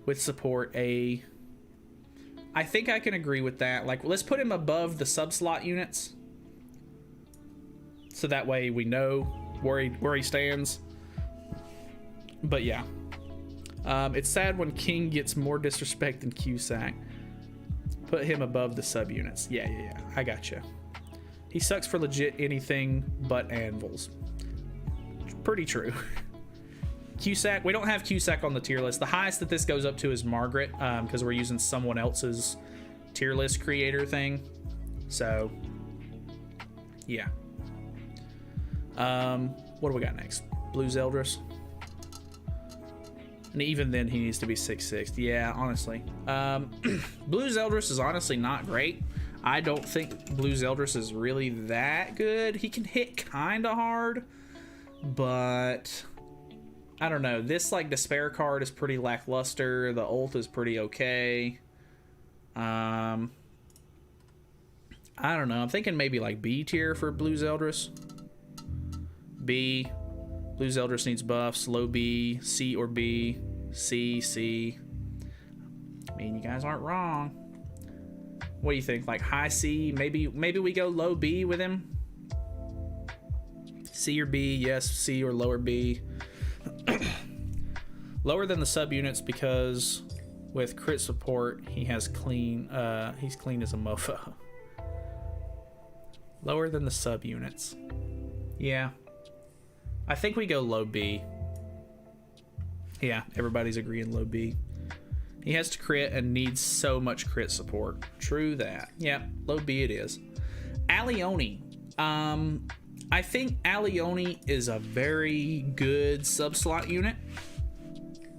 with support A. I think I can agree with that. Like, let's put him above the sub-slot units, so that way we know where he stands. But yeah, it's sad when King gets more disrespect than Cusack. Put him above the sub units. Yeah, I gotcha. He sucks for legit anything but anvils. Pretty true. Cusack, we don't have Cusack on the tier list. The highest that this goes up to is Margaret, because we're using someone else's tier list creator thing. So yeah. What do we got next? Blue Zeldris. And even then, he needs to be 6'6". Yeah, honestly. Blue Zeldris is honestly not great. I don't think Blue Zeldris is really that good. He can hit kind of hard, but I don't know. This, like, Despair card is pretty lackluster. The ult is pretty okay. I don't know. I'm thinking maybe, like, B tier for Blue Zeldris. B. Blue Zeldris needs buffs. Low B, C or B, C, C. I mean, you guys aren't wrong. What do you think? Like high C? Maybe we go low B with him. C or B? Yes, C or lower B. Lower than the subunits because with crit support he has clean. He's clean as a mofo. Lower than the subunits. Yeah. I think we go low B. Yeah, everybody's agreeing low B. He has to crit and needs so much crit support. True that. Yeah, low B it is. Alioni. I think Alioni is a very good sub-slot unit.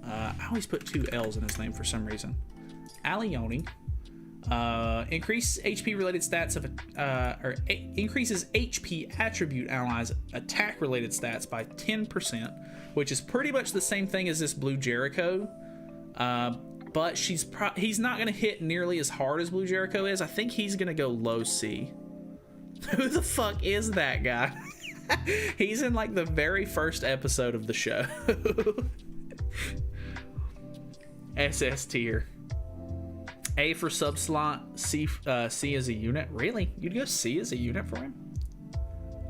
I always put two L's in his name for some reason. Alioni. Increase HP related stats of increases HP attribute allies attack related stats by 10%, which is pretty much the same thing as this Blue Jericho. But he's not going to hit nearly as hard as Blue Jericho is. I think he's going to go low C. Who the fuck is that guy? He's in like the very first episode of the show. SS tier. A for sub-slot, C as a unit. Really? You'd go C as a unit for him?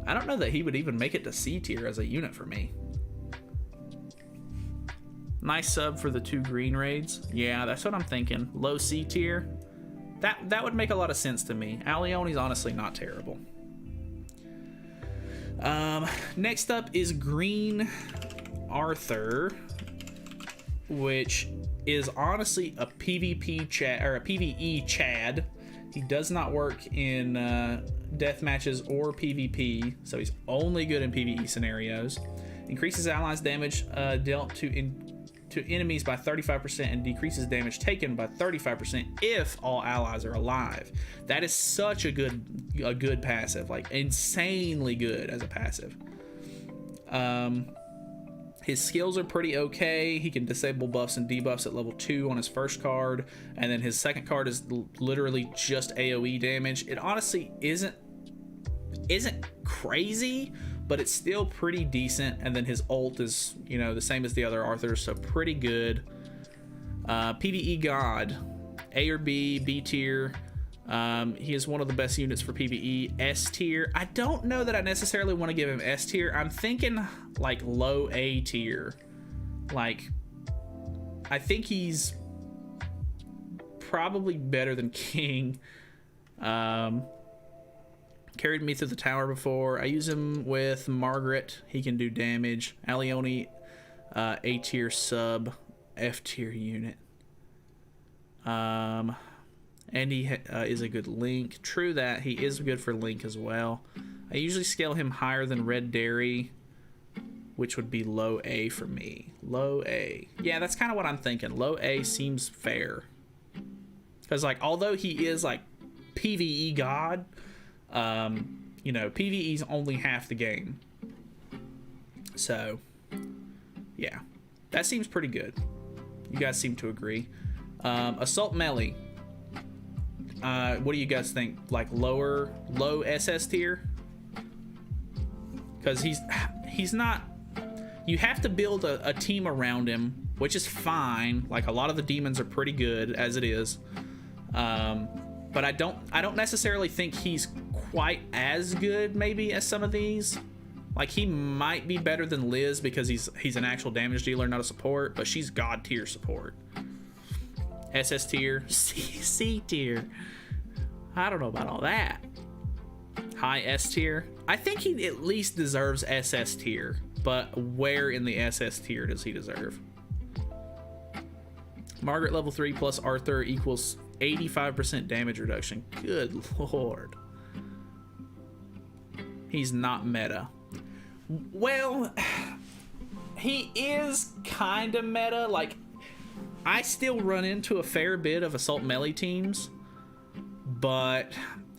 I don't know that he would even make it to C tier as a unit for me. Nice sub for the 2 green raids. Yeah, that's what I'm thinking. Low C tier. That would make a lot of sense to me. Alioni's honestly not terrible. Next up is Green Arthur, which is honestly a PvP Chad or a PvE Chad. He does not work in death matches or PvP, so he's only good in PvE scenarios. Increases allies damage dealt to enemies by 35% and decreases damage taken by 35% if all allies are alive. That is such a good passive, like insanely good as a passive. His skills are pretty okay. He can disable buffs and debuffs at level 2 on his first card, and then his second card is literally just AoE damage. It honestly isn't crazy, but it's still pretty decent. And then his ult is, you know, the same as the other Arthurs, so pretty good. PvE God, A or B, B tier. He is one of the best units for PvE. S tier. I don't know that I necessarily want to give him S tier. I'm thinking like low A tier. Like, I think he's probably better than King. Carried me through the tower before. I use him with Margaret. He can do damage. Alioni, A tier sub, F tier unit. And he is a good Link. True that, he is good for Link as well. I usually scale him higher than Red Dairy, which would be low A for me. Low A. Yeah, that's kind of what I'm thinking. Low A seems fair. Because, like, although he is, like, PvE God, you know, PvE's only half the game. So, yeah. That seems pretty good. You guys seem to agree. Assault Melee. What do you guys think? Like low SS tier? Because he's not. You have to build a team around him, which is fine. Like a lot of the demons are pretty good as it is, but I don't necessarily think he's quite as good maybe as some of these. Like he might be better than Liz because he's an actual damage dealer, not a support, but she's God tier support. SS tier, C tier. I don't know about all that. High S tier. I think he at least deserves SS tier, but where in the SS tier does he deserve? Margaret level 3 plus Arthur equals 85% damage reduction. Good lord. He's not meta. Well, He is kind of meta. Like, I still run into a fair bit of assault melee teams, but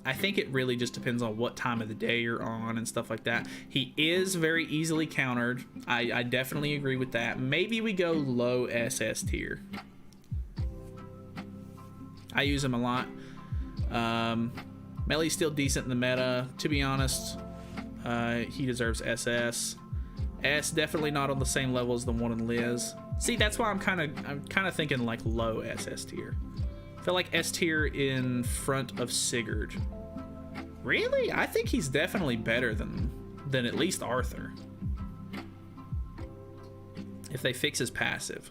I think it really just depends on what time of the day you're on and stuff like that. He is very easily countered. I definitely agree with that. Maybe we go low SS tier. I use him a lot. Melee's still decent in the meta. To be honest, he deserves SS. S definitely not on the same level as the one in Liz. See, that's why I'm kind of thinking like low SS tier. I feel like S tier in front of Sigurd. Really? I think he's definitely better than at least Arthur. If they fix his passive.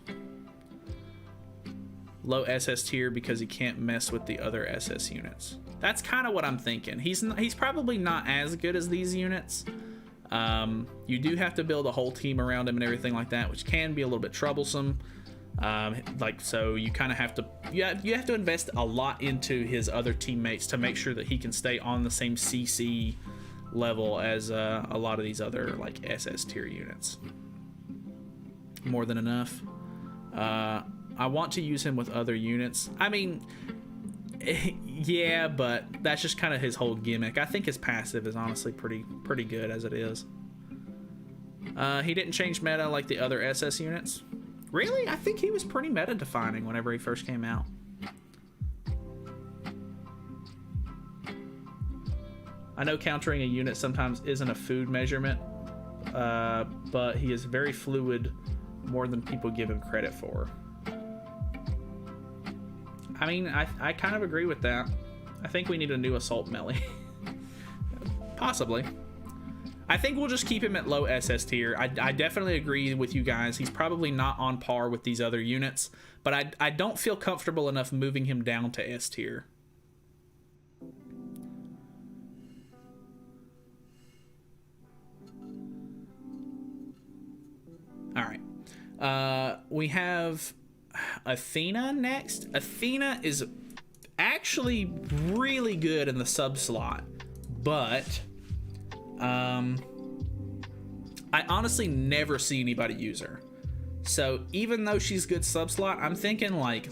Low SS tier because he can't mess with the other SS units. That's kind of what I'm thinking. He's probably not as good as these units. You do have to build a whole team around him and everything like that, which can be a little bit troublesome. So you kind of have to you have to invest a lot into his other teammates to make sure that he can stay on the same CC level as a lot of these other like SS tier units. More than enough. I want to use him with other units. I mean, yeah, but that's just kind of his whole gimmick. I think his passive is honestly pretty good as it is. He didn't change meta like the other SS units. Really? I think he was pretty meta defining whenever he first came out. I know countering a unit sometimes isn't a food measurement, but he is very fluid, more than people give him credit for. I mean, I kind of agree with that. I think we need a new assault melee. Possibly. I think we'll just keep him at low SS tier. I definitely agree with you guys. He's probably not on par with these other units, but I don't feel comfortable enough moving him down to S tier. All right. We have Athena next. Athena is actually really good in the sub slot, but I honestly never see anybody use her. So even though she's good sub slot, I'm thinking like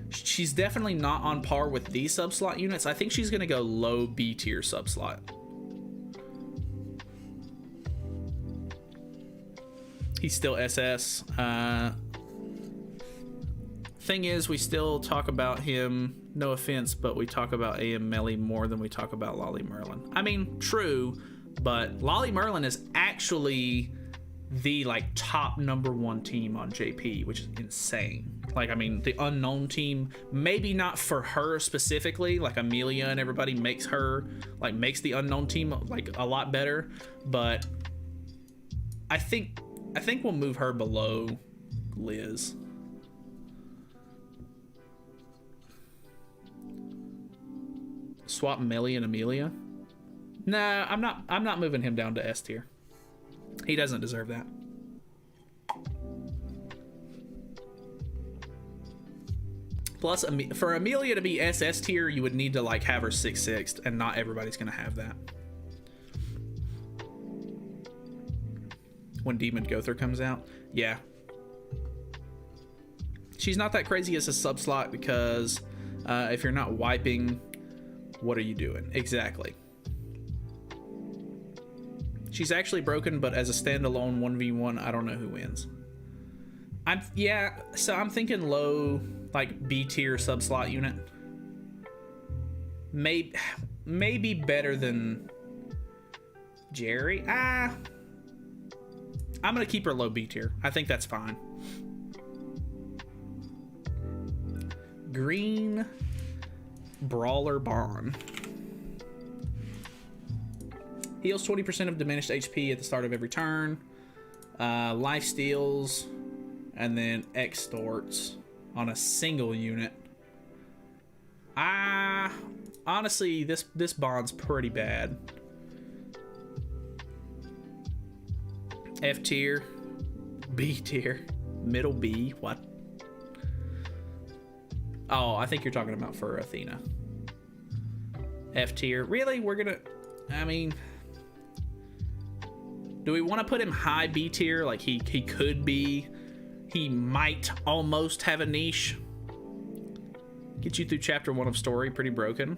she's definitely not on par with these sub slot units. I think she's gonna go low B tier sub slot. He's still SS. Thing is, we still talk about him, no offense, but we talk about AM Melee more than we talk about Lolly Merlin. I mean, true, but Lolly Merlin is actually the like top #1 team on JP, which is insane. Like, I mean, the unknown team, maybe not for her specifically, like Amelia and everybody makes the unknown team like a lot better, but I think we'll move her below Liz. Swap Millie and Amelia? Nah, I'm not moving him down to S tier. He doesn't deserve that. Plus, for Amelia to be SS tier, you would need to like have her 6/6, and not everybody's gonna have that. When Demon Gother comes out, yeah. She's not that crazy as a sub slot because if you're not wiping, what are you doing? Exactly. She's actually broken, but as a standalone 1v1, I don't know who wins. So I'm thinking low, like B tier sub slot unit. Maybe better than Jerry. I'm gonna keep her low B tier. I think that's fine. Green Brawler Barn. Heals 20% of diminished HP at the start of every turn. Life steals, and then extorts on a single unit. Honestly, this bond's pretty bad. F tier, B tier, middle B. What? Oh, I think you're talking about for Athena. F tier. Really? We're gonna... I mean... Do we want to put him high B tier? Like he could be, he might almost have a niche. Get you through chapter 1 of story, pretty broken.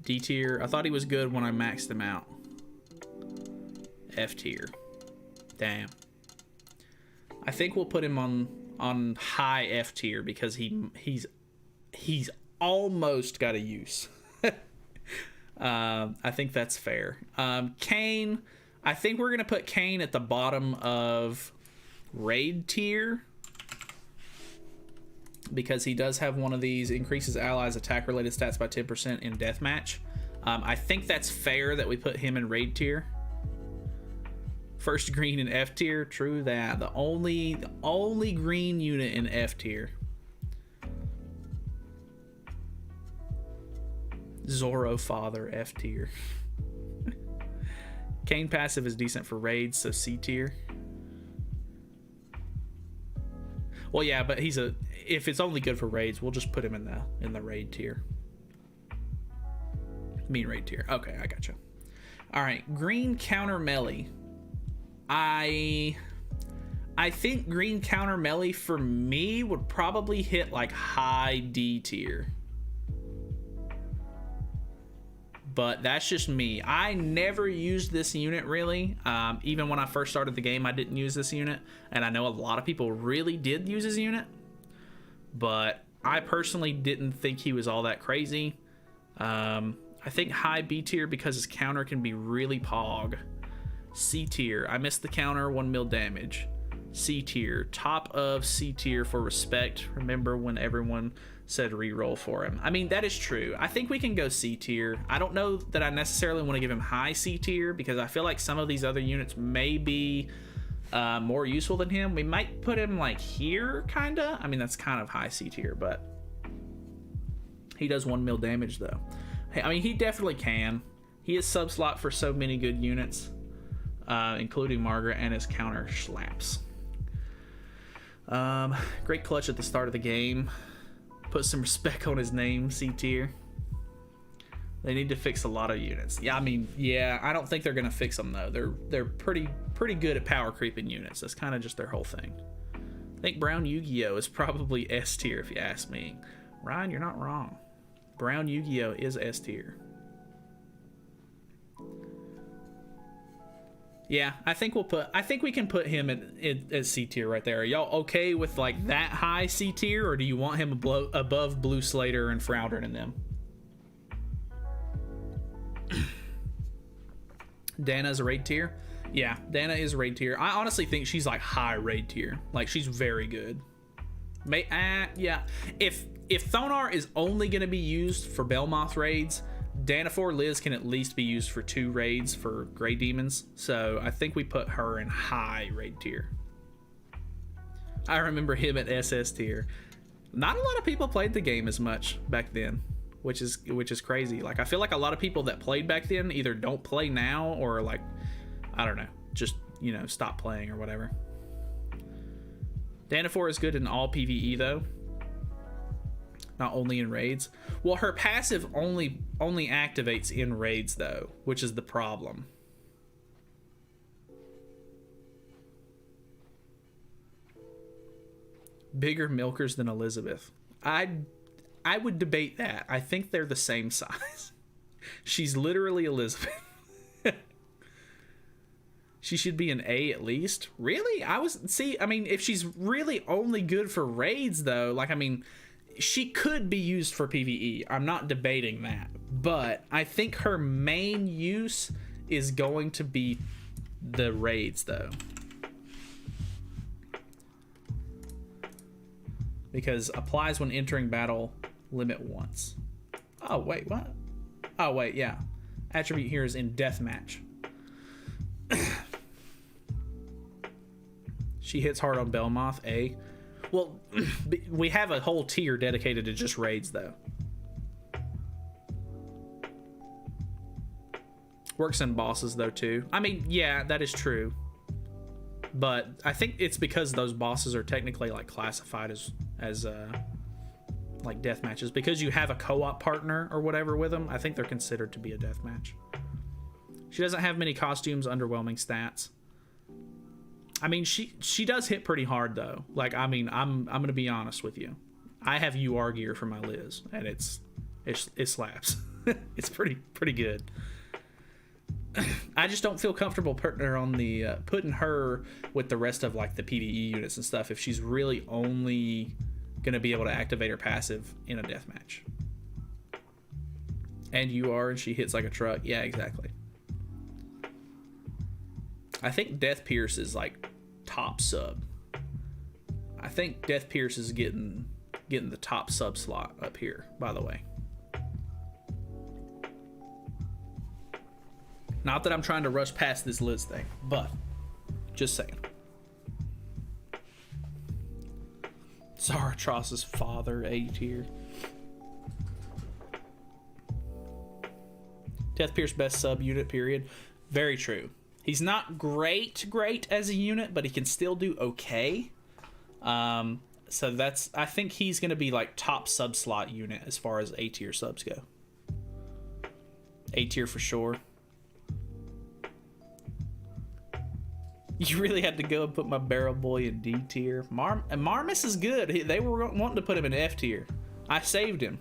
D tier. I thought he was good when I maxed him out. F tier. Damn. I think we'll put him on high F tier because he's almost got a use. I think that's fair. Kane, I think we're gonna put Kane at the bottom of raid tier because he does have one of these, increases allies attack related stats by 10% in deathmatch. I think that's fair that we put him in raid tier. First green in F tier, true that. The only green unit in F tier. Zorro Father, F tier. Kane passive is decent for raids, so C tier. Well, yeah, but if it's only good for raids, we'll just put him in the raid tier. Mean raid tier. Okay, I gotcha. All right, green counter melee. I think green counter melee for me would probably hit like high D tier. But that's just me. I never used this unit really. Even when I first started the game, I didn't use this unit. And I know a lot of people really did use this unit. But I personally didn't think he was all that crazy. I think high B tier because his counter can be really pog. C tier, I missed the counter, 1 mil damage. C tier, top of C tier for respect. Remember when everyone said reroll for him? I mean, that is true. I think we can go C tier. I don't know that I necessarily want to give him high C tier because I feel like some of these other units may be more useful than him. We might put him like here, kinda. I mean, that's kind of high C tier, but he does 1 mil damage though. I mean, he definitely can. He is sub slot for so many good units. Including Margaret, and his counter slaps. Great clutch at the start of the game. Put some respect on his name, C tier. They need to fix a lot of units. Yeah, I mean, yeah, I don't think they're gonna fix them though. They're pretty good at power creeping units. That's kind of just their whole thing. I think Brown Yu-Gi-Oh is probably S tier if you ask me. Ryan, you're not wrong. Brown Yu-Gi-Oh is S tier. Yeah, I think we can put him at C tier right there. Are y'all okay with like that high C tier, or do you want him above Blue Slater and Frowdern and them? Dana's a raid tier. Yeah, Dana is raid tier. I honestly think she's like high raid tier. Like she's very good. Yeah. If Thonar is only gonna be used for Belmoth raids, Danafor Liz can at least be used for 2 raids for Grey Demons, so I think we put her in high raid tier. I remember him at SS tier. Not a lot of people played the game as much back then, which is crazy. Like I feel like a lot of people that played back then either don't play now or like, I don't know, just, you know, stop playing or whatever. Danafor is good in all PvE though. Not only in raids. Well, her passive only activates in raids though, which is the problem. Bigger milkers than Elizabeth. I would debate that. I think they're the same size. She's literally Elizabeth. She should be an A at least. Really? I mean, if she's really only good for raids though, like I mean, she could be used for PvE. I'm not debating that. But I think her main use is going to be the raids, though. Because applies when entering battle, limit once. Oh, wait, what? Oh, wait, yeah. Attribute here is in deathmatch. She hits hard on Belmoth, A. Well, we have a whole tier dedicated to just raids, though. Works in bosses, though, too. I mean, yeah, that is true. But I think it's because those bosses are technically, like, classified as like, death matches. Because you have a co-op partner or whatever with them, I think they're considered to be a death match. She doesn't have many costumes, underwhelming stats. I mean, she does hit pretty hard though. Like, I mean, I'm gonna be honest with you. I have UR gear for my Liz, and it slaps. It's pretty good. I just don't feel comfortable putting her on the putting her with the rest of like the PvE units and stuff if she's really only gonna be able to activate her passive in a deathmatch. And UR, and she hits like a truck. Yeah, exactly. I think Death Pierce is like top sub. I think Death Pierce is getting the top sub slot up here, by the way. Not that I'm trying to rush past this Liz thing, but just saying. Zaratros's father, A tier. Death Pierce best sub unit, period. Very true. He's not great as a unit, but he can still do okay. So that's, I think he's going to be like top sub slot unit as far as A tier subs go. A tier for sure. You really had to go and put my Barrel Boy in D tier. Marmus is good. They were wanting to put him in F tier. I saved him.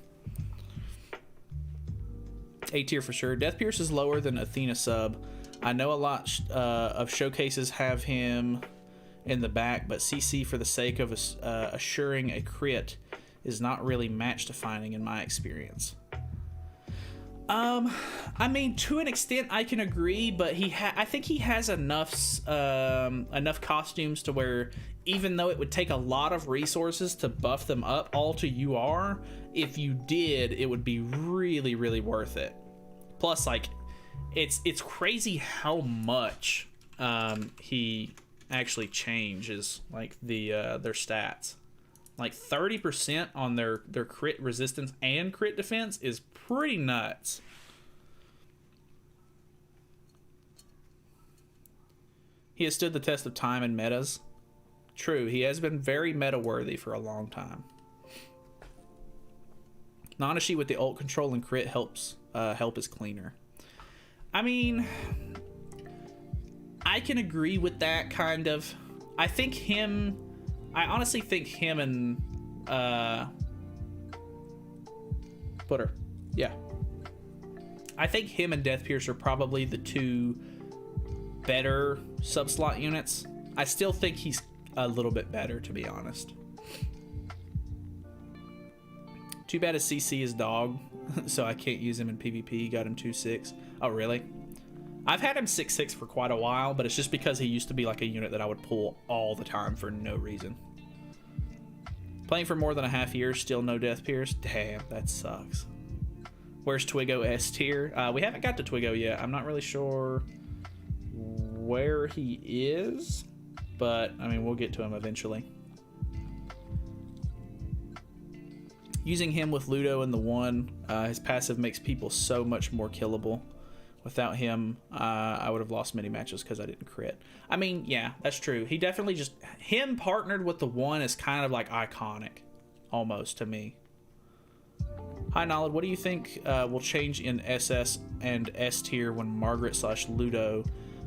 A tier for sure. Death Pierce is lower than Athena sub. I know a lot of showcases have him in the back, but CC for the sake of assuring a crit is not really match defining in my experience. I mean, to an extent I can agree, but I think he has enough costumes to where even though it would take a lot of resources to buff them up all to UR, if you did, it would be really, really worth it. Plus, like, it's crazy how much he actually changes, like, their stats. Like 30% on their crit resistance and crit defense is pretty nuts. He has stood the test of time and metas. True, he has been very meta worthy for a long time. Nanashi with the ult control and crit help is cleaner. I mean, I can agree with that kind of. I honestly think him and Putter. Yeah. I think him and Death Pierce are probably the two better sub-slot units. I still think he's a little bit better, to be honest. Too bad his CC is dog, so I can't use him in PvP. Got him 2-6. Oh, really? I've had him 6-6 for quite a while, but it's just because he used to be like a unit that I would pull all the time for no reason. Playing for more than a half year, still no Death Pierce? Damn, that sucks. Where's Twiggo S tier? We haven't got to Twiggo yet. I'm not really sure where he is, but I mean, we'll get to him eventually. Using him with Ludo in the 1, his passive makes people so much more killable. Without him, I would have lost many matches because I didn't crit. I mean, yeah, that's true. He definitely just... Him partnered with the 1 is kind of like iconic, almost, to me. Hi, Nalyd. What do you think will change in SS and S tier when Margaret/Ludo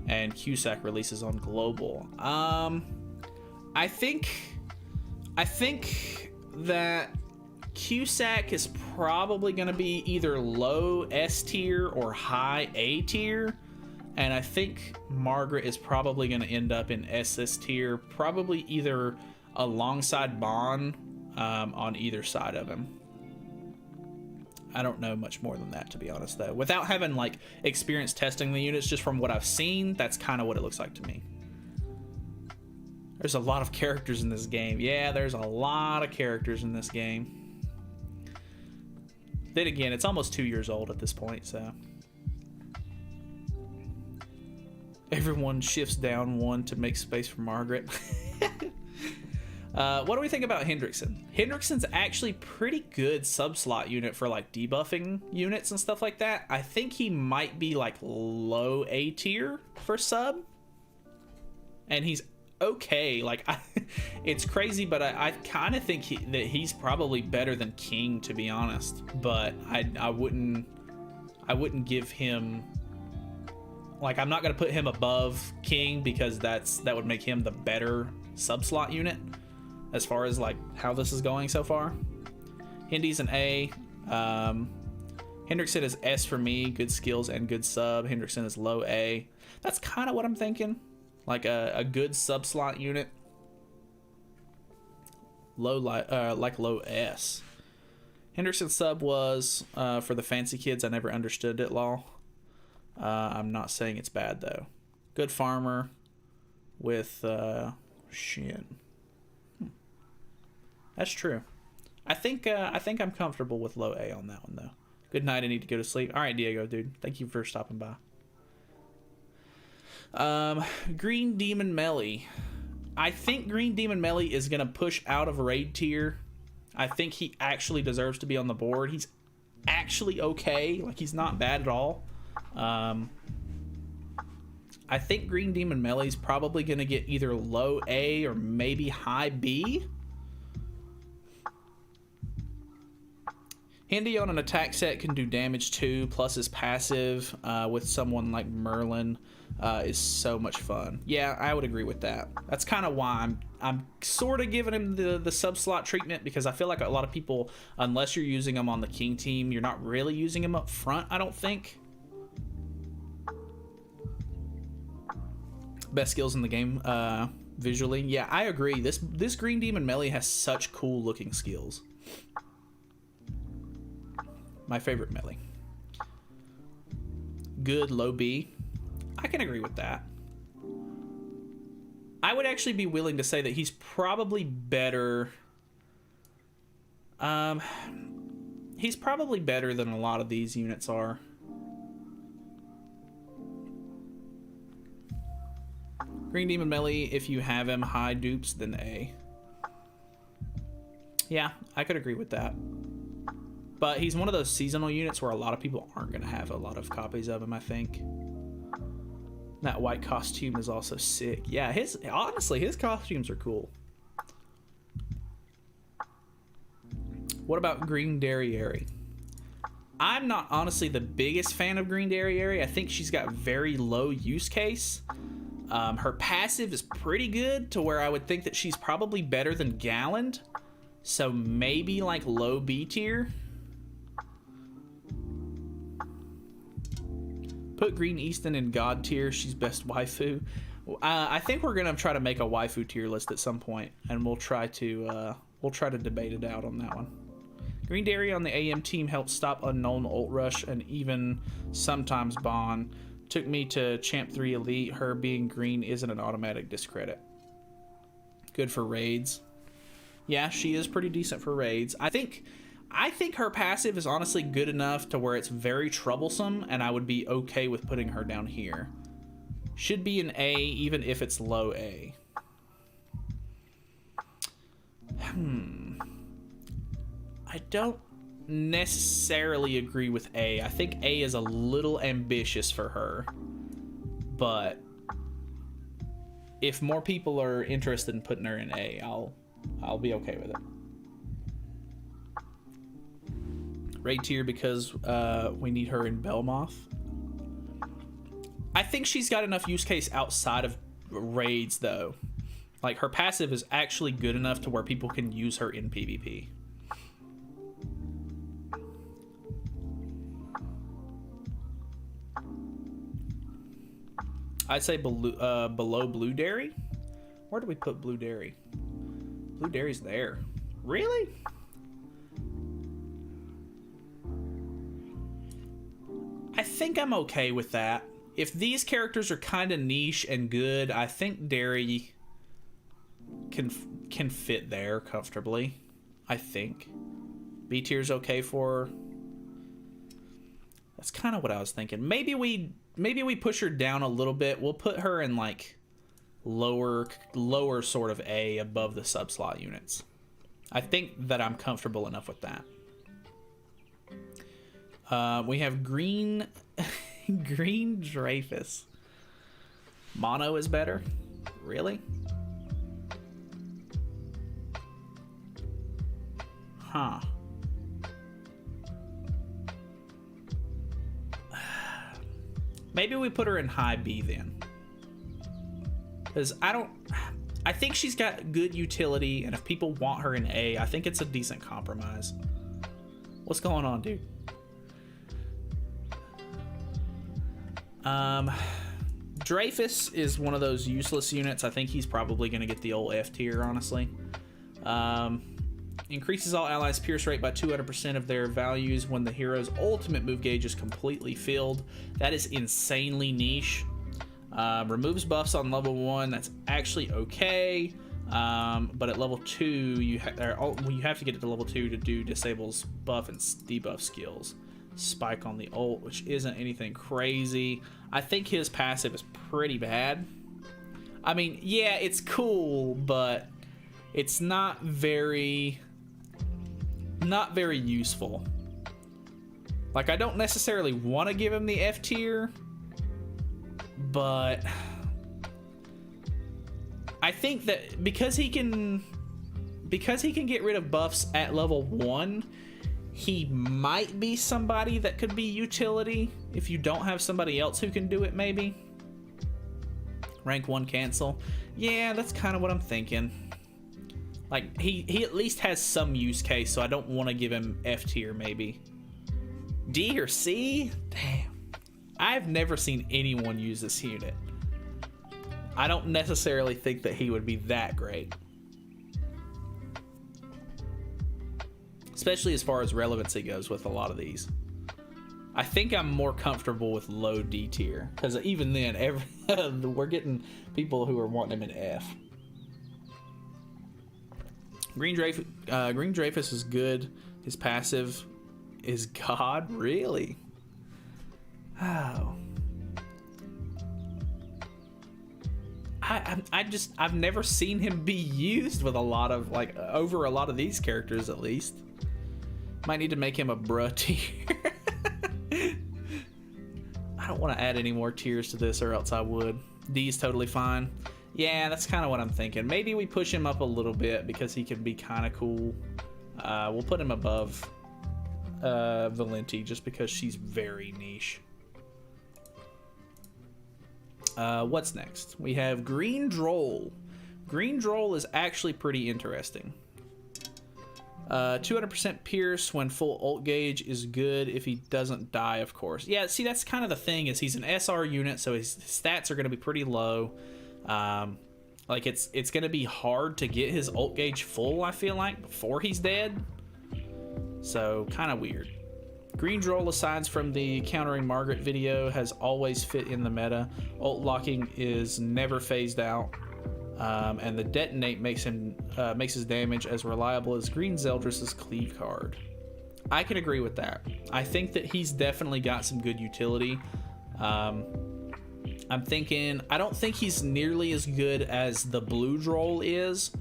and Cusack releases on Global? I think that Cusack is probably going to be either low S tier or high A tier, and I think Margaret is probably going to end up in SS tier, probably either alongside Bond on either side of him. I don't know much more than that, to be honest, though. Without having like experience testing the units, just from what I've seen, that's kind of what it looks like to me. There's a lot of characters in this game. Yeah, there's a lot of characters in this game. Then again, it's almost 2 years old at this point, so. Everyone shifts down 1 to make space for Margaret. What do we think about Hendrickson? Hendrickson's actually pretty good sub-slot unit for like debuffing units and stuff like that. I think he might be like low A tier for sub. And he's okay. Like, it's crazy, but I kind of think that he's probably better than King, to be honest. But I wouldn't give him like, I'm not going to put him above King because that would make him the better sub-slot unit as far as, like, how this is going so far. Hindy's an A. Hendrickson is S for me. Good skills and good sub. Hendrickson is low A. That's kind of what I'm thinking. Like a good sub-slot unit. Like low S. Hendrickson's sub was for the fancy kids. I never understood it, lol. I'm not saying it's bad, though. Good farmer with Shin. That's true. I think I'm comfortable with low A on that one, though. Good night. I need to go to sleep. All right, Diego, dude. Thank you for stopping by. Green Demon Melly. I think Green Demon Melly is going to push out of raid tier. I think he actually deserves to be on the board. He's actually okay. Like, he's not bad at all. I think Green Demon Melly's probably going to get either low A or maybe high B. Hindy on an attack set can do damage too, plus his passive with someone like Merlin is so much fun. Yeah, I would agree with that. That's kind of why I'm sort of giving him the sub-slot treatment, because I feel like a lot of people, unless you're using him on the King team, you're not really using him up front, I don't think. Best skills in the game visually. Yeah, I agree. This Green Demon Melly has such cool looking skills. My favorite melee. Good, low B. I can agree with that. I would actually be willing to say that he's probably better. He's probably better than a lot of these units are. Green Demon Melee, if you have him high dupes, then A. Yeah, I could agree with that. But he's one of those seasonal units where a lot of people aren't going to have a lot of copies of him, I think. That white costume is also sick. Yeah, honestly, his costumes are cool. What about Green Derriere? I'm not honestly the biggest fan of Green Derriere. I think she's got very low use case. Her passive is pretty good to where I would think that she's probably better than Galland. So maybe like low B tier. Put Green Easton in God tier. She's best waifu. I think we're gonna try to make a waifu tier list at some point, and we'll try to debate it out on that one. Green Dairy on the AM team helped stop unknown ult rush and even sometimes Bond. Took me to Champ 3 Elite. Her being green isn't an automatic discredit. Good for raids. Yeah, she is pretty decent for raids. I think her passive is honestly good enough to where it's very troublesome, and I would be okay with putting her down here. Should be an A, even if it's low A. I don't necessarily agree with A. I think A is a little ambitious for her, but if more people are interested in putting her in A, I'll be okay with it. Raid tier because we need her in Belmoth. I think she's got enough use case outside of raids, though. Like, her passive is actually good enough to where people can use her in PvP. I'd say below Blue Dairy. Where do we put Blue Dairy? Blue Dairy's there. Really? I think I'm okay with that. If these characters are kind of niche and good, I think Dairy can fit there comfortably. I think B tier's okay for her. That's kind of what I was thinking. Maybe we push her down a little bit. We'll put her in like lower sort of A above the sub-slot units. I think that I'm comfortable enough with that. We have Green Dreyfus. Mono is better? Really? Huh. Maybe we put her in high B then. Because I think she's got good utility, and if people want her in A, I think it's a decent compromise. What's going on, dude? Dreyfus is one of those useless units. I think he's probably going to get the old F tier, honestly. Increases all allies' pierce rate by 200% of their values when the hero's ultimate move gauge is completely filled. That is insanely niche. Removes buffs on level 1. That's actually okay. But at level 2, you have to get it to level 2 to do disables buff and debuff skills. Spike on the ult, which isn't anything crazy. I think his passive is pretty bad. I mean, yeah, it's cool, but it's not very useful. Like, I don't necessarily want to give him the F tier, but I think that because he can get rid of buffs at level 1, he might be somebody that could be utility if you don't have somebody else who can do it, maybe. Rank 1 cancel. Yeah, that's kind of what I'm thinking. Like, he at least has some use case, so I don't want to give him F tier, maybe. D or C? Damn. I've never seen anyone use this unit. I don't necessarily think that he would be that great. Especially as far as relevancy goes with a lot of these. I think I'm more comfortable with low D tier, because even then, we're getting people who are wanting him in F. Green Dreyfus is good. His passive is God, really? Oh. I've never seen him be used with a lot of, like, over a lot of these characters at least. Might need to make him a bruh tier. I don't want to add any more tiers to this, or else I would. D is totally fine. Yeah, that's kind of what I'm thinking. Maybe we push him up a little bit because he can be kind of cool. We'll put him above Valenti just because she's very niche. What's next? We have Green Droll. Green Droll is actually pretty interesting. 200% pierce when full ult gauge is good if he doesn't die, of course. Yeah, see, that's kind of the thing, is he's an SR unit, so his stats are going to be pretty low. Like, it's going to be hard to get his ult gauge full, I feel like, before he's dead. So, kind of weird. Green Droll, aside from the countering Margaret video, has always fit in the meta. Ult locking is never phased out. And the detonate makes his damage as reliable as Green Zeldris' cleave card. I can agree with that. I think that he's definitely got some good utility. I'm thinking, I don't think he's nearly as good as the Blue Droll is,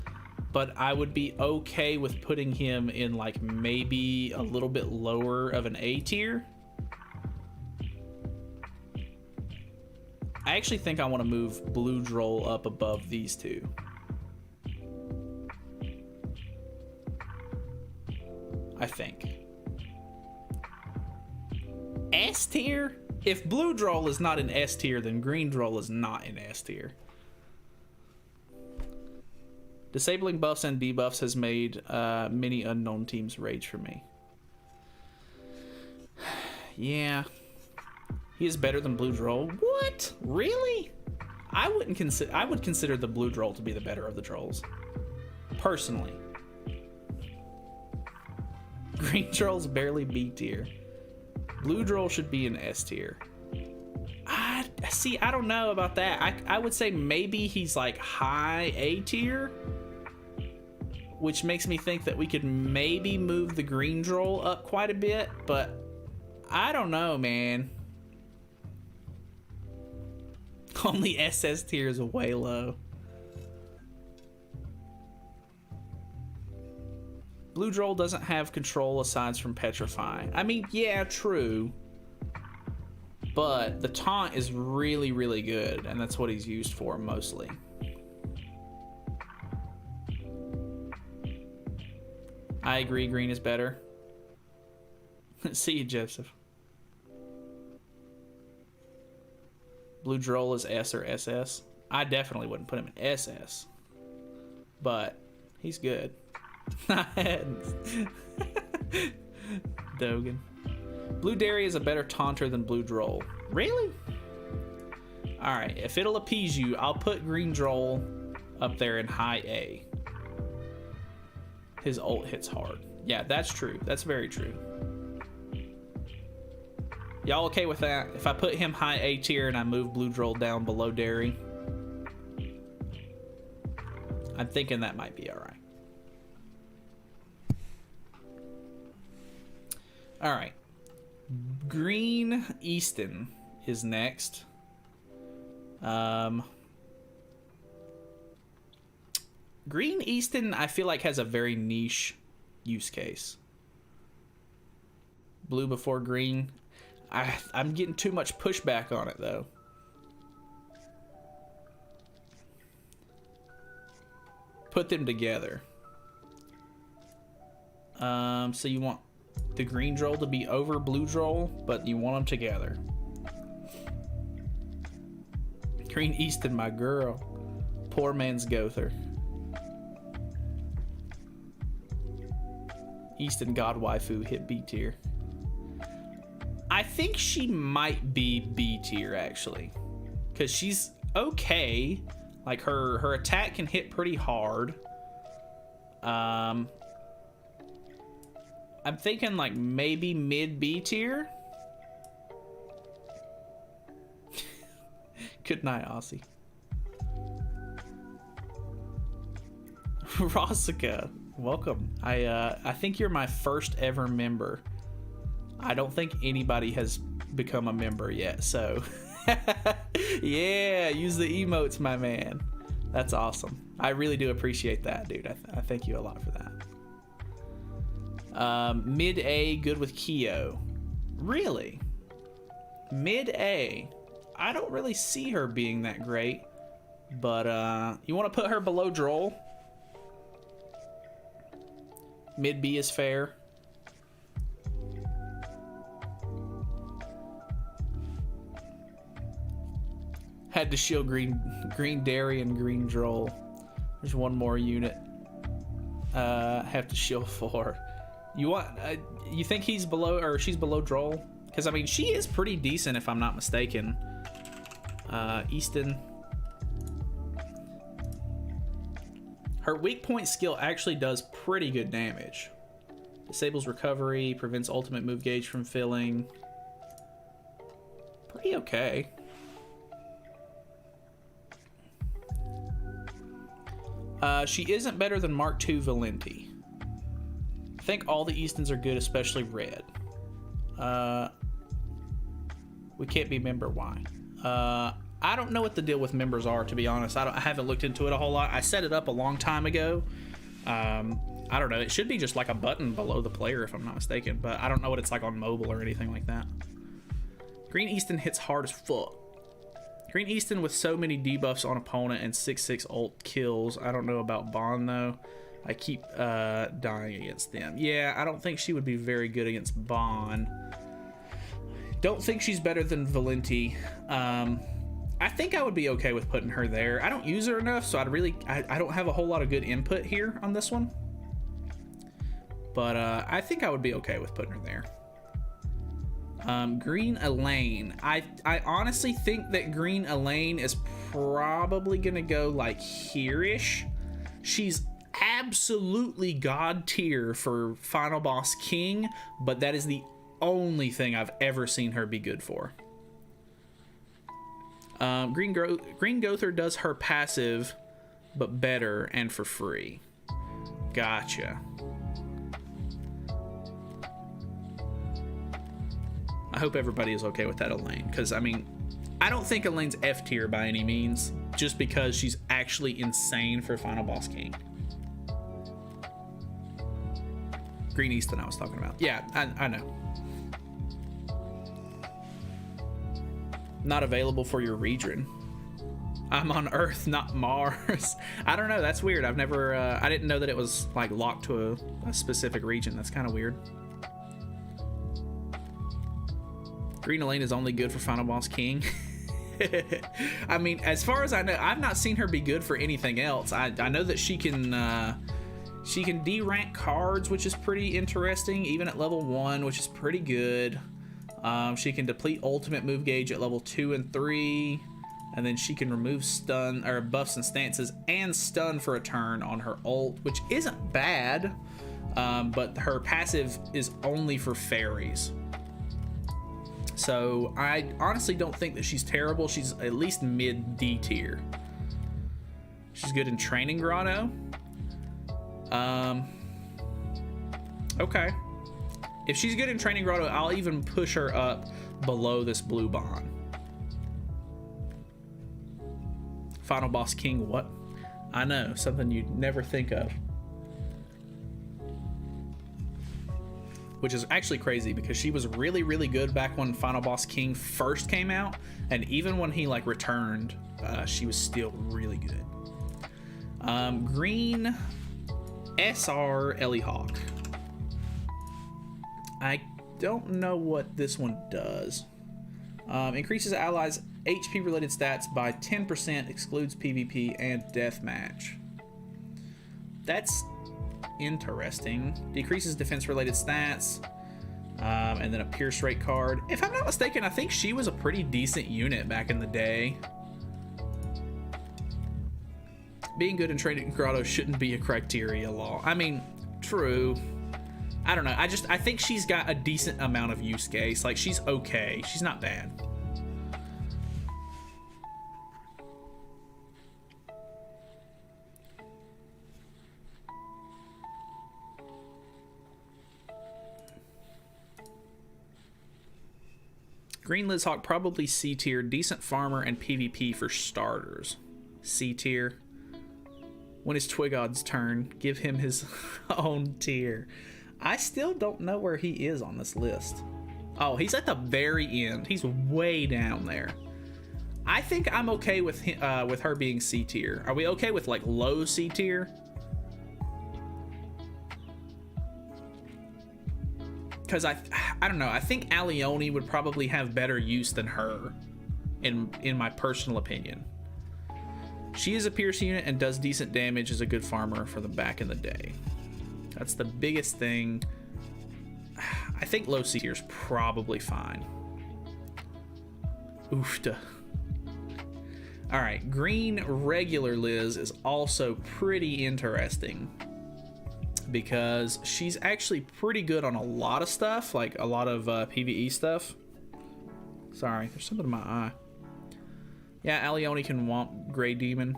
but I would be okay with putting him in, like, maybe a little bit lower of an A tier. I actually think I want to move Blue Droll up above these two. I think. S tier? If Blue Droll is not in S tier, then Green Droll is not in S tier. Disabling buffs and debuffs has made many unknown teams rage for me. Yeah. He is better than Blue Droll. What? Really? I would consider the Blue Droll to be the better of the trolls. Personally. Green Droll's barely B tier. Blue Droll should be in S tier. I don't know about that. I would say maybe he's like high A tier, which makes me think that we could maybe move the Green Droll up quite a bit, but I don't know, man. Only SS tier is way low. Blue Droll doesn't have control aside from Petrify. I mean, yeah, true. But the taunt is really, really good, and that's what he's used for mostly. I agree, green is better. See you, Joseph. Blue Droll is S or SS. I definitely wouldn't put him in SS. But he's good. Dogan. Blue Dairy is a better taunter than Blue Droll. Really? Alright, if it'll appease you, I'll put Green Droll up there in high A. His ult hits hard. Yeah, that's true. That's very true. Y'all okay with that? If I put him high A tier and I move Blue Droll down below Dairy, I'm thinking that might be alright. Alright. Green Easton is next. Green Easton, I feel like, has a very niche use case. Blue before green. I'm getting too much pushback on it, though. Put them together. So you want the Green Droll to be over Blue Droll, but you want them together. Green Easton, my girl. Poor man's Gother. Easton God Waifu hit B tier. I think she might be B tier, actually. Because she's okay. Like, her attack can hit pretty hard. I'm thinking, like, maybe mid B tier. Good night, Aussie. Rosica, welcome. I think you're my first ever member. I don't think anybody has become a member yet, so yeah, use the emotes, my man. That's awesome. I really do appreciate that, dude. I thank you a lot for that. Mid A, good with Kyo. Really? Mid A. I don't really see her being that great, but you want to put her below Droll? Mid B is fair. Had to shield green Dairy and Green Droll. There's one more unit. Have to shield for. You want? You think he's below or she's below Droll? Because I mean, she is pretty decent if I'm not mistaken. Easton. Her weak point skill actually does pretty good damage. Disables recovery, prevents ultimate move gauge from filling. Pretty okay. She isn't better than Mark II Valenti. I think all the Eastons are good, especially red. We can't be member. Why? I don't know what the deal with members are, to be honest. I haven't looked into it a whole lot. I set it up a long time ago. I don't know. It should be just like a button below the player, if I'm not mistaken. But I don't know what it's like on mobile or anything like that. Green Easton hits hard as fuck. Green Easton with so many debuffs on opponent and 6/6 ult kills. I don't know about Bond, though. I keep dying against them. Yeah, I don't think she would be very good against Bond. Don't think she's better than Valenti. I think I would be okay with putting her there. I don't use her enough, so I don't have a whole lot of good input here on this one. But I think I would be okay with putting her there. Green Elaine. I honestly think that Green Elaine is probably gonna go like here-ish. She's absolutely god tier for Final Boss King, but that is the only thing I've ever seen her be good for. Green Gother does her passive, but better and for free. Gotcha. I hope everybody is okay with that Elaine, because I mean, I don't think Elaine's F tier by any means, just because she's actually insane for Final Boss King. Green Easton I was talking about. Yeah, I know. Not available for your region. I'm on Earth, not Mars. I don't know, that's weird. I've never, I didn't know that it was like locked to a specific region. That's kind of weird. Green Elaine is only good for Final Boss King. I mean, as far as I know, I've not seen her be good for anything else. I know that she can D-rank cards, which is pretty interesting, even at level 1, which is pretty good. She can deplete ultimate move gauge at level 2 and 3, and then she can remove stun or buffs and stances and stun for a turn on her ult, which isn't bad. But her passive is only for fairies. So I honestly don't think that she's terrible. She's at least mid D tier. She's good in Training Grotto. Okay. If she's good in Training Grotto, I'll even push her up below this blue bond. Final Boss King, what? I know, something you'd never think of. Which is actually crazy because she was really, really good back when Final Boss King first came out, and even when he like returned, she was still really good. Green SR Ellie Hawk. I don't know what this one does. Increases allies' HP related stats by 10%, excludes PvP and deathmatch. That's interesting. Decreases defense related stats, and then a pierce rate card. If I'm not mistaken, I think she was a pretty decent unit back in the day. Being good in Training Grotto shouldn't be a criteria law. I mean, true. I don't know. I think she's got a decent amount of use case. Like, she's okay. She's not bad. Green Lizhawk, probably C tier, decent farmer and PvP for starters. C tier. When it's Twigod's turn, give him his own tier. I still don't know where he is on this list. Oh, he's at the very end. He's way down there. I think I'm okay with her being C tier. Are we okay with like low C tier? Because I don't know. I think Alioni would probably have better use than her, in my personal opinion. She is a pierce unit and does decent damage as a good farmer for the back in the day. That's the biggest thing. I think low C tier is probably fine. Oofta. All right, green regular Liz is also pretty interesting, because she's actually pretty good on a lot of stuff, like a lot of PvE stuff. Sorry, there's something in my eye. Yeah, Alioni can womp Grey Demon.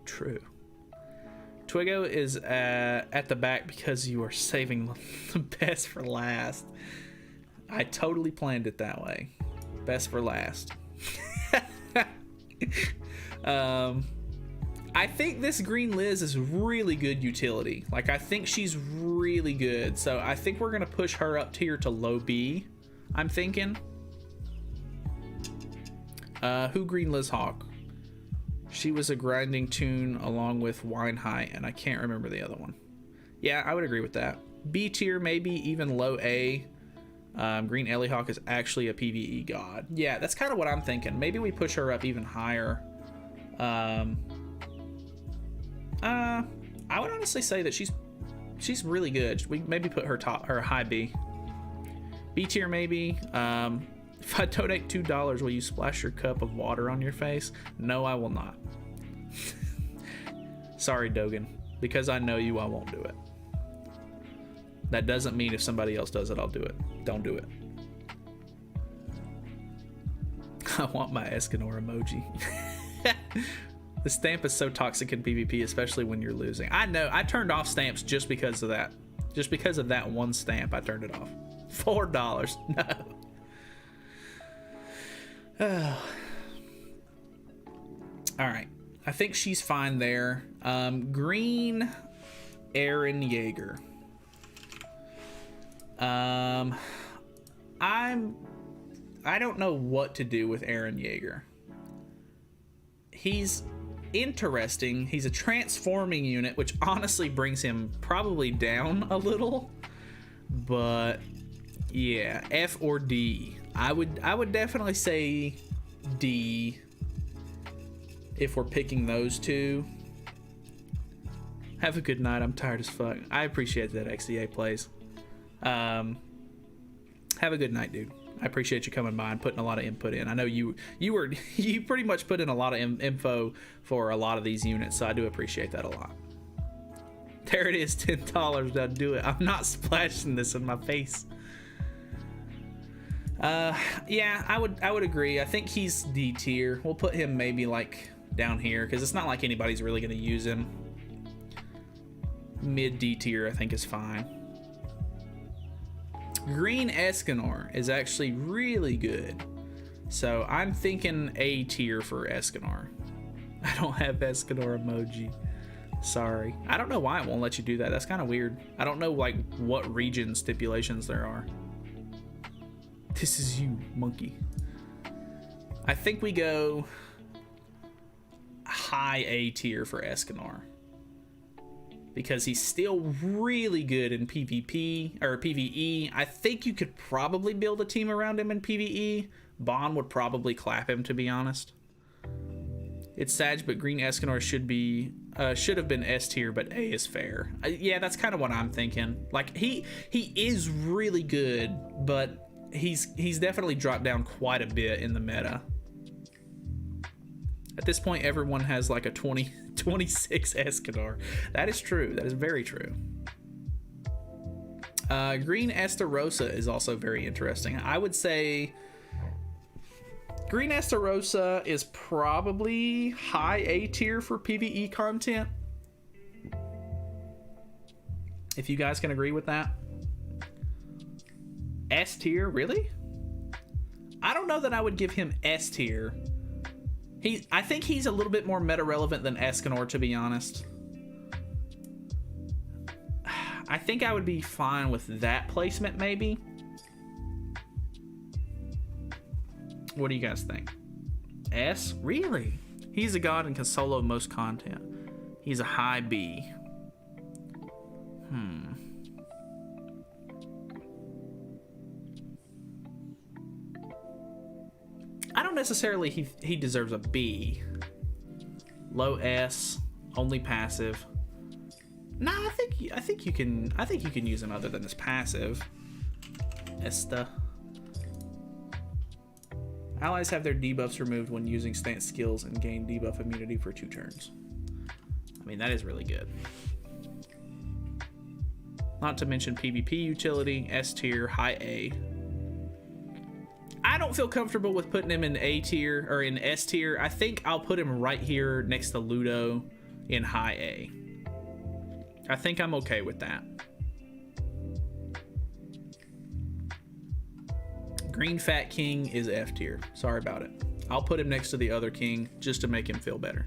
True. Twigo is at the back because you are saving the best for last. I totally planned it that way. Best for last. I think this Green Liz is really good utility. Like, I think she's really good. So I think we're going to push her up tier to low B, I'm thinking. Who Green Liz Hawk? She was a grinding tune along with Wine High, and I can't remember the other one. Yeah, I would agree with that. B tier, maybe even low A. Green Ellie Hawk is actually a PvE god. Yeah, that's kind of what I'm thinking. Maybe we push her up even higher. I would honestly say that she's really good. We maybe put her high B. B tier maybe. If I donate $2, will you splash your cup of water on your face? No, I will not. Sorry, Dogan. Because I know you, I won't do it. That doesn't mean if somebody else does it, I'll do it. Don't do it. I want my Escanor emoji. The stamp is so toxic in PvP, especially when you're losing. I know. I turned off stamps just because of that. Just because of that one stamp, I turned it off. $4. No. Oh. All right. I think she's fine there. Green Aaron Yeager. I don't know what to do with Aaron Yeager. He's interesting. He's a transforming unit, which honestly brings him probably down a little. But yeah, F or D. I would definitely say D if we're picking those two. Have a good night. I'm tired as fuck. I appreciate that XDA plays. Have a good night, dude. I appreciate you coming by and putting a lot of input in. I know you pretty much put in a lot of info for a lot of these units, so I do appreciate that a lot. There it is, $10. Now do it. I'm not splashing this in my face. Yeah, I would agree. I think he's D tier. We'll put him maybe like down here because it's not like anybody's really going to use him. Mid D tier, I think, is fine. Green Escanor is actually really good, so I'm thinking A tier for Escanor. I don't have Escanor emoji. Sorry. I don't know why it won't let you do that. That's kind of weird. I don't know like what region stipulations there are. This is you, monkey. I think we go high A tier for Escanor, because he's still really good in PvP or PvE. I think you could probably build a team around him in PvE. Bond would probably clap him, to be honest. It's sad, but Green Escanor should have been S tier, but A is fair. Yeah, that's kind of what I'm thinking. Like he is really good, but he's definitely dropped down quite a bit in the meta. At this point, everyone has like a 26 Escanor. That is true. That is very true. Green Estarossa is also very interesting. I would say Green Estarossa is probably high A tier for PvE content. If you guys can agree with that. S tier, really? I don't know that I would give him S tier. I think he's a little bit more meta relevant than Escanor, to be honest. I think I would be fine with that placement, maybe. What do you guys think? S? Really? He's a god and can solo most content. He's a high B. I don't necessarily he deserves a B. Low S, only passive. Nah, I think you can use him other than his passive. Esta. Allies have their debuffs removed when using stance skills and gain debuff immunity for 2 turns. I mean, that is really good. Not to mention PvP utility, S tier, high A. I don't feel comfortable with putting him in A tier or in S tier. I think I'll put him right here next to Ludo in high A. I think I'm okay with that. Green Fat King is F tier. Sorry about it. I'll put him next to the other king just to make him feel better.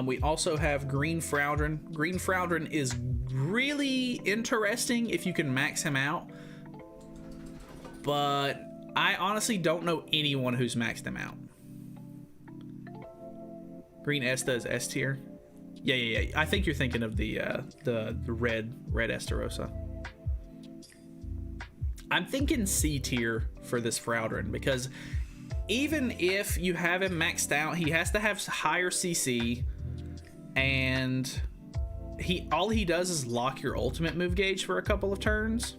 We also have Green Frowdren. Green Frowdren is really interesting if you can max him out, but I honestly don't know anyone who's maxed him out. Green Esta is S tier. Yeah. I think you're thinking of the red Estarossa. I'm thinking C tier for this Frowdren, because even if you have him maxed out, he has to have higher CC, and all he does is lock your ultimate move gauge for a couple of turns.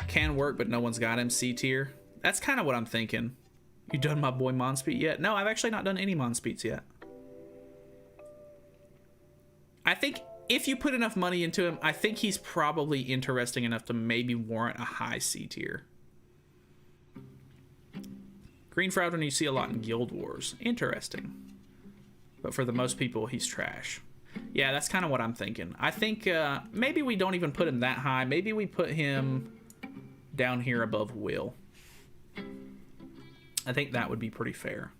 Can work, but no one's got him. C tier. That's kind of what I'm thinking. You done my boy Monspeed yet? No, I've actually not done any Monspeeds yet. I think if you put enough money into him, I think he's probably interesting enough to maybe warrant a high C tier. Green Frowdren you see a lot in Guild Wars. Interesting. But for the most people, he's trash. Yeah, that's kind of what I'm thinking. I think maybe we don't even put him that high. Maybe we put him down here above Will. I think that would be pretty fair.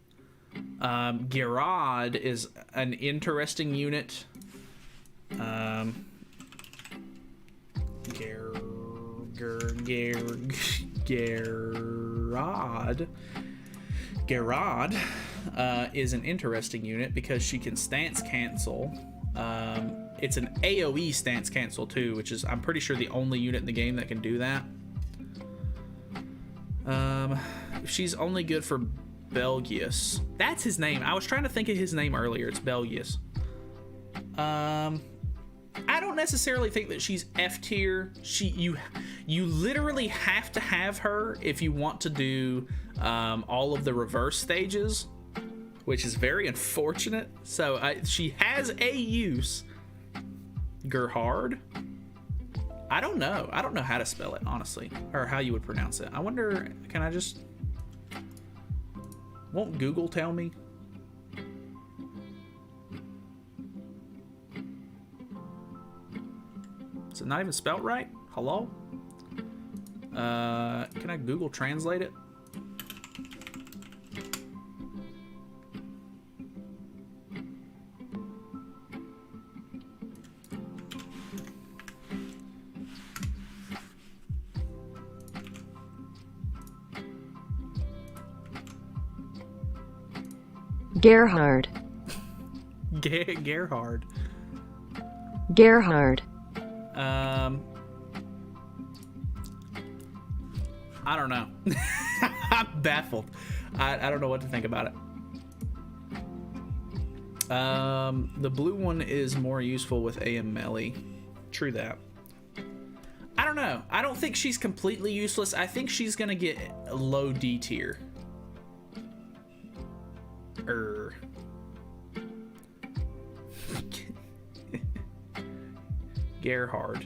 Gerard is an interesting unit. Gerard Gerard is an interesting unit because she can stance cancel. It's an AoE stance cancel too, which is, I'm pretty sure, the only unit in the game that can do that. She's only good for Belgius. That's his name. I was trying to think of his name earlier. It's Belgius. I don't necessarily think that she's F tier. You literally have to have her if you want to do all of the reverse stages, which is very unfortunate. So she has a use. Gerhard. I don't know how to spell it, honestly, or how you would pronounce it. I wonder, can I just... Won't Google tell me? Is it not even spelled right? Hello? Can I Google translate it? Gerhard. Gerhard. Gerhard. I don't know. I'm baffled. I don't know what to think about it. The blue one is more useful with AM melee. True that. I don't know. I don't think she's completely useless. I think she's gonna get low D tier. Gerhard.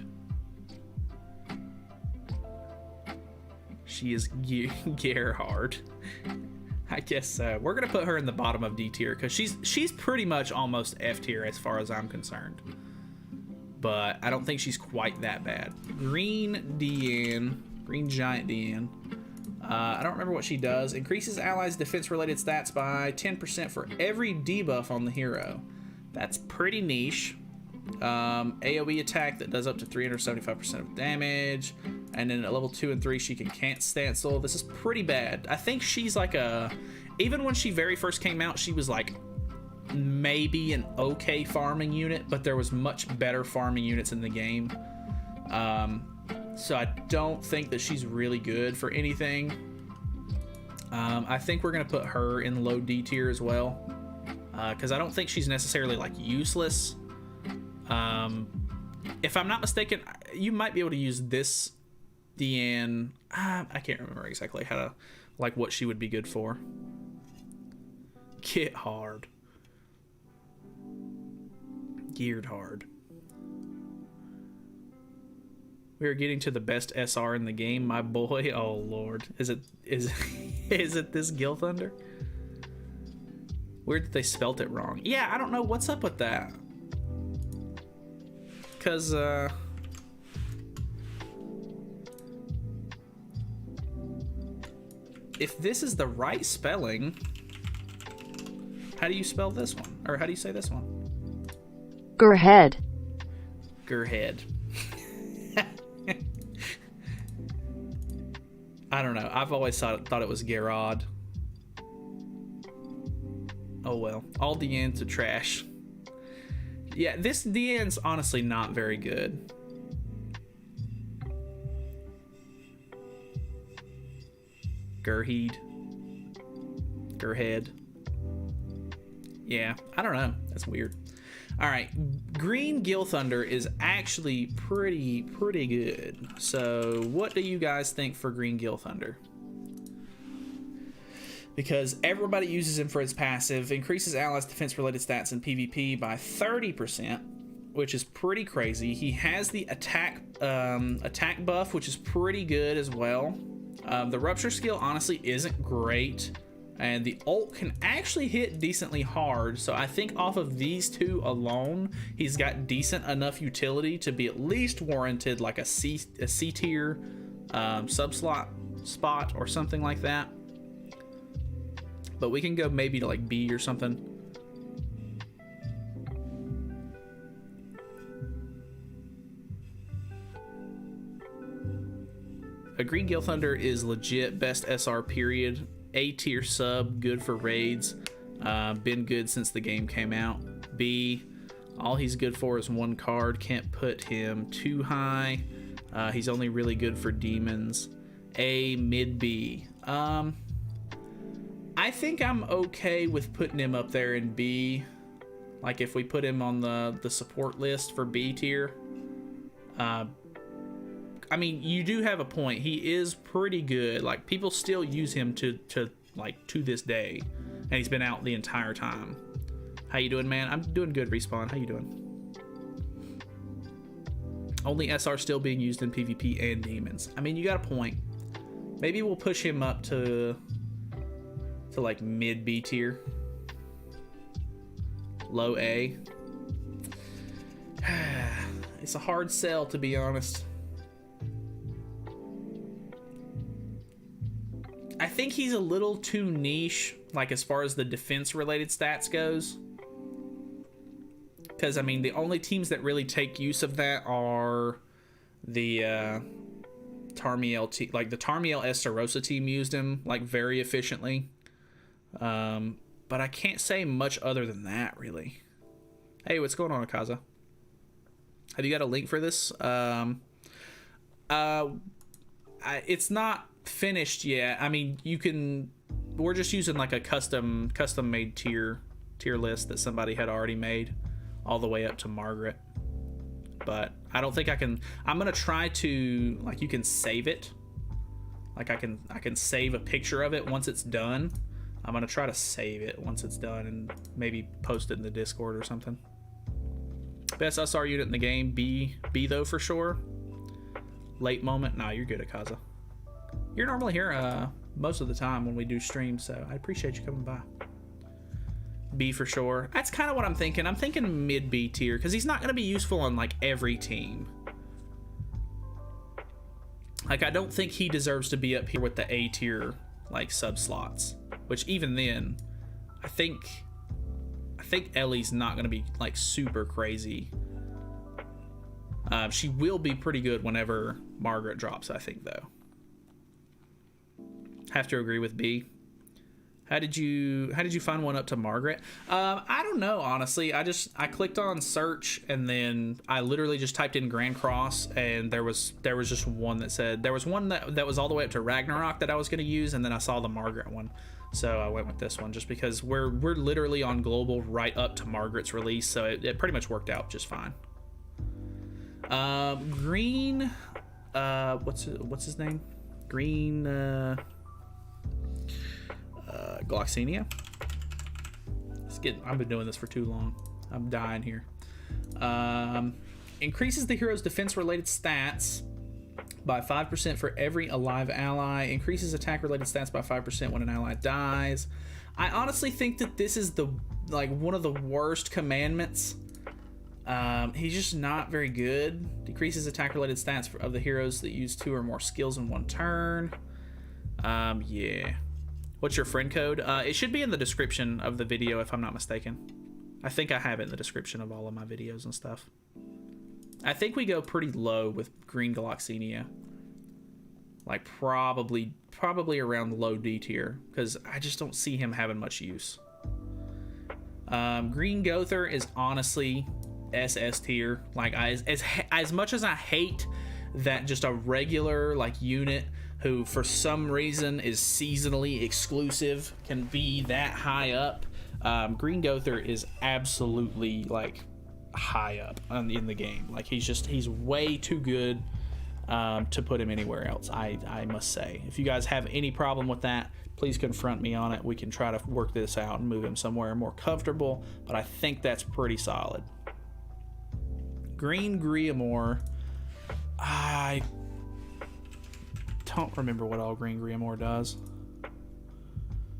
She is Gerhard. I guess we're gonna put her in the bottom of D tier because she's pretty much almost F tier as far as I'm concerned. But I don't think she's quite that bad. Green DN, Green Giant DN. I don't remember what she does. Increases allies' defense-related stats by 10% for every debuff on the hero. That's pretty niche. AoE attack that does up to 375% of damage. And then at level 2 and 3, she can can't stancel. This is pretty bad. I think she's like a... Even when she very first came out, she was like maybe an okay farming unit, but there was much better farming units in the game. So I don't think that she's really good for anything. I think we're going to put her in low D tier as well. Because I don't think she's necessarily like useless. If I'm not mistaken, you might be able to use this DN. I can't remember exactly how to, like, what she would be good for. Get hard. Geared hard. We are getting to the best SR in the game, my boy. Oh Lord, is it this Gil Thunder? Weird that they spelt it wrong. Yeah, I don't know what's up with that. Cause if this is the right spelling, how do you spell this one? Or how do you say this one? Gerhead. Gerhead. I don't know. I've always thought it was Gerard. Oh well. All DNs are trash. Yeah, this DN's honestly not very good. Gerheed. Gerhead. Yeah, I don't know. That's weird. All right, Green Gil Thunder is actually pretty good. So what do you guys think for Green Gil Thunder? Because everybody uses him for his passive, increases allies' defense-related stats in PvP by 30%, which is pretty crazy. He has the attack buff, which is pretty good as well. The rupture skill honestly isn't great. And the ult can actually hit decently hard, so I think off of these two alone, he's got decent enough utility to be at least warranted like a C tier sub-slot spot or something like that. But we can go maybe to like B or something. A Green Gil Thunder is legit best SR period. A tier sub, good for raids. Been good since the game came out. B, all he's good for is one card. Can't put him too high. He's only really good for demons. A, mid B. I think I'm okay with putting him up there in B. Like if we put him on the support list for B tier. I mean, you do have a point. He is pretty good. Like, people still use him to this day, and he's been out the entire time. How you doing, man? I'm doing good, Respawn. How you doing? Only SR still being used in PvP and demons. I mean, you got a point. Maybe we'll push him up to like mid B tier, low A. It's a hard sell, to be honest. I think he's a little too niche, like as far as the defense related stats goes. Because I mean, the only teams that really take use of that are the Tarmiel like the Tarmiel Estarossa team used him like very efficiently. But I can't say much other than that, really. Hey, what's going on, Akaza? Have you got a link for this? It's not finished yet. I mean, you can. We're just using like a custom made tier list that somebody had already made, all the way up to Margaret. But I don't think I can. I'm gonna try to, like, you can save it. Like I can save a picture of it once it's done. I'm gonna try to save it once it's done and maybe post it in the Discord or something. Best SR unit in the game, B though for sure. Late moment, nah, you're good, Akaza. You're normally here most of the time when we do streams, so I appreciate you coming by. B for sure. That's kind of what I'm thinking. I'm thinking mid B tier because he's not going to be useful on like every team. Like, I don't think he deserves to be up here with the A tier like sub slots, which even then, I think Ellie's not going to be like super crazy. She will be pretty good whenever Margaret drops, I think, though. Have to agree with B. How did you find one up to Margaret? I don't know, honestly. I clicked on search and then I literally just typed in Grand Cross and there was just one that said, there was one that was all the way up to Ragnarok that I was going to use, and then I saw the Margaret one. So I went with this one just because we're literally on global right up to Margaret's release, so it pretty much worked out just fine. Green, what's his name? Green, Gloxinia. I've been doing this for too long. I'm dying here. Increases the hero's defense related stats by 5% for every alive ally. Increases attack related stats by 5% when an ally dies. I honestly think that this is one of the worst commandments. He's just not very good. Decreases attack related stats of the heroes that use 2 or more skills in one turn. Yeah. What's your friend code? It should be in the description of the video if I'm not mistaken. I think I have it in the description of all of my videos and stuff. I think we go pretty low with Green Gloxinia. Like probably around low D tier, because I just don't see him having much use. Green Gother is honestly SS tier. Like, as much as I hate that just a regular like unit who for some reason is seasonally exclusive can be that high up, Green Gother is absolutely like high up in the game. Like, he's way too good to put him anywhere else. I must say, if you guys have any problem with that, please confront me on it. We can try to work this out and move him somewhere more comfortable, but I think that's pretty solid. Green Griamore, I don't remember what all Green Griamore does.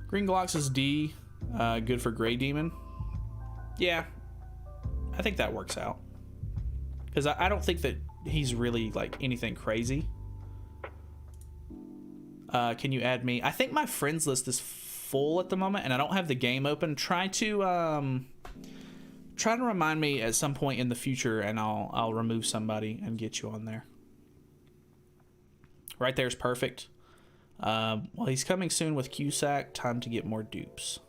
Green Glox is D, good for Grey Demon. Yeah, I think that works out, because I don't think that he's really like anything crazy. Can you add me? I think my friends list is full at the moment and I don't have the game open. Try to remind me at some point in the future and I'll remove somebody and get you on there. Right there's perfect. Well, he's coming soon with Cusack. Time to get more dupes.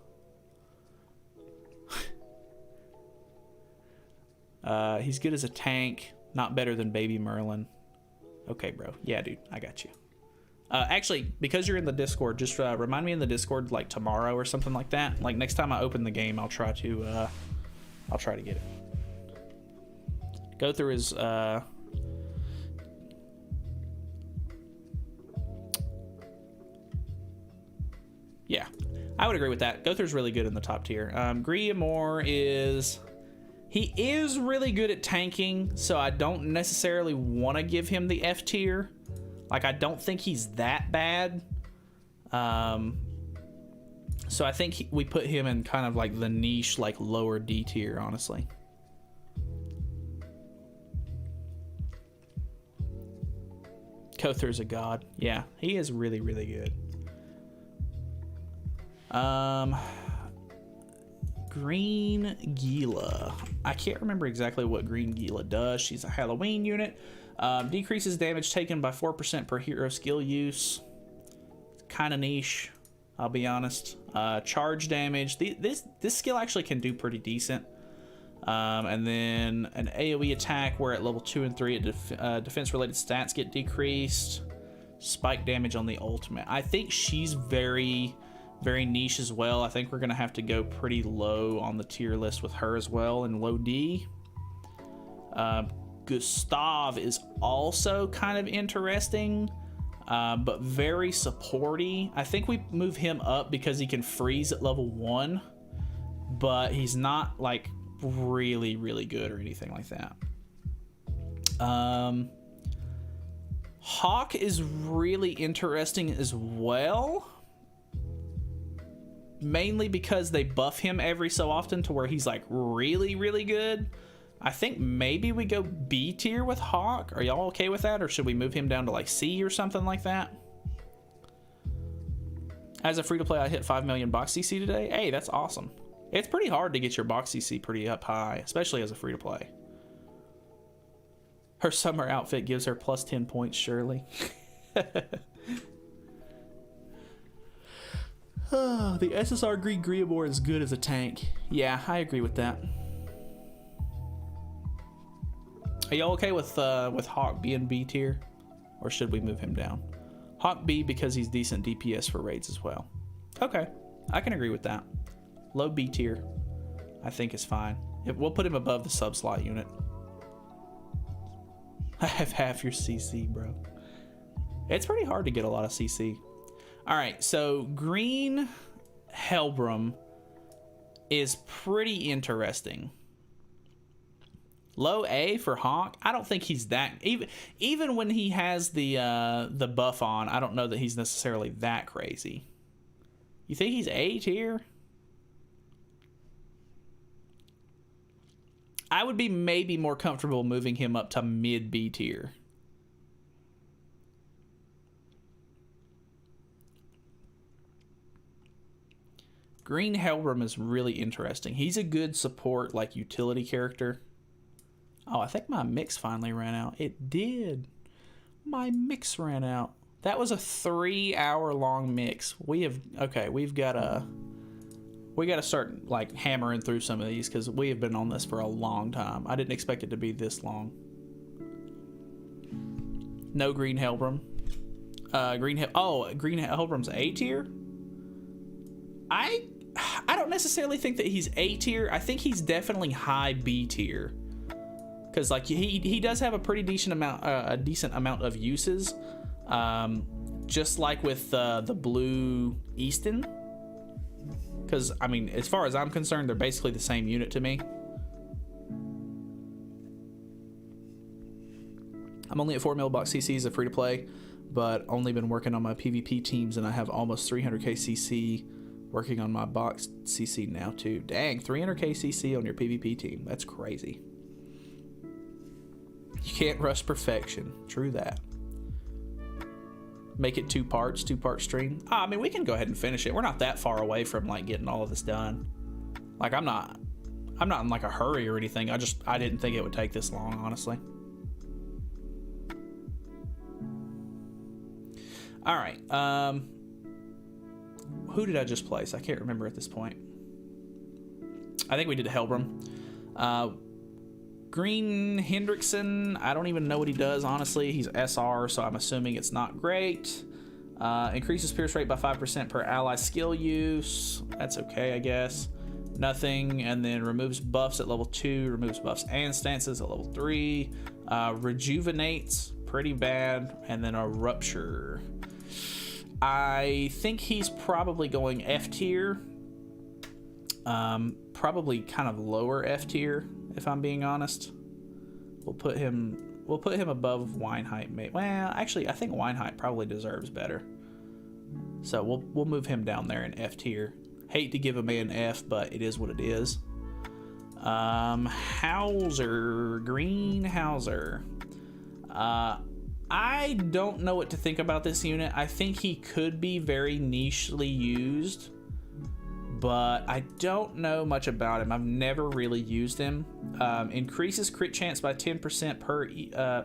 He's good as a tank. Not better than Baby Merlin. Okay, bro. Yeah, dude. I got you. Actually, because you're in the Discord, just remind me in the Discord like tomorrow or something like that. Like next time I open the game, I'll try to get it. Go through his yeah, I would agree with that. Gother's really good in the top tier. Griamore is really good at tanking, so I don't necessarily want to give him the F tier. Like, I don't think he's that bad. So I think we put him in kind of like the niche, like lower D tier, honestly. Gother's a god. Yeah, he is really, really good. Green Gila. I can't remember exactly what Green Gila does. She's a Halloween unit. Decreases damage taken by 4% per hero skill use. Kind of niche, I'll be honest. Charge damage. This skill actually can do pretty decent. And then an AoE attack where at level 2 and 3 defense related stats get decreased. Spike damage on the ultimate. I think she's very, very niche as well. I think we're going to have to go pretty low on the tier list with her as well, in low D. Gustav is also kind of interesting, but very supporty. I think we move him up because he can freeze at level 1, but he's not like really, really good or anything like that. Hawk is really interesting as well, mainly because they buff him every so often to where he's like really, really good. I think maybe we go B tier with Hawk. Are y'all okay with that, or should we move him down to like C or something like that? As a free-to-play, I hit 5 million box CC today. Hey, that's awesome. It's pretty hard to get your box CC pretty up high, especially as a free-to-play. Her summer outfit gives her plus 10 points, surely. Oh, the SSR Green Griamore is good as a tank. Yeah, I agree with that. Are y'all okay with Hawk being B tier, or should we move him down? Hawk B because he's decent DPS for raids as well. Okay, I can agree with that. Low B tier, I think is fine. We'll put him above the sub slot unit. I have half your CC, bro. It's pretty hard to get a lot of CC. All right, so Green Helbram is pretty interesting. Low A for Hawk. I don't think he's that, even when he has the buff on, I don't know that he's necessarily that crazy. You think he's A tier? I would be maybe more comfortable moving him up to mid B tier. Green Helbram is really interesting. He's a good support, like, utility character. Oh, I think my mix finally ran out. It did. My mix ran out. That was a 3-hour-long mix. We've got to start like hammering through some of these because we have been on this for a long time. I didn't expect it to be this long. No Green Helbram. Green Helbram's A tier. I don't necessarily think that he's A tier. I think he's definitely high B tier. Because like he does have a pretty decent amount of uses, just like with the blue Easton. Because I mean, as far as I'm concerned, they're basically the same unit to me. I'm only at 4 mil box CC as a free to play, but only been working on my PvP teams, and I have almost 300k CC working on my box CC now too. Dang, 300k CC on your PvP team. That's crazy. You can't rush perfection. True that. Make it two part stream. I mean, we can go ahead and finish it. We're not that far away from like getting all of this done. Like I'm not in like a hurry or anything. I didn't think it would take this long, honestly. All right. Who did I just place? I can't remember at this point. I think we did Helbram. Green Hendrickson, I don't even know what he does, honestly. He's SR, so I'm assuming it's not great. Increases pierce rate by 5% per ally skill use. That's okay, I guess. Nothing. And then removes buffs at level 2, removes buffs and stances at level 3. Rejuvenates, pretty bad. And then a Rupture. I think he's probably going F tier. Probably kind of lower F tier, if I'm being honest. We'll put him above Weinheit. Well, actually, I think Weinheit probably deserves better. So we'll move him down there in F tier. Hate to give a man F, but it is what it is. Hauser, Green Hauser. I don't know what to think about this unit. I think he could be very nichely used, but I don't know much about him. I've never really used him. Increases crit chance by 10%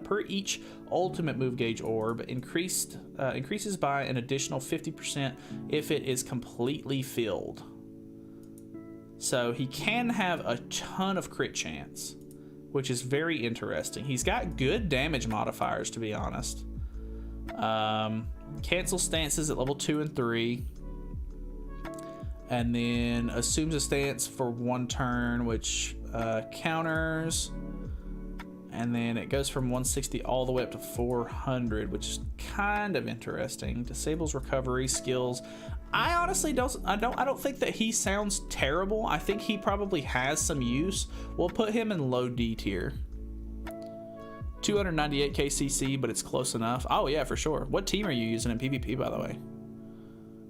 per each ultimate move gauge orb. Increases by an additional 50% if it is completely filled. So he can have a ton of crit chance, which is very interesting. He's got good damage modifiers, to be honest. Cancel stances at level 2 and 3. And then assumes a stance for 1 turn, which counters. And then it goes from 160 all the way up to 400, which is kind of interesting. Disables recovery skills. I honestly don't think that he sounds terrible. I think he probably has some use. We'll put him in low D tier. 298 KCC, but it's close enough. Oh yeah, for sure. What team are you using in PvP, by the way?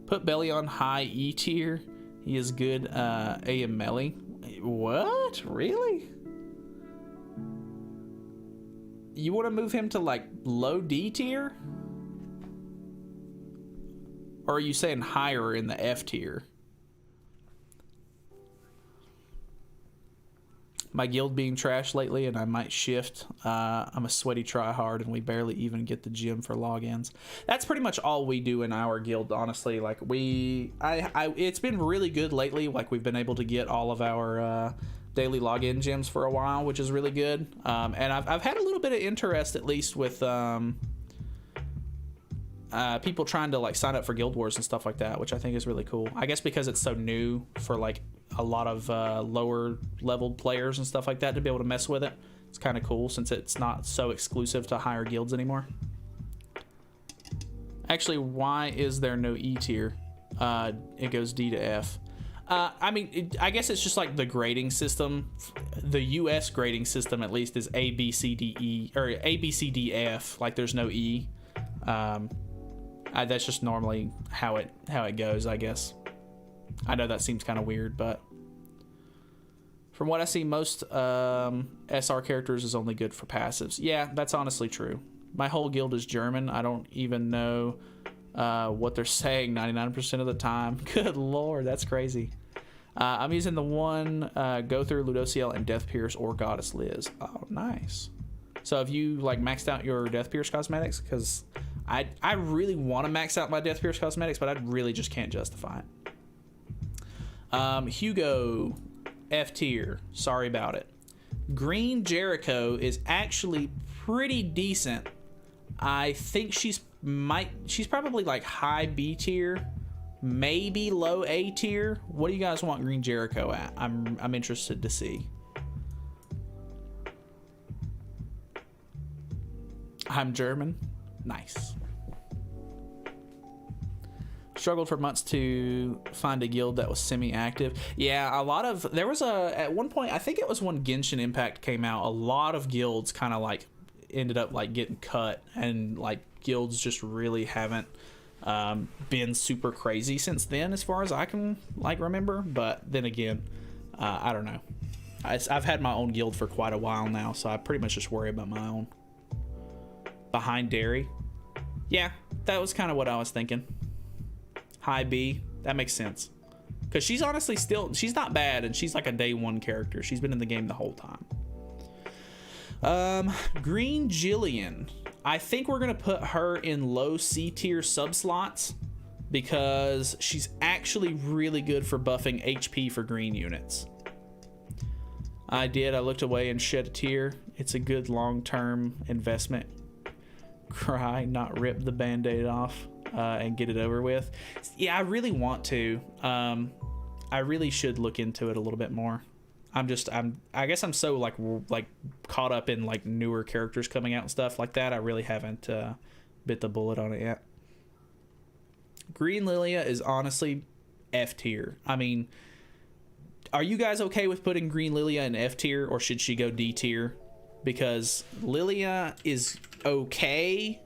Put Belly on high E tier. He is good AM melee. What? Really? You want to move him to like low D tier? Or are you saying higher in the F tier? My guild being trash lately, and I might shift. I'm a sweaty tryhard, and we barely even get the gym for logins. That's pretty much all we do in our guild, honestly. Like it's been really good lately. Like we've been able to get all of our daily login gyms for a while, which is really good. And I've had a little bit of interest, at least with people trying to like sign up for guild wars and stuff like that, which I think is really cool. I guess because it's so new for like a lot of lower leveled players and stuff like that to be able to mess with it. It's kind of cool since it's not so exclusive to higher guilds anymore. Actually, why is there no E tier? It goes D to F. I mean, I guess it's just like the grading system. The US grading system, at least, is A, B, C, D, E, or A, B, C, D, F. Like there's no E. That's just normally how it goes, I guess. I know that seems kind of weird, but from what I see, most SR characters is only good for passives. Yeah, that's honestly true. My whole guild is German. I don't even know what they're saying 99% of the time. Good lord, that's crazy. I'm using the one Go Through, Ludociel, and Death Pierce or Goddess Liz. Oh, nice. So have you like maxed out your Death Pierce cosmetics? Because I really want to max out my Death Pierce cosmetics, but I really just can't justify it. Hugo, F tier. Sorry about it. Green Jericho is actually pretty decent. I think she's probably like high B tier, maybe low A tier. What do you guys want Green Jericho at? I'm interested to see. I'm German. Nice. Struggled for months to find a guild that was semi-active. Yeah, there was at one point, I think it was when Genshin Impact came out, a lot of guilds kind of like ended up like getting cut, and like guilds just really haven't been super crazy since then, as far as I can like remember. But then again, I don't know. I've had my own guild for quite a while now, so I pretty much just worry about my own. Behind Dairy. Yeah, that was kind of what I was thinking. High B, that makes sense. Because she's honestly she's not bad, and she's like a day one character. She's been in the game the whole time. Green Jillian. I think we're going to put her in low C tier sub slots because she's actually really good for buffing HP for green units. I looked away and shed a tear. It's a good long-term investment. Cry, not rip the band-aid off and get it over with. Yeah, I really want to. I really should look into it a little bit more. I guess I'm so like caught up in like newer characters coming out and stuff like that. I really haven't bit the bullet on it yet. Green Lilia is honestly F tier. I mean, are you guys okay with putting Green Lilia in F tier, or should she go D tier? Because Lilia is okay,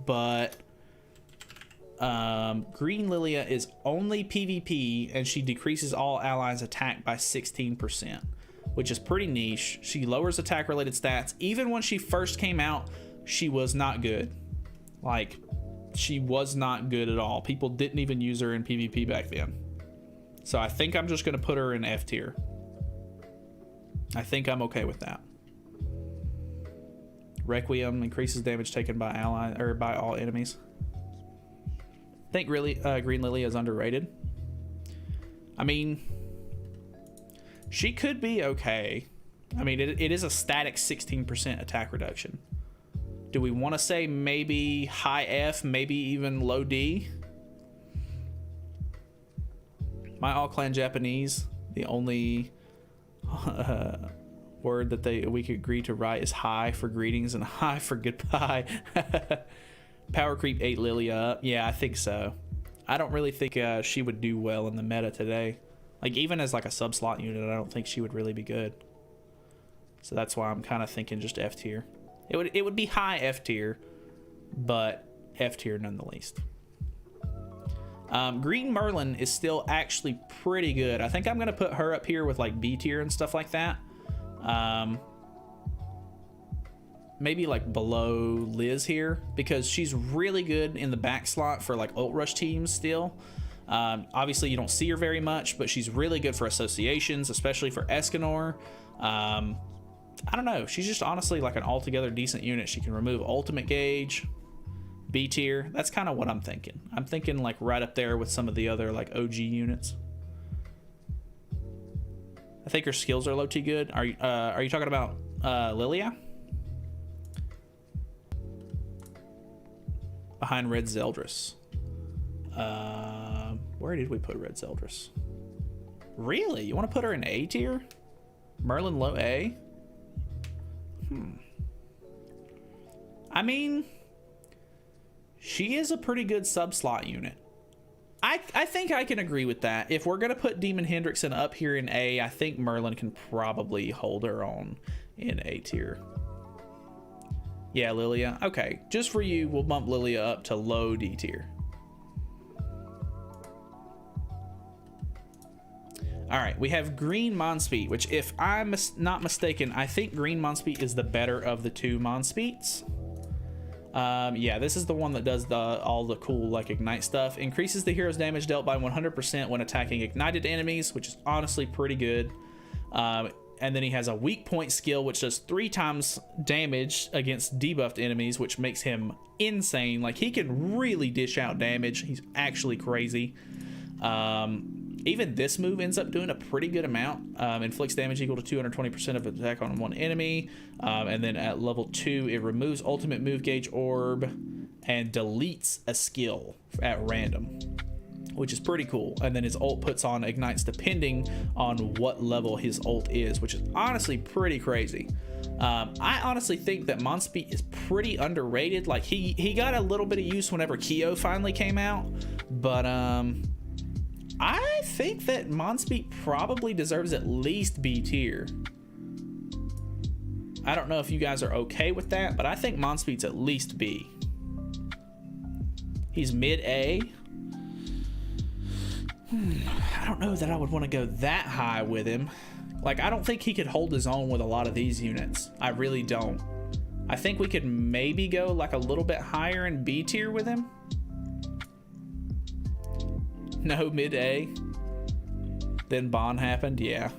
but Green Lilia is only PvP, and she decreases all allies' attack by 16%, which is pretty niche. She lowers attack-related stats. Even when she first came out, she was not good. Like, she was not good at all. People didn't even use her in PvP back then. So I think I'm just going to put her in F tier. I think I'm okay with that. Requiem increases damage taken by by all enemies. I think really Green Lilia is underrated. I mean, she could be okay. I mean, it is a static 16% attack reduction. Do we want to say maybe high F, maybe even low D? My all clan Japanese, the only word that we could agree to write is hi for greetings and hi for goodbye. Power creep 8 Lilia up. Yeah, I think so. I don't really think she would do well in the meta today. Like, even as like a sub slot unit, I don't think she would really be good. So that's why I'm kind of thinking just F tier. It would be high F tier, but F tier none the least. Green Merlin is still actually pretty good. I think I'm going to put her up here with like B tier and stuff like that. Maybe like below Liz here, because she's really good in the back slot for like ult rush teams still. Obviously you don't see her very much, but she's really good for associations, especially for Escanor. I don't know, she's just honestly like an altogether decent unit. She can remove ultimate gauge. B tier, that's kind of what I'm thinking. I'm thinking like right up there with some of the other like OG units. I think her skills are low T good. Are you talking about Lilia? Behind Red Zeldris. Where did we put Red Zeldris? Really? You want to put her in A tier? Merlin low A? I mean, she is a pretty good sub-slot unit. I think I can agree with that. If we're going to put Demon Hendrickson up here in A, I think Merlin can probably hold her own in A tier. Yeah, Lilia. Okay, just for you, we'll bump Lilia up to low D tier. All right, we have Green Monspeet, which if I'm not mistaken, I think Green Monspeet is the better of the two Monspeets. Yeah, this is the one that does all the cool like ignite stuff. Increases the hero's damage dealt by 100% when attacking ignited enemies, which is honestly pretty good. And then he has a weak point skill, which does 3 times damage against debuffed enemies, which makes him insane. Like, he can really dish out damage. He's actually crazy. Even this move ends up doing a pretty good amount. Inflicts damage equal to 220% of attack on one enemy. And then at level 2, it removes ultimate move gauge orb and deletes a skill at random, which is pretty cool. And then his ult puts on ignites depending on what level his ult is, which is honestly pretty crazy. I honestly think that Monspeet is pretty underrated. Like, he got a little bit of use whenever Kyo finally came out, but I think that Monspeet probably deserves at least B tier. I don't know if you guys are okay with that, but I think Monspeet's at least B. He's mid A. I don't know that I would want to go that high with him. Like, I don't think he could hold his own with a lot of these units. I really don't. I think we could maybe go like a little bit higher in B tier with him. No, mid A. Then Bond happened, yeah.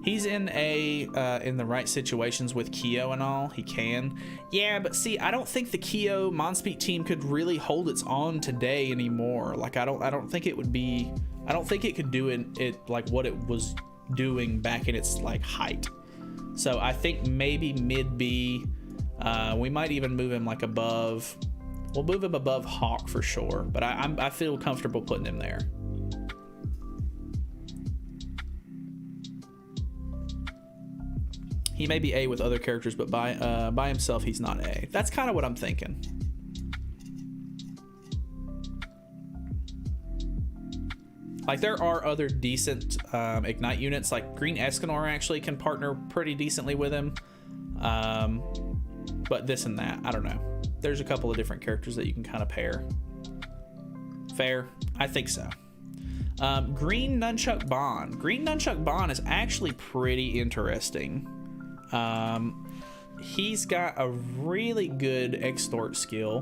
He's in in the right situations with Kyo and all. He can. Yeah, but see, I don't think the Kyo Monspeed team could really hold its own today anymore. Like I don't think it would be. I don't think it could do it like what it was doing back in its like height. So I think maybe mid B. We might even move him like above. We'll move him above Hawk for sure. But I feel comfortable putting him there. He may be A with other characters, but by himself, he's not A. That's kind of what I'm thinking. Like, there are other decent Ignite units. Like, Green Escanor actually can partner pretty decently with him. But this and that, I don't know. There's a couple of different characters that you can kind of pair. Fair? I think so. Green Nunchuck Bond. Green Nunchuck Bond is actually pretty interesting. He's got a really good extort skill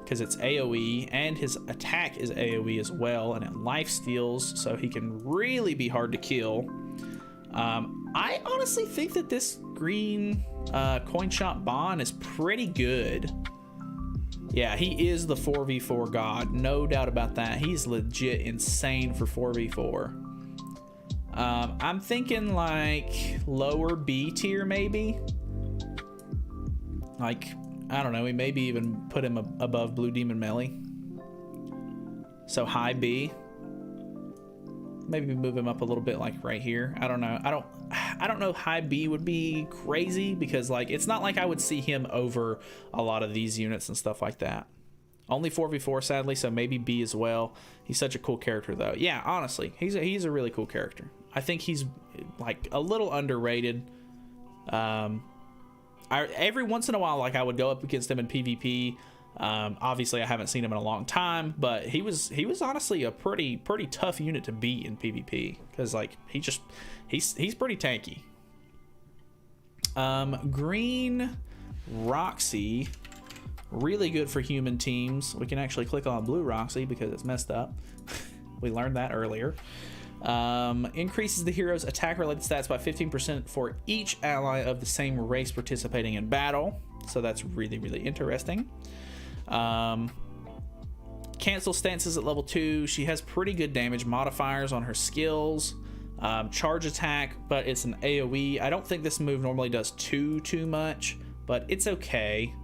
because it's AoE, and his attack is AoE as well, and it life steals, so he can really be hard to kill. I honestly think that this green coin shop Bond is pretty good. Yeah, he is the 4v4 god, no doubt about that. He's legit insane for 4v4. I'm thinking like lower B tier maybe. Like, I don't know, we maybe even put him above Blue Demon Melee. So high B. Maybe move him up a little bit like right here. I don't know. I don't know if high B would be crazy because like it's not like I would see him over a lot of these units and stuff like that. Only 4v4 sadly, so maybe B as well. He's such a cool character though. Yeah, honestly, he's a really cool character. I think he's like a little underrated. Every once in a while, like I would go up against him in PvP. Obviously, I haven't seen him in a long time, but he was honestly a pretty tough unit to beat in PvP because like he's pretty tanky. Green Roxy, really good for human teams. We can actually click on Blue Roxy because it's messed up. We learned that earlier. Increases the hero's attack related stats by 15% for each ally of the same race participating in battle. So that's really interesting. Cancel stances at level 2. She has pretty good damage modifiers on her skills. Charge attack, but it's an AoE. I don't think this move normally does too much, but it's okay.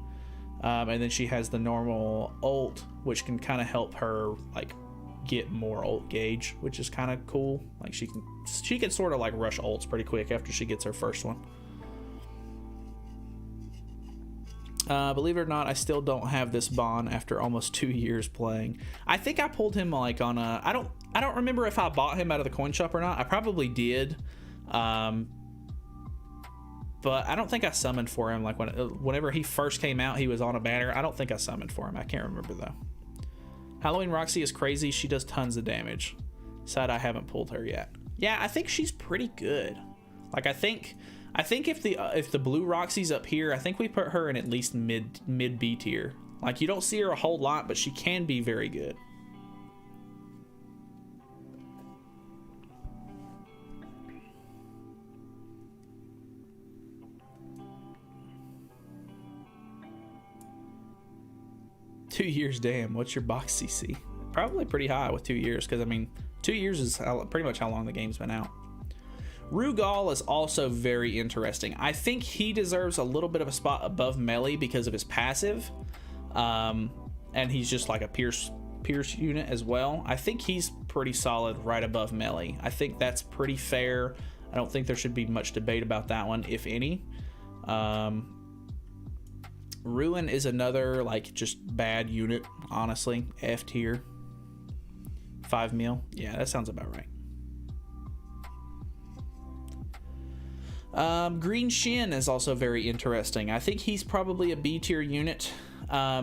And then she has the normal ult, which can kind of help her like get more ult gauge, which is kind of cool. Like she can sort of like rush ults pretty quick after she gets her first one. Believe it or not, I still don't have this Bond after almost 2 years playing. I think I pulled him like on a I don't remember if I bought him out of the coin shop or not. I probably did. But I don't think I summoned for him. Like whenever he first came out, he was on a banner. I don't think I summoned for him. I can't remember though. Halloween Roxy is crazy. She does tons of damage. Sad I haven't pulled her yet. Yeah, I think she's pretty good. Like I think if the Blue Roxy's up here, I think we put her in at least mid B tier. Like you don't see her a whole lot, but she can be very good. Two years, damn. What's your box CC? Probably pretty high with 2 years, because I mean 2 years is pretty much how long the game's been out. Rugal is also very interesting. I think he deserves a little bit of a spot above Melee because of his passive, and he's just like a Pierce unit as well. I think he's pretty solid right above Melee. I think that's pretty fair. I don't think there should be much debate about that one, if any. Ruin is another like just bad unit, honestly. F tier. 5 mil. Yeah, that sounds about right. Green Shin is also very interesting. I think he's probably a B tier unit. I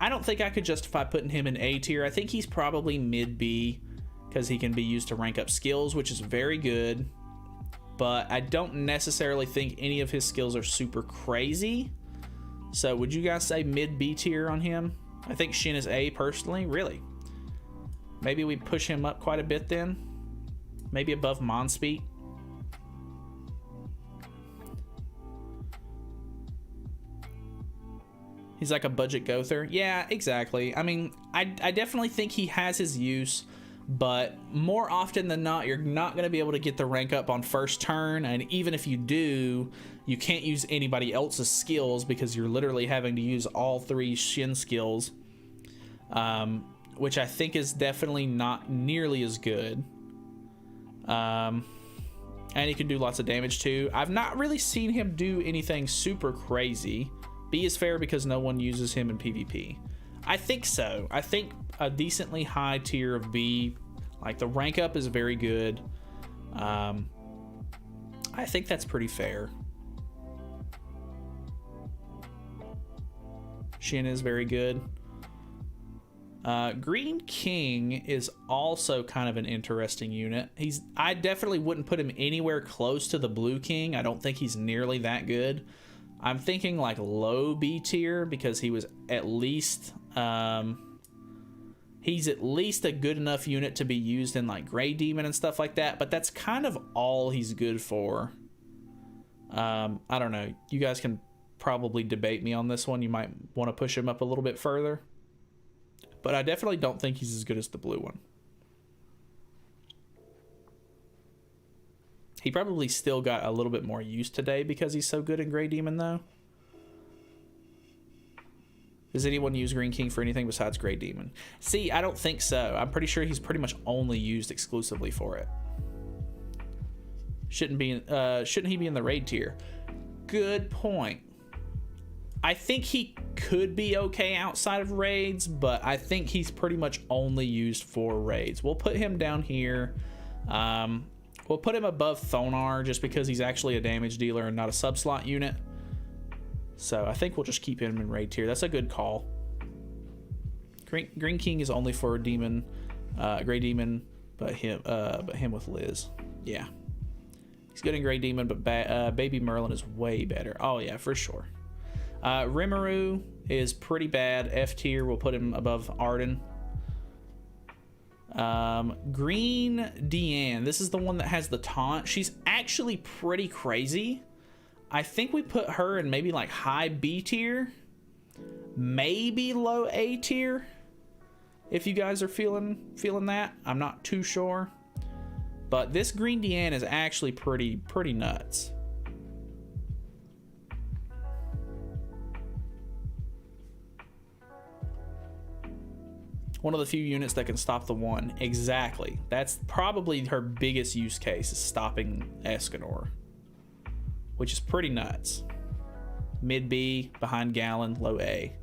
don't think I could justify putting him in A tier. I think he's probably mid B because he can be used to rank up skills, which is very good. But I don't necessarily think any of his skills are super crazy. So would you guys say mid B tier on him? I think Shin is A personally. Really? Maybe we push him up quite a bit then. Maybe above Monspeed. He's like a budget Gother. Yeah, exactly. I mean, I definitely think he has his use, but more often than not, you're not going to be able to get the rank up on first turn, and even if you do, you can't use anybody else's skills because you're literally having to use all 3 Shin skills, which I think is definitely not nearly as good. And he can do lots of damage too. I've not really seen him do anything super crazy. B is fair because no one uses him in PvP. I think so. I think a decently high tier of B, like the rank up is very good. I think that's pretty fair. Shin is very good. Green King is also kind of an interesting unit. I definitely wouldn't put him anywhere close to the Blue King. I don't think he's nearly that good. I'm thinking like low B tier because he was at least he's at least a good enough unit to be used in like Grey Demon and stuff like that, but that's kind of all he's good for. I don't know. You guys can probably debate me on this one. You might want to push him up a little bit further, but I definitely don't think he's as good as the blue one. He probably still got a little bit more use today because he's so good in Grey Demon, though. Does anyone use Green King for anything besides Grey Demon? See, I don't think so. I'm pretty sure he's pretty much only used exclusively for it. Shouldn't he be in the raid tier? Good point. I think he could be okay outside of raids, but I think he's pretty much only used for raids. We'll put him down here. We'll put him above Thonar just because he's actually a damage dealer and not a sub-slot unit. So I think we'll just keep him in raid tier. That's a good call. Green King is only for Demon, Grey Demon, but him with Liz. Yeah. He's good in Grey Demon, but Baby Merlin is way better. Oh yeah, for sure. Rimuru is pretty bad. F tier. We'll put him above Arden. Green Deanne. This is the one that has the taunt. She's actually pretty crazy. I think we put her in maybe like high B tier, maybe low A tier. If you guys are feeling that, I'm not too sure. But this Green Deanne is actually pretty nuts. One of the few units that can stop the one. Exactly. That's probably her biggest use case, is stopping Escanor, which is pretty nuts. Mid B, behind Gallon, low A.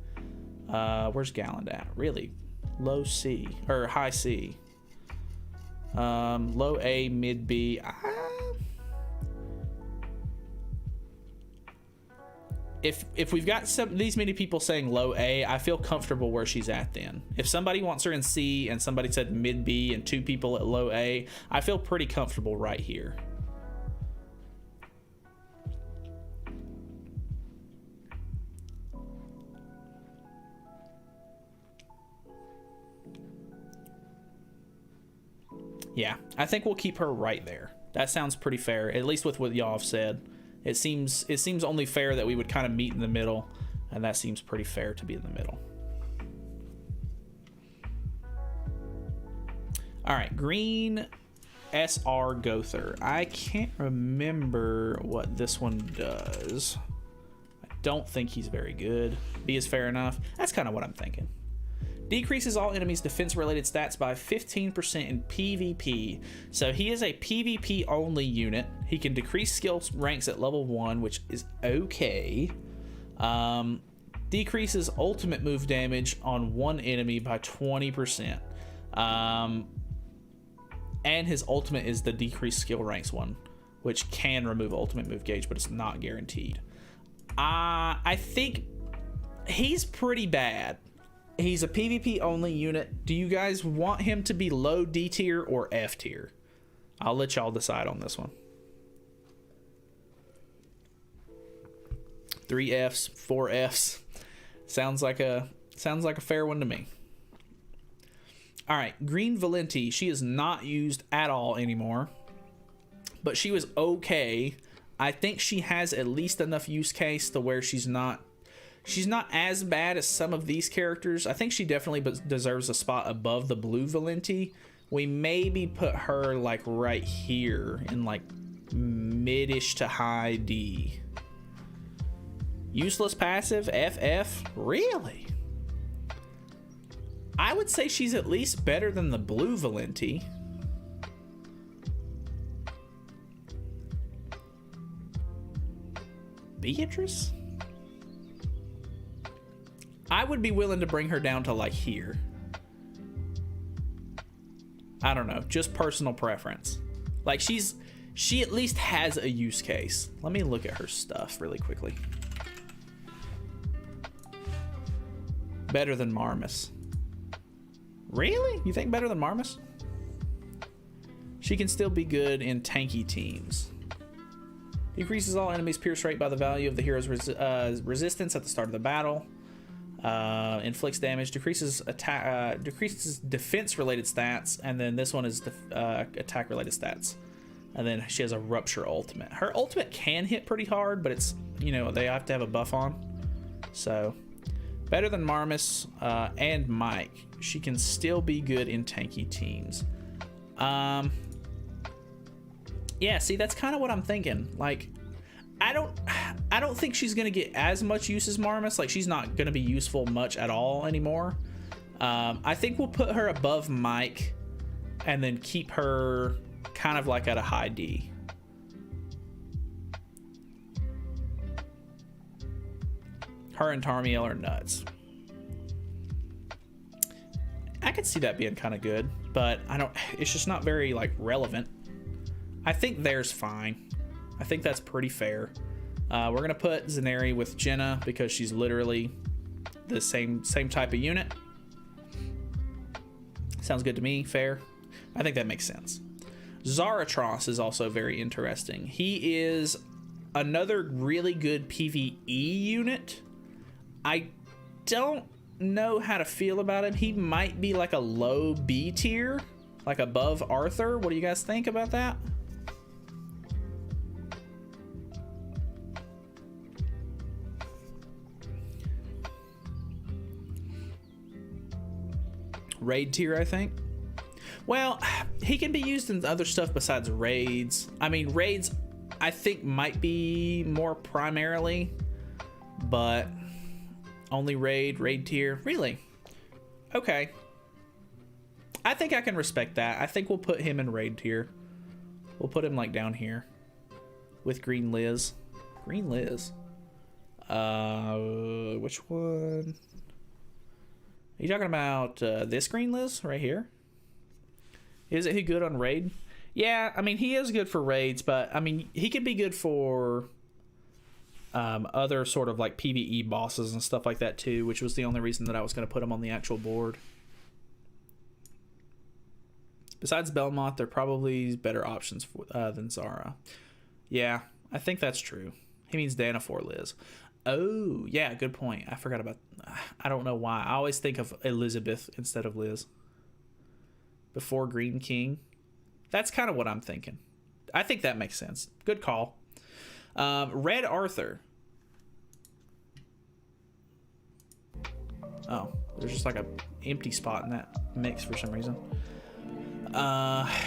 Where's Gallon at? Really? Low C, or high C. Low A, mid B. If we've got these many people saying low A, I feel comfortable where she's at then. If somebody wants her in C and somebody said mid B and 2 people at low A, I feel pretty comfortable right here. Yeah, I think we'll keep her right there. That sounds pretty fair, at least with what y'all have said. It seems only fair that we would kind of meet in the middle, and that seems pretty fair to be in the middle. All right, Green SR Gother. I can't remember what this one does. I don't think he's very good. B is fair enough. That's kind of what I'm thinking. Decreases all enemies' defense-related stats by 15% in PvP. So he is a PvP-only unit. He can decrease skill ranks at level 1, which is okay. Decreases ultimate move damage on one enemy by 20%. And his ultimate is the decreased skill ranks one, which can remove ultimate move gauge, but it's not guaranteed. I think he's pretty bad. He's a PvP only unit. Do you guys want him to be low D tier or F tier? I'll let y'all decide on this one. 3 Fs, 4 Fs. Sounds like a fair one to me. All right, Green Valenti. She is not used at all anymore, but she was okay. I think she has at least enough use case to where she's not She's not as bad as some of these characters. I think she definitely deserves a spot above the blue Valenti. We maybe put her like right here in like mid-ish to high D. Useless passive, FF? Really? I would say she's at least better than the blue Valenti. Beatrice? I would be willing to bring her down to like here. I don't know, just personal preference. Like she at least has a use case. Let me look at her stuff really quickly. Better than Marmus. Really? You think better than Marmus? She can still be good in tanky teams. Decreases all enemies' pierce rate by the value of the hero's resistance at the start of the battle. Inflicts damage, decreases attack, decreases defense-related stats, and then this one is attack-related stats. And then she has a rupture ultimate. Her ultimate can hit pretty hard, but it's, you know, they have to have a buff on. So better than Marmus and Mike. She can still be good in tanky teams. Yeah, see, that's kind of what I'm thinking. Like, I don't think she's gonna get as much use as Marmus. Like, she's not gonna be useful much at all anymore. I think we'll put her above Mike and then keep her kind of like at a high D. Her and Tarmiel are nuts. I could see that being kind of good, but it's just not very like relevant. I think there's fine. I think that's pretty fair. We're gonna put Zenari with Jenna because she's literally the same type of unit. Sounds good to me. Fair. I think that makes sense. Zaratros is also very interesting. He is another really good PvE unit. I don't know how to feel about him. He might be like a low B tier, like above Arthur. What do you guys think about that? Raid tier, I think. Well, he can be used in other stuff besides raids. I mean, raids, I think, might be more primarily, but only raid tier. Really? Okay. I think I can respect that. I think we'll put him in raid tier. We'll put him like down here with Green Liz. Green Liz. Which one? Are you talking about this Green Liz right here? Isn't he good on raid? Yeah, I mean, he is good for raids, but I mean, he could be good for other sort of like PvE bosses and stuff like that too, which was the only reason that I was going to put him on the actual board. Besides Belmont, there are probably better options than Zara. Yeah, I think that's true. He means Danafor Liz. Oh, yeah, good point. I forgot about... I don't know why. I always think of Elizabeth instead of Liz. Before Green King. That's kind of what I'm thinking. I think that makes sense. Good call. Red Arthur. Oh, there's just like a empty spot in that mix for some reason.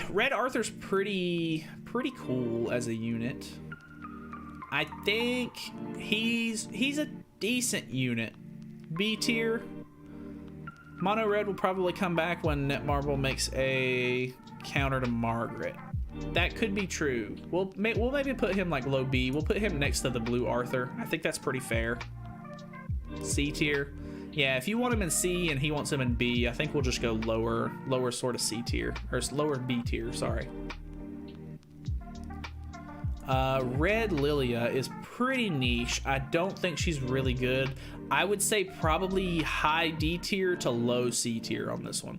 Red Arthur's pretty cool as a unit. I think he's a decent unit. B tier. Mono Red will probably come back when Netmarble makes a counter to Margaret. That could be true. We'll maybe put him like low B. We'll put him next to the blue Arthur. I think that's pretty fair. C tier. Yeah, if you want him in C and he wants him in B, I think we'll just go lower sort of C tier. Or lower B tier, sorry. Red Lilia is pretty niche. I don't think she's really good. I would say probably high D tier to low C tier on this one.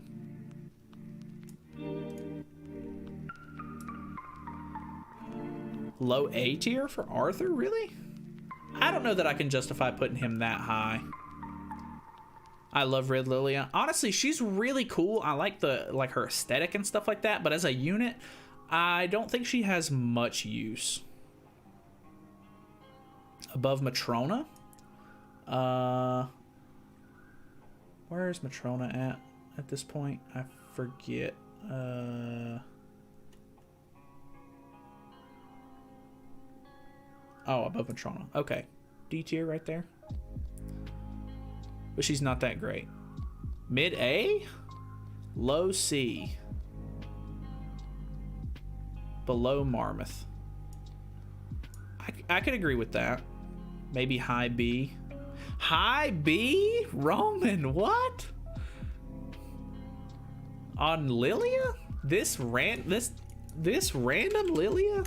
Low A tier for Arthur, really? I don't know that I can justify putting him that high. I love Red Lilia. Honestly, she's really cool. I like her aesthetic and stuff like that, but as a unit, I don't think she has much use. Above Matrona? Where's Matrona at this point? I forget. Oh, above Matrona. Okay. D tier right there. But she's not that great. Mid A? Low C. Below Marmoth. I could agree with that. Maybe high B. High B? Roman, what? On Lilia? This random Lilia?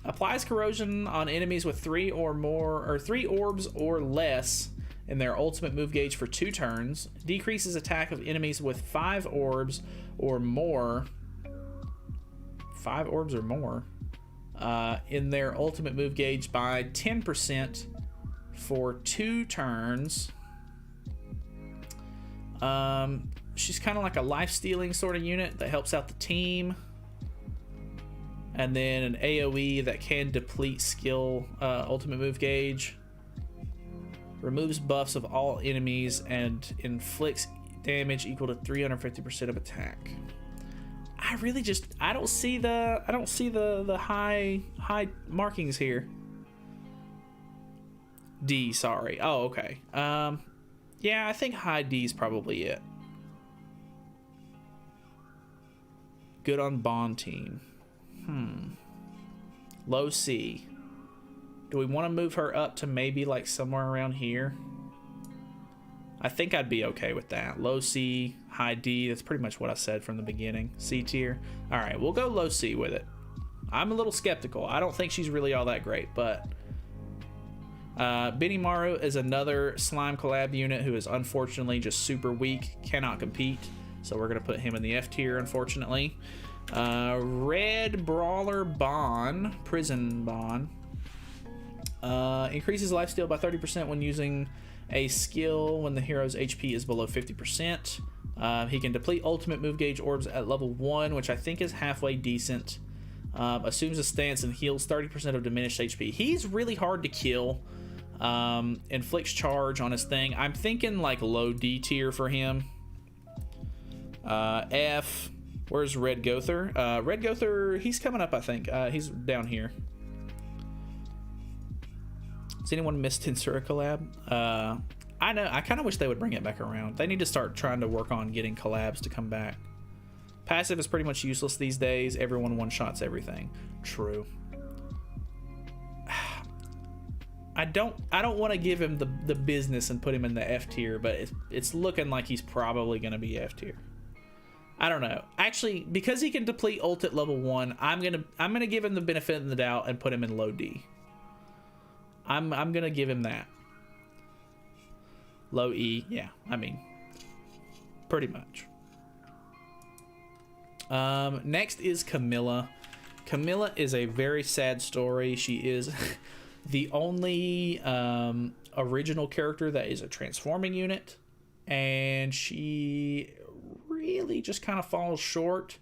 Applies corrosion on enemies with 3 orbs or less in their ultimate move gauge for 2 turns. Decreases attack of enemies with 5 orbs or more. 5 orbs or more in their ultimate move gauge by 10% for 2 turns. She's kind of like a life-stealing sort of unit that helps out the team. And then an AoE that can deplete skill ultimate move gauge. Removes buffs of all enemies and inflicts damage equal to 350% of attack. I don't see the high markings here. D, sorry. Oh, okay. Yeah, I think high D is probably it. Good on Bond team. Low C. Do we want to move her up to maybe like somewhere around here? I think I'd be okay with that. Low C, high D. That's pretty much what I said from the beginning. C tier. All right, we'll go low C with it. I'm a little skeptical. I don't think she's really all that great, but Benimaru is another slime collab unit who is unfortunately just super weak, cannot compete. So we're gonna put him in the F tier, unfortunately. Red Brawler Bond, Prison Bond. Increases lifesteal by 30% when using a skill when the hero's HP is below 50%. He can deplete ultimate move gauge orbs at level 1, which I think is halfway decent. Assumes a stance and heals 30% of diminished HP. He's really hard to kill. Inflicts charge on his thing. I'm thinking like low D tier for him. F. Where's Red Gother? Red Gother, he's coming up, I think. He's down here. Has anyone missed Tensura collab? I know. I kind of wish they would bring it back around. They need to start trying to work on getting collabs to come back. Passive is pretty much useless these days. Everyone one-shots everything. True. I don't want to give him the business and put him in the F tier, but it's looking like he's probably going to be F tier. I don't know. Actually, because he can deplete ult at level 1, I'm gonna give him the benefit of the doubt and put him in low D. I'm gonna give him that. Low E, yeah. I mean, pretty much. Next is Camilla. Camilla is a very sad story. She is the only original character that is a transforming unit, and she really just kind of falls short.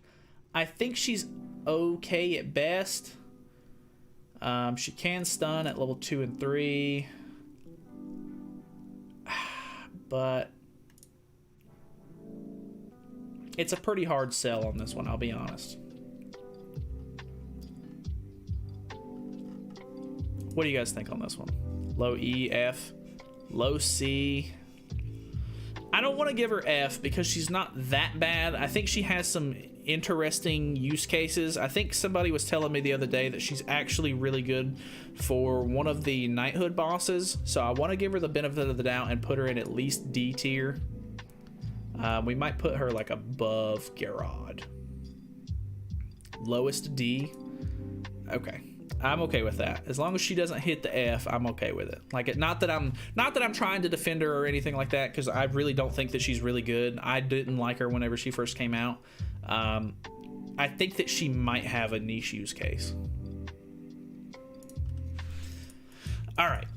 I think she's okay at best. She can stun at level 2 and 3, but it's a pretty hard sell on this one, I'll be honest. What do you guys think on this one? Low E, F, low C. I don't want to give her F because she's not that bad. I think she has some interesting use cases. I think somebody was telling me the other day that she's actually really good for one of the knighthood bosses. So I want to give her the benefit of the doubt and put her in at least D tier. We might put her like above Garrod. Lowest D. Okay. I'm okay with that. As long as she doesn't hit the F, I'm okay with it. Like, not that I'm trying to defend her or anything like that, because I really don't think that she's really good. I didn't like her whenever she first came out. I think that she might have a niche use case. All right.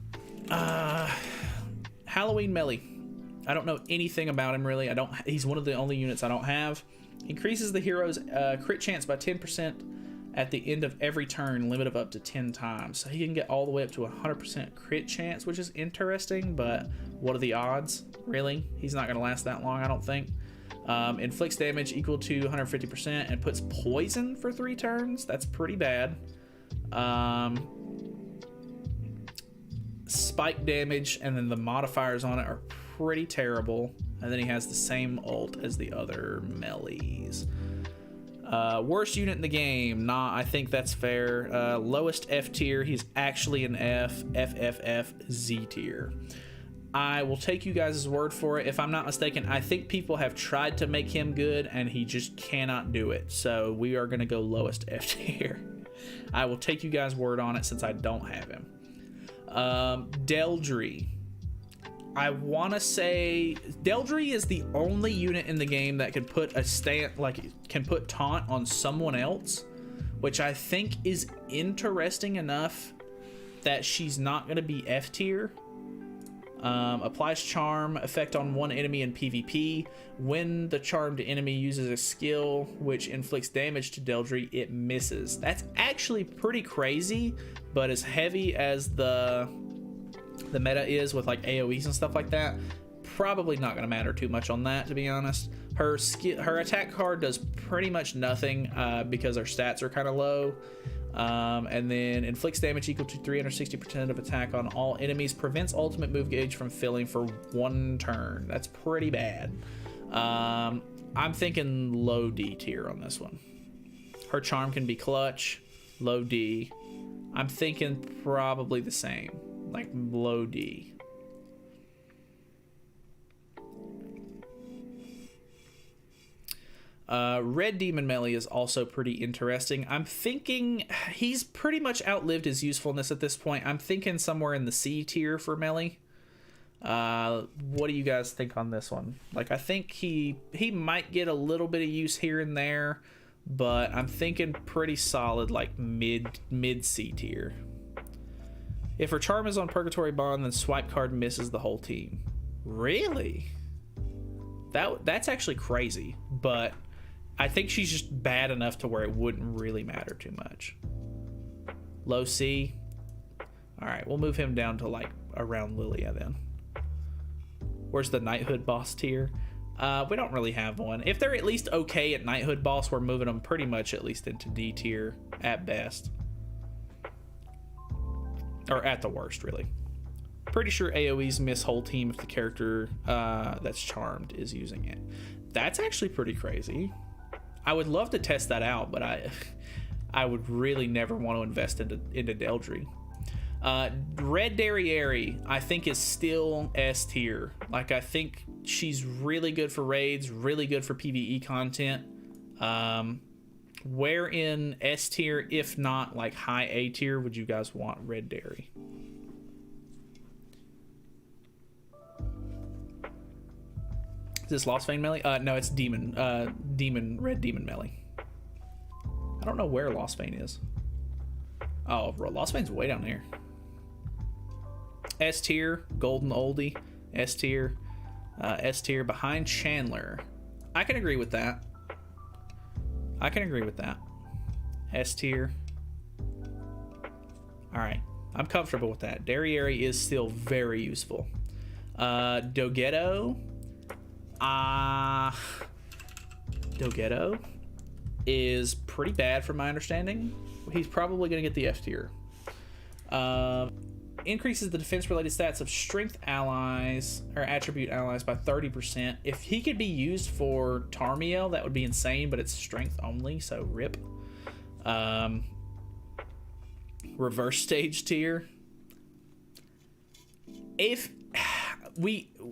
Halloween Melee. I don't know anything about him really. He's one of the only units I don't have. Increases the hero's crit chance by 10% at the end of every turn, limit of up to 10 times. So he can get all the way up to a 100% crit chance, which is interesting, but what are the odds? Really? He's not going to last that long, I don't think. Inflicts damage equal to 150% and puts poison for 3 turns. That's pretty bad. Spike damage, and then the modifiers on it are pretty terrible. And then he has the same ult as the other melees. Worst unit in the game. Nah, I think that's fair. Lowest F tier. He's actually an F. Z tier. I will take you guys' word for it. If I'm not mistaken, I think people have tried to make him good and he just cannot do it. So we are going to go lowest F tier. I will take you guys' word on it since I don't have him. Deldry. I want to say Deldry is the only unit in the game that can put can put taunt on someone else, which I think is interesting enough that she's not going to be F tier. Applies charm effect on one enemy in PvP. When the charmed enemy uses a skill which inflicts damage to Deldry, it misses. That's actually pretty crazy, but as heavy as the meta is with like AoEs and stuff like that, probably not going to matter too much on that, to be honest. Her attack card does pretty much nothing because her stats are kind of low. And then inflicts damage equal to 360% of attack on all enemies. Prevents ultimate move gauge from filling for 1 turn. That's pretty bad. I'm thinking low D tier on this one. Her charm can be clutch. Low D. I'm thinking probably the same. Like low D. Red Demon Melee is also pretty interesting. I'm thinking he's pretty much outlived his usefulness at this point. I'm thinking somewhere in the C tier for Melee. What do you guys think on this one? Like, I think he might get a little bit of use here and there, but I'm thinking pretty solid, like mid C tier. If her charm is on Purgatory Bond, then swipe card misses the whole team. Really? That's actually crazy, but I think she's just bad enough to where it wouldn't really matter too much. Low C. All right, we'll move him down to like around Lilia then. Where's the Knighthood boss tier? We don't really have one. If they're at least okay at Knighthood boss, we're moving them pretty much at least into D tier at best. Or at the worst, really. Pretty sure AoEs miss whole team if the character that's charmed is using it. That's actually pretty crazy. I would love to test that out, but I would really never want to invest into Deldry. Red Derriere, I think, is still S tier. Like, I think she's really good for raids, really good for PvE content. Where in S tier, if not like high A tier, would you guys want Red Dairy? Is this Lost Vein Melee? No, it's Red Demon Melee. I don't know where Lost Vein is. Oh, Lost Vein's way down here. S tier, Golden Oldie. S tier. S tier behind Chandler. I can agree with that. S tier. Alright. I'm comfortable with that. Derriere is still very useful. Dogetto. Dogetto is pretty bad from my understanding. He's probably going to get the F tier. Increases the defense related stats of strength allies or attribute allies by 30%. If he could be used for Tarmiel, that would be insane, but it's strength only, so rip. Reverse stage tier.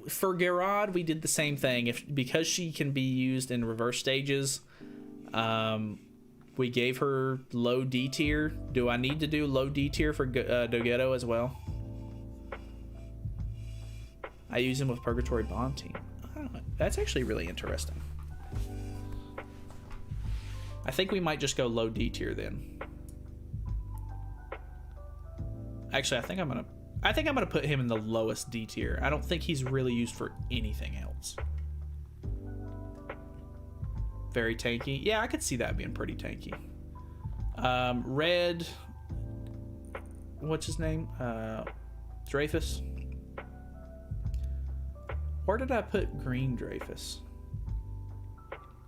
For Gerard, we did the same thing. Because she can be used in reverse stages, we gave her low D tier. Do I need to do low D tier for Dogetto as well? I use him with Purgatory Bond team. I don't know. That's actually really interesting. I think we might just go low D tier then. Actually, I think I'm gonna put him in the lowest D tier. I don't think he's really used for anything else. Very tanky. Yeah, I could see that being pretty tanky. Red, what's his name? Dreyfus. Where did I put green Dreyfus?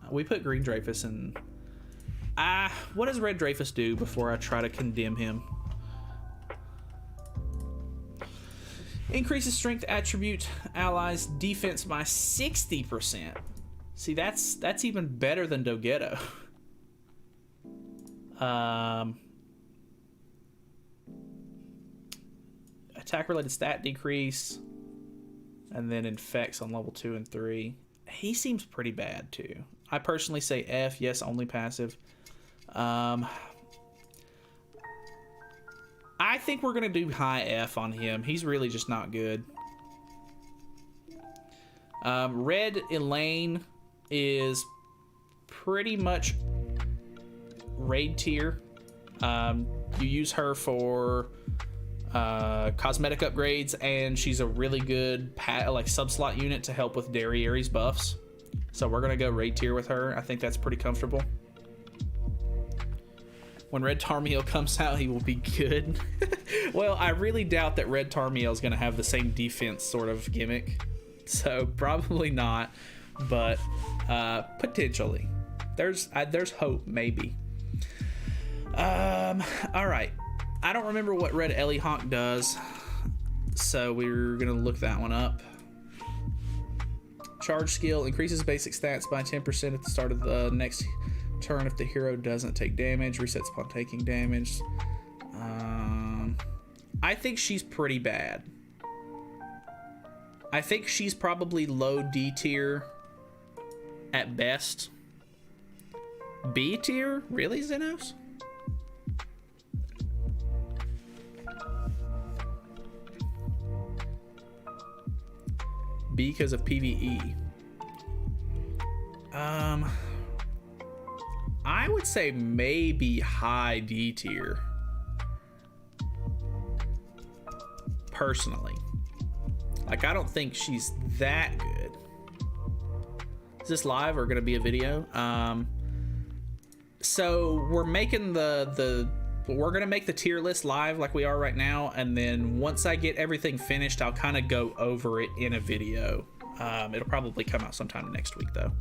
We put green Dreyfus in. What does red Dreyfus do before I try to condemn him? Increases strength attribute allies defense by 60%. See, that's even better than Dogetto. Attack related stat decrease, and then infects on level 2 and 3. He seems pretty bad too. I personally say F, yes, only passive. I think we're gonna do high F on him. He's really just not good. Red Elaine is pretty much raid tier. You use her for cosmetic upgrades, and she's a really good like subslot unit to help with Derriere's buffs. So we're gonna go raid tier with her. I think that's pretty comfortable. When Red Tarmiel comes out, he will be good. Well, I really doubt that Red Tarmiel is gonna have the same defense sort of gimmick, so probably not. But potentially, there's hope, maybe. All right. I don't remember what Red Ellie Hawk does, so we're gonna look that one up. Charge skill increases basic stats by 10% at the start of the next turn if the hero doesn't take damage. Resets upon taking damage. I think she's pretty bad. I think she's probably low D tier at best. B tier? Really, Xenos? B because of PvE. I would say maybe high D tier. Personally. Like, I don't think she's that good. Is this live or gonna be a video? So we're making we're gonna make the tier list live like we are right now, and then once I get everything finished, I'll kind of go over it in a video. It'll probably come out sometime next week though.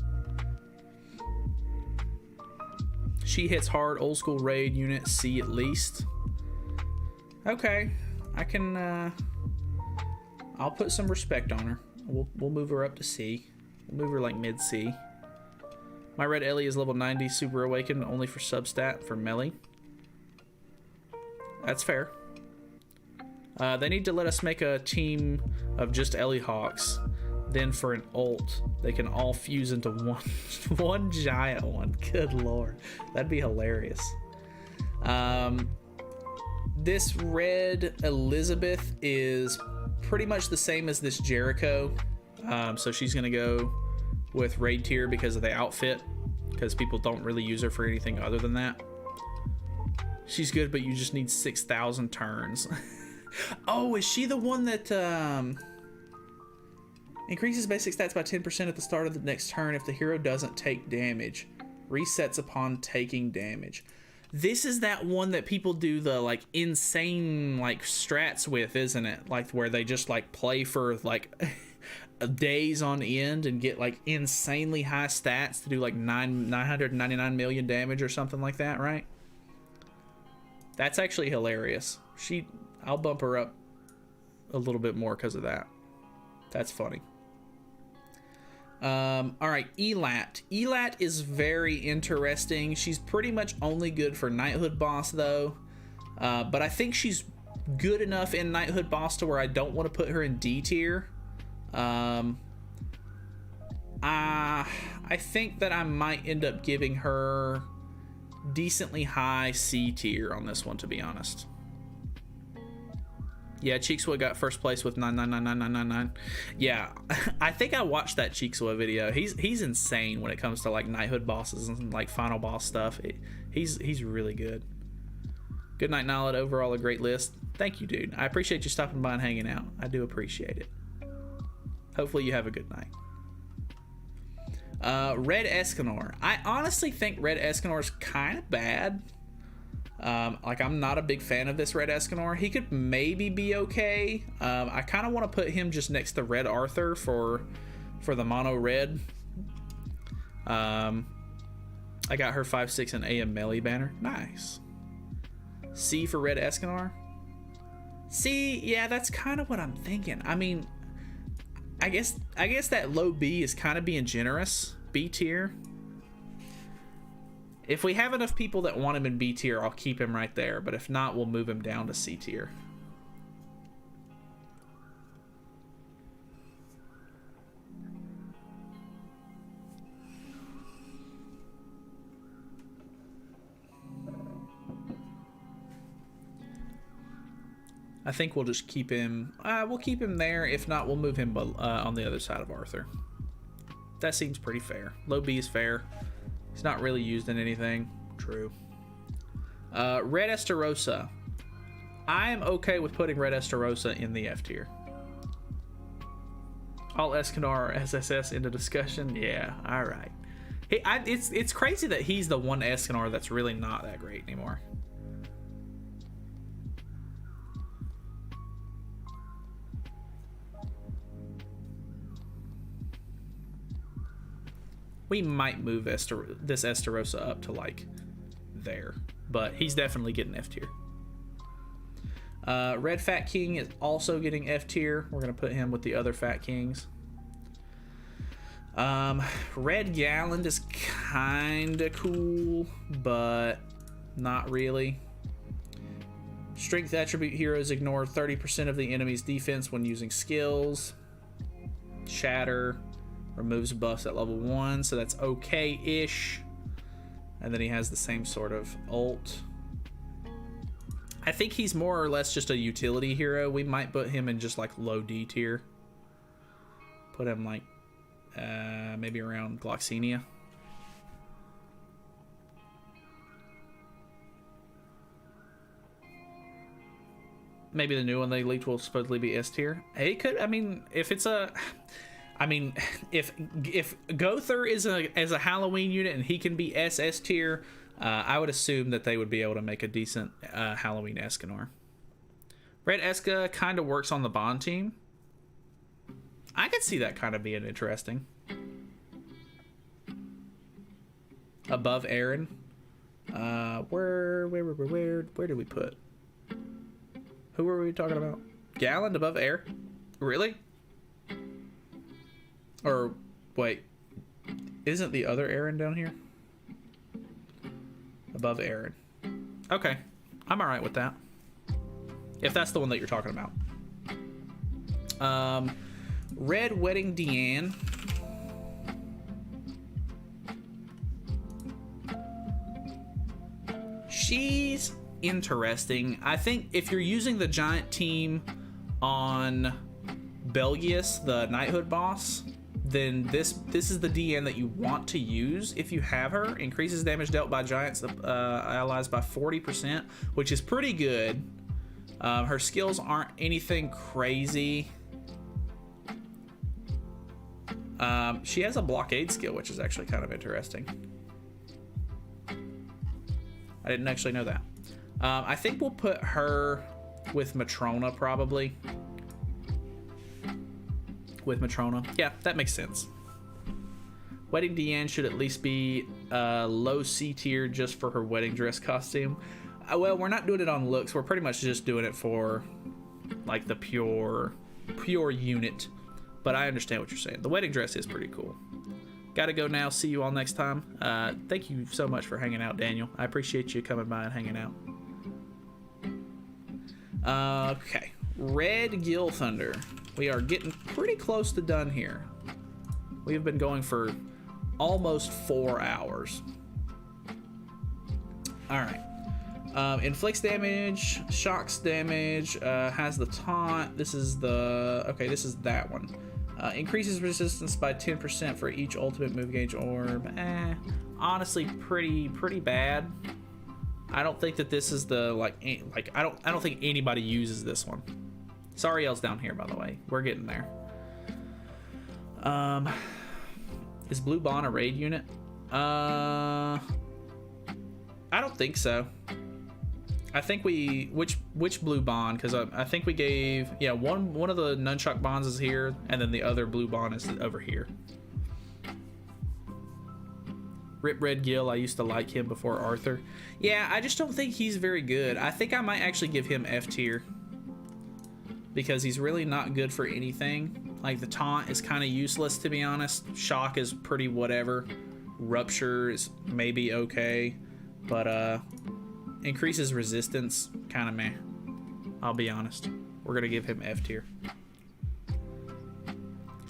She hits hard, old school raid unit, C at least. Okay, I can. I'll put some respect on her. We'll move her up to C. We'll move her like mid C. My Red Ellie is level 90, super awakened, only for substat for melee. That's fair. They need to let us make a team of just Ellie Hawks. Then for an ult, they can all fuse into one giant one. Good lord, that'd be hilarious. This Red Elizabeth is pretty much the same as this Jericho. So she's gonna go with raid tier because of the outfit, because people don't really use her for anything other than that. She's good, but you just need 6,000 turns. Oh, is she the one that increases basic stats by 10% at the start of the next turn if the hero doesn't take damage? Resets upon taking damage. This is that one that people do the like insane like strats with, isn't it? Like where they just like play for like days on end and get like insanely high stats to do like 999 million damage or something like that, right? That's actually hilarious. I'll bump her up a little bit more because of that. That's funny. All right, Elat. Elat is very interesting. She's pretty much only good for Knighthood boss though. But I think she's good enough in Knighthood boss to where I don't want to put her in D tier. I think that I might end up giving her decently high C tier on this one, to be honest. Yeah, Cheekswa got first place with 9999999. Yeah, I think I watched that Cheekswa video. He's insane when it comes to like Knighthood bosses and like final boss stuff. He's really good. Good night, Nalyd. Overall, a great list. Thank you, dude. I appreciate you stopping by and hanging out. I do appreciate it. Hopefully you have a good night. Red Escanor. I honestly think Red Escanor is kind of bad. Like, I'm not a big fan of this Red Escanor. He could maybe be okay. I kind of want to put him just next to Red Arthur for the mono red. I got her 5/6 and AM melee banner. Nice. C for Red Escanor. C, yeah, that's kind of what I'm thinking. I mean, I guess that low B is kind of being generous. B tier. If we have enough people that want him in B tier, I'll keep him right there. But if not, we'll move him down to C tier. I think we'll just keep him. We'll keep him there. If not, we'll move him on the other side of Arthur. That seems pretty fair. Low B is fair. He's not really used in anything. True. Red Estarossa. I am okay with putting Red Estarossa in the F tier. All Escanor SSS into discussion. Yeah, all right. It's crazy that he's the one Escanor that's really not that great anymore. We might move this Estarossa up to like there, but he's definitely getting F tier. Red Fat King is also getting F tier. We're gonna put him with the other Fat Kings. Red Gallant is kinda cool, but not really. Strength attribute heroes ignore 30% of the enemy's defense when using skills. Shatter. Removes buffs at level 1, so that's okay-ish. And then he has the same sort of ult. I think he's more or less just a utility hero. We might put him in just like low D tier. Put him like maybe around Gloxenia. Maybe the new one they leaked will supposedly be S tier. It could. I mean, if it's a. I mean, if Gother is a Halloween unit and he can be SS tier, I would assume that they would be able to make a decent Halloween Escanor. Red Eska kind of works on the Bond team. I could see that kind of being interesting. Above Aaron. Where did we put? Who were we talking about? Gallant above Air? Really? Or, wait, isn't the other Aaron down here? Above Aaron. Okay, I'm alright with that. If that's the one that you're talking about. Red Wedding Deanne. She's interesting. I think if you're using the giant team on Belgius, the knighthood boss, then this is the DN that you want to use if you have her. Increases damage dealt by giants allies by 40%, which is pretty good. Her skills aren't anything crazy. She has a blockade skill, which is actually kind of interesting. I didn't actually know that. I think we'll put her with Matrona probably. With Matrona. Yeah, that makes sense. Wedding Deanne should at least be low C tier just for her wedding dress costume. Well, we're not doing it on looks. We're pretty much just doing it for like the pure unit. But I understand what you're saying. The wedding dress is pretty cool. Gotta go now. See you all next time. Thank you so much for hanging out, Daniel. I appreciate you coming by and hanging out. Okay. Red Gill Thunder. We are getting pretty close to done here. We have been going for almost 4 hours. Alright. Inflicts damage, shocks damage, has the taunt. This is the... Okay, this is that one. Increases resistance by 10% for each ultimate move gauge orb. Honestly, pretty bad. I don't think that this is the I don't think anybody uses this one. Sariel's down here, by the way. We're getting there. Is Blue Bond a raid unit? I don't think so. I think we which blue bond, because I think we gave, yeah, one of the nunchuck bonds is here, and then the other blue bond is over here. Rip Red Gill, I used to like him before Arthur. Yeah, I just don't think he's very good. I think I might actually give him F tier, because he's really not good for anything. Like, the taunt is kind of useless, to be honest. Shock is pretty whatever. Rupture is maybe okay, but increases resistance, kind of meh. I'll be honest. We're gonna give him F tier.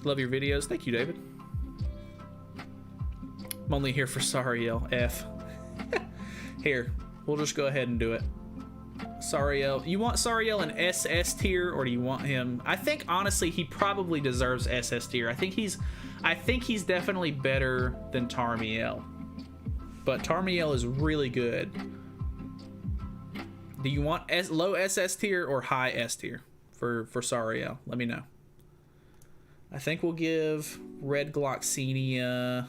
Love your videos. Thank you, David. I'm only here for Sariel. F. Here, we'll just go ahead and do it. Sariel. You want Sariel in SS tier, or do you want him? I think honestly he probably deserves SS tier. I think he's definitely better than Tarmiel. But Tarmiel is really good. Do you want low SS tier or high S tier for Sariel? Let me know. I think we'll give Red Gloxinia.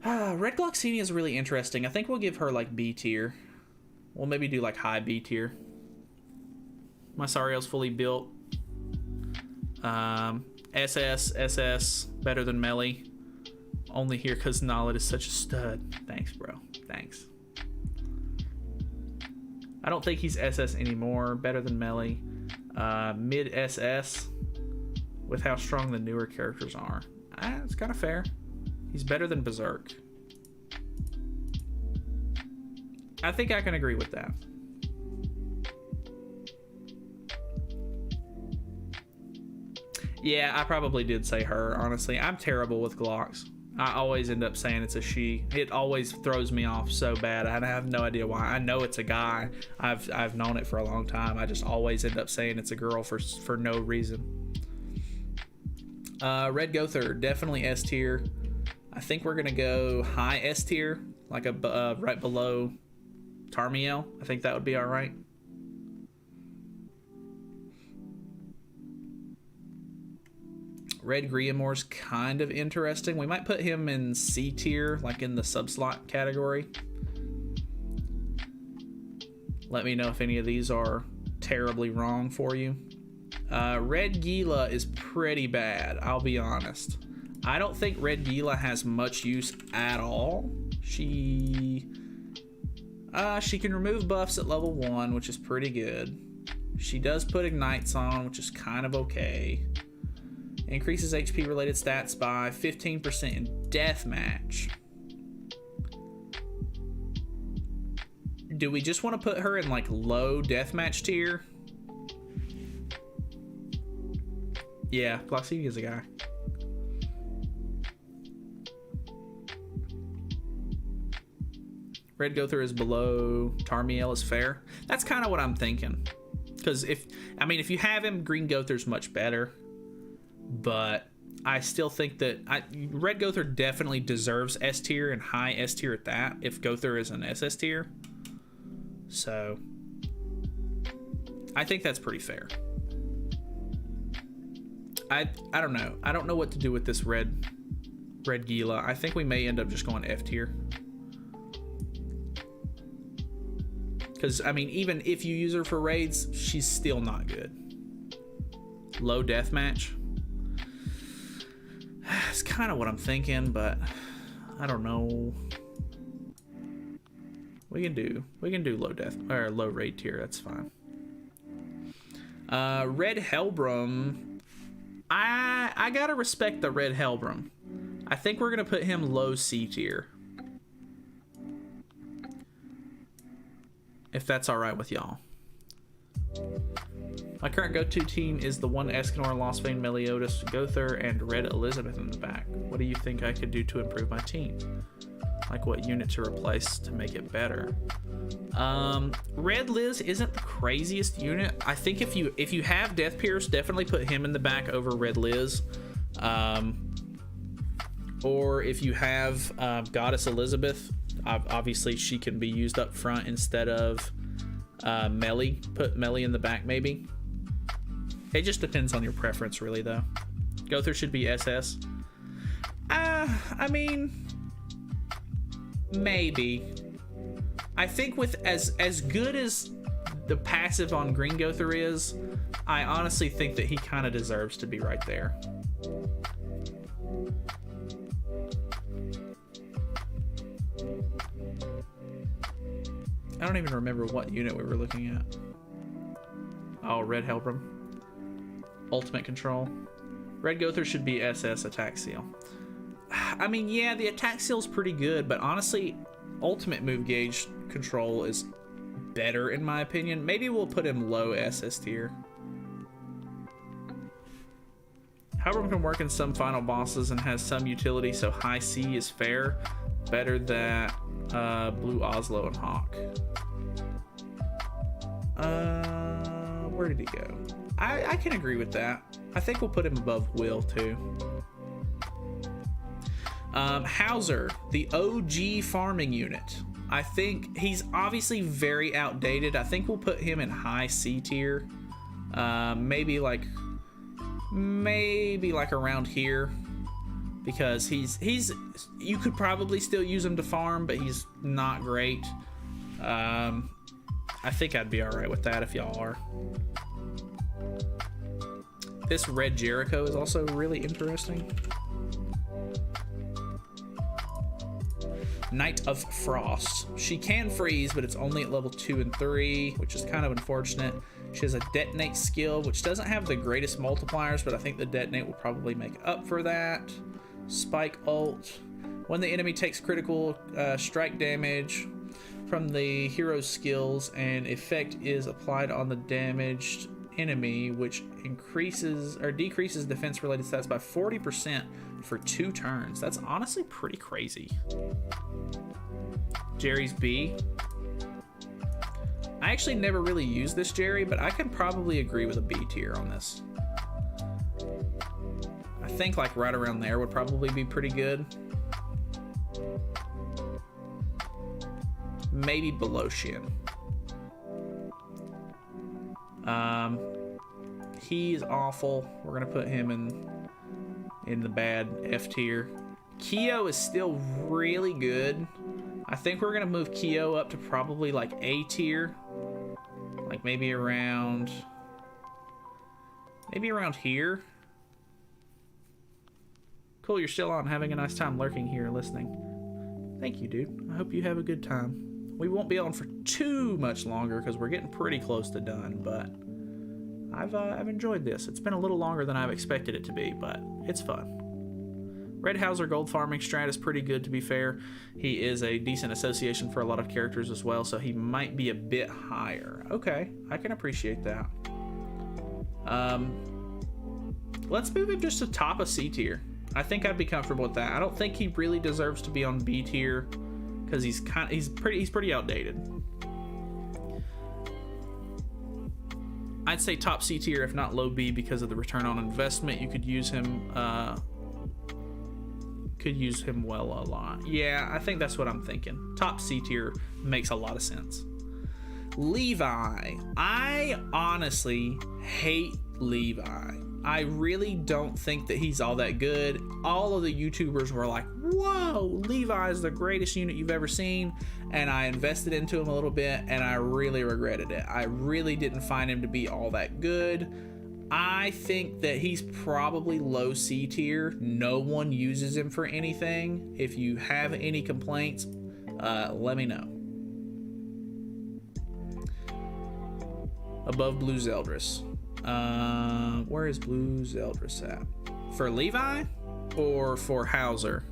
Red Gloxinia is really interesting. I think we'll give her like B tier. We'll maybe do like high B tier. My Sariel's fully built. SS, better than Melly. Only here because Nalyd is such a stud. Thanks, bro. Thanks. I don't think he's SS anymore. Better than Melly. Mid SS with how strong the newer characters are. It's kind of fair. He's better than Berserk. I think I can agree with that. Yeah, I probably did say her, honestly. I'm terrible with Glocks. I always end up saying it's a she. It always throws me off so bad. I have no idea why. I know it's a guy. I've known it for a long time. I just always end up saying it's a girl for no reason. Red Gother, definitely S tier. I think we're gonna go high S tier, like a right below Tarmiel. I think that would be all right. Red Griamore's kind of interesting. We might put him in C tier, like in the sub-slot category. Let me know if any of these are terribly wrong for you. Red Gila is pretty bad, I'll be honest. I don't think Red Gila has much use at all. She can remove buffs at level 1, which is pretty good. She does put ignites on, which is kind of okay. Increases HP related stats by 15% in deathmatch. Do we just want to put her in like low deathmatch tier? Yeah, Gloxinia is a guy. Red Gother is below Tarmiel is fair. That's kind of what I'm thinking. Because if you have him, Green Gother's much better. But I still think that Red Gother definitely deserves S tier and high S tier at that, if Gother is an SS tier. So I think that's pretty fair. I don't know. I don't know what to do with this Red Gila. I think we may end up just going F tier. Because, I mean, even if you use her for raids, she's still not good. Low deathmatch. It's kind of what I'm thinking, but I don't know. We can do low death or low raid tier. That's fine. Red Hellbrum. I gotta respect the Red Hellbrum. I think we're gonna put him low C tier. If that's all right with y'all. My current go-to team is the one Escanor, Lost Vein, Meliodas, Gother, and Red Elizabeth in the back. What do you think I could do to improve my team? Like what unit to replace to make it better? Red Liz isn't the craziest unit. I think if you have Death Pierce, definitely put him in the back over Red Liz. Or if you have Goddess Elizabeth, obviously she can be used up front instead of Melly. Put Melly in the back maybe. It just depends on your preference really though. Gother should be SS. I mean, maybe. I think with as good as the passive on Green Gother is, I honestly think that he kind of deserves to be right there. I don't even remember what unit we were looking at. Oh, Red Helbram. Ultimate control. Red Gother should be SS attack seal. I mean, yeah, the attack seal's pretty good, but honestly, ultimate move gauge control is better in my opinion. Maybe we'll put him low SS tier. Helbram can work in some final bosses and has some utility, so high C is fair. Better than Blue Oslo and Hawk. Where did he go? I can agree with that. I think we'll put him above Will too. Hauser, the OG farming unit. I think he's obviously very outdated. I think we'll put him in high C tier. Maybe like around here, because he's you could probably still use him to farm, but he's not great. I think I'd be all right with that if y'all are. This Red Jericho is also really interesting. Knight of Frost. She can freeze, but it's only at level 2 and 3, which is kind of unfortunate. She has a detonate skill, which doesn't have the greatest multipliers, but I think the detonate will probably make up for that. Spike ult. When the enemy takes critical strike damage from the hero's skills, and effect is applied on the damaged enemy, which increases or decreases defense related stats by 40% for 2 turns. That's honestly pretty crazy. Jerry's B. I actually never really used this Jerry, but I can probably agree with a B tier on this. I think like right around there would probably be pretty good. Maybe below Shin. He's awful. We're gonna put him in the bad F tier. Kyo is still really good. I think we're gonna move Kyo up to probably like A tier, like maybe around here. Cool, you're still on. Having a nice time lurking here, listening. Thank you, dude. I hope you have a good time. We won't be on for too much longer because we're getting pretty close to done, but I've enjoyed this. It's been a little longer than I've expected it to be, but it's fun. Red Hauser gold farming strat is pretty good, to be fair. He is a decent association for a lot of characters as well, so he might be a bit higher. Okay, I can appreciate that. Let's move him just to top of C tier. I think I'd be comfortable with that. I don't think he really deserves to be on B tier because he's pretty outdated. I'd say top C tier, if not low B, because of the return on investment. You could use him well a lot. Yeah, I think that's what I'm thinking. Top C tier makes a lot of sense. Levi. I honestly hate Levi. I really don't think that he's all that good. All of the YouTubers were like, whoa, Levi is the greatest unit you've ever seen. And I invested into him a little bit and I really regretted it. I really didn't find him to be all that good. I think that he's probably low C tier. No one uses him for anything. If you have any complaints, let me know. Above Blue Zeldris. Where is Blue Zeldris at? For Levi or for Hauser?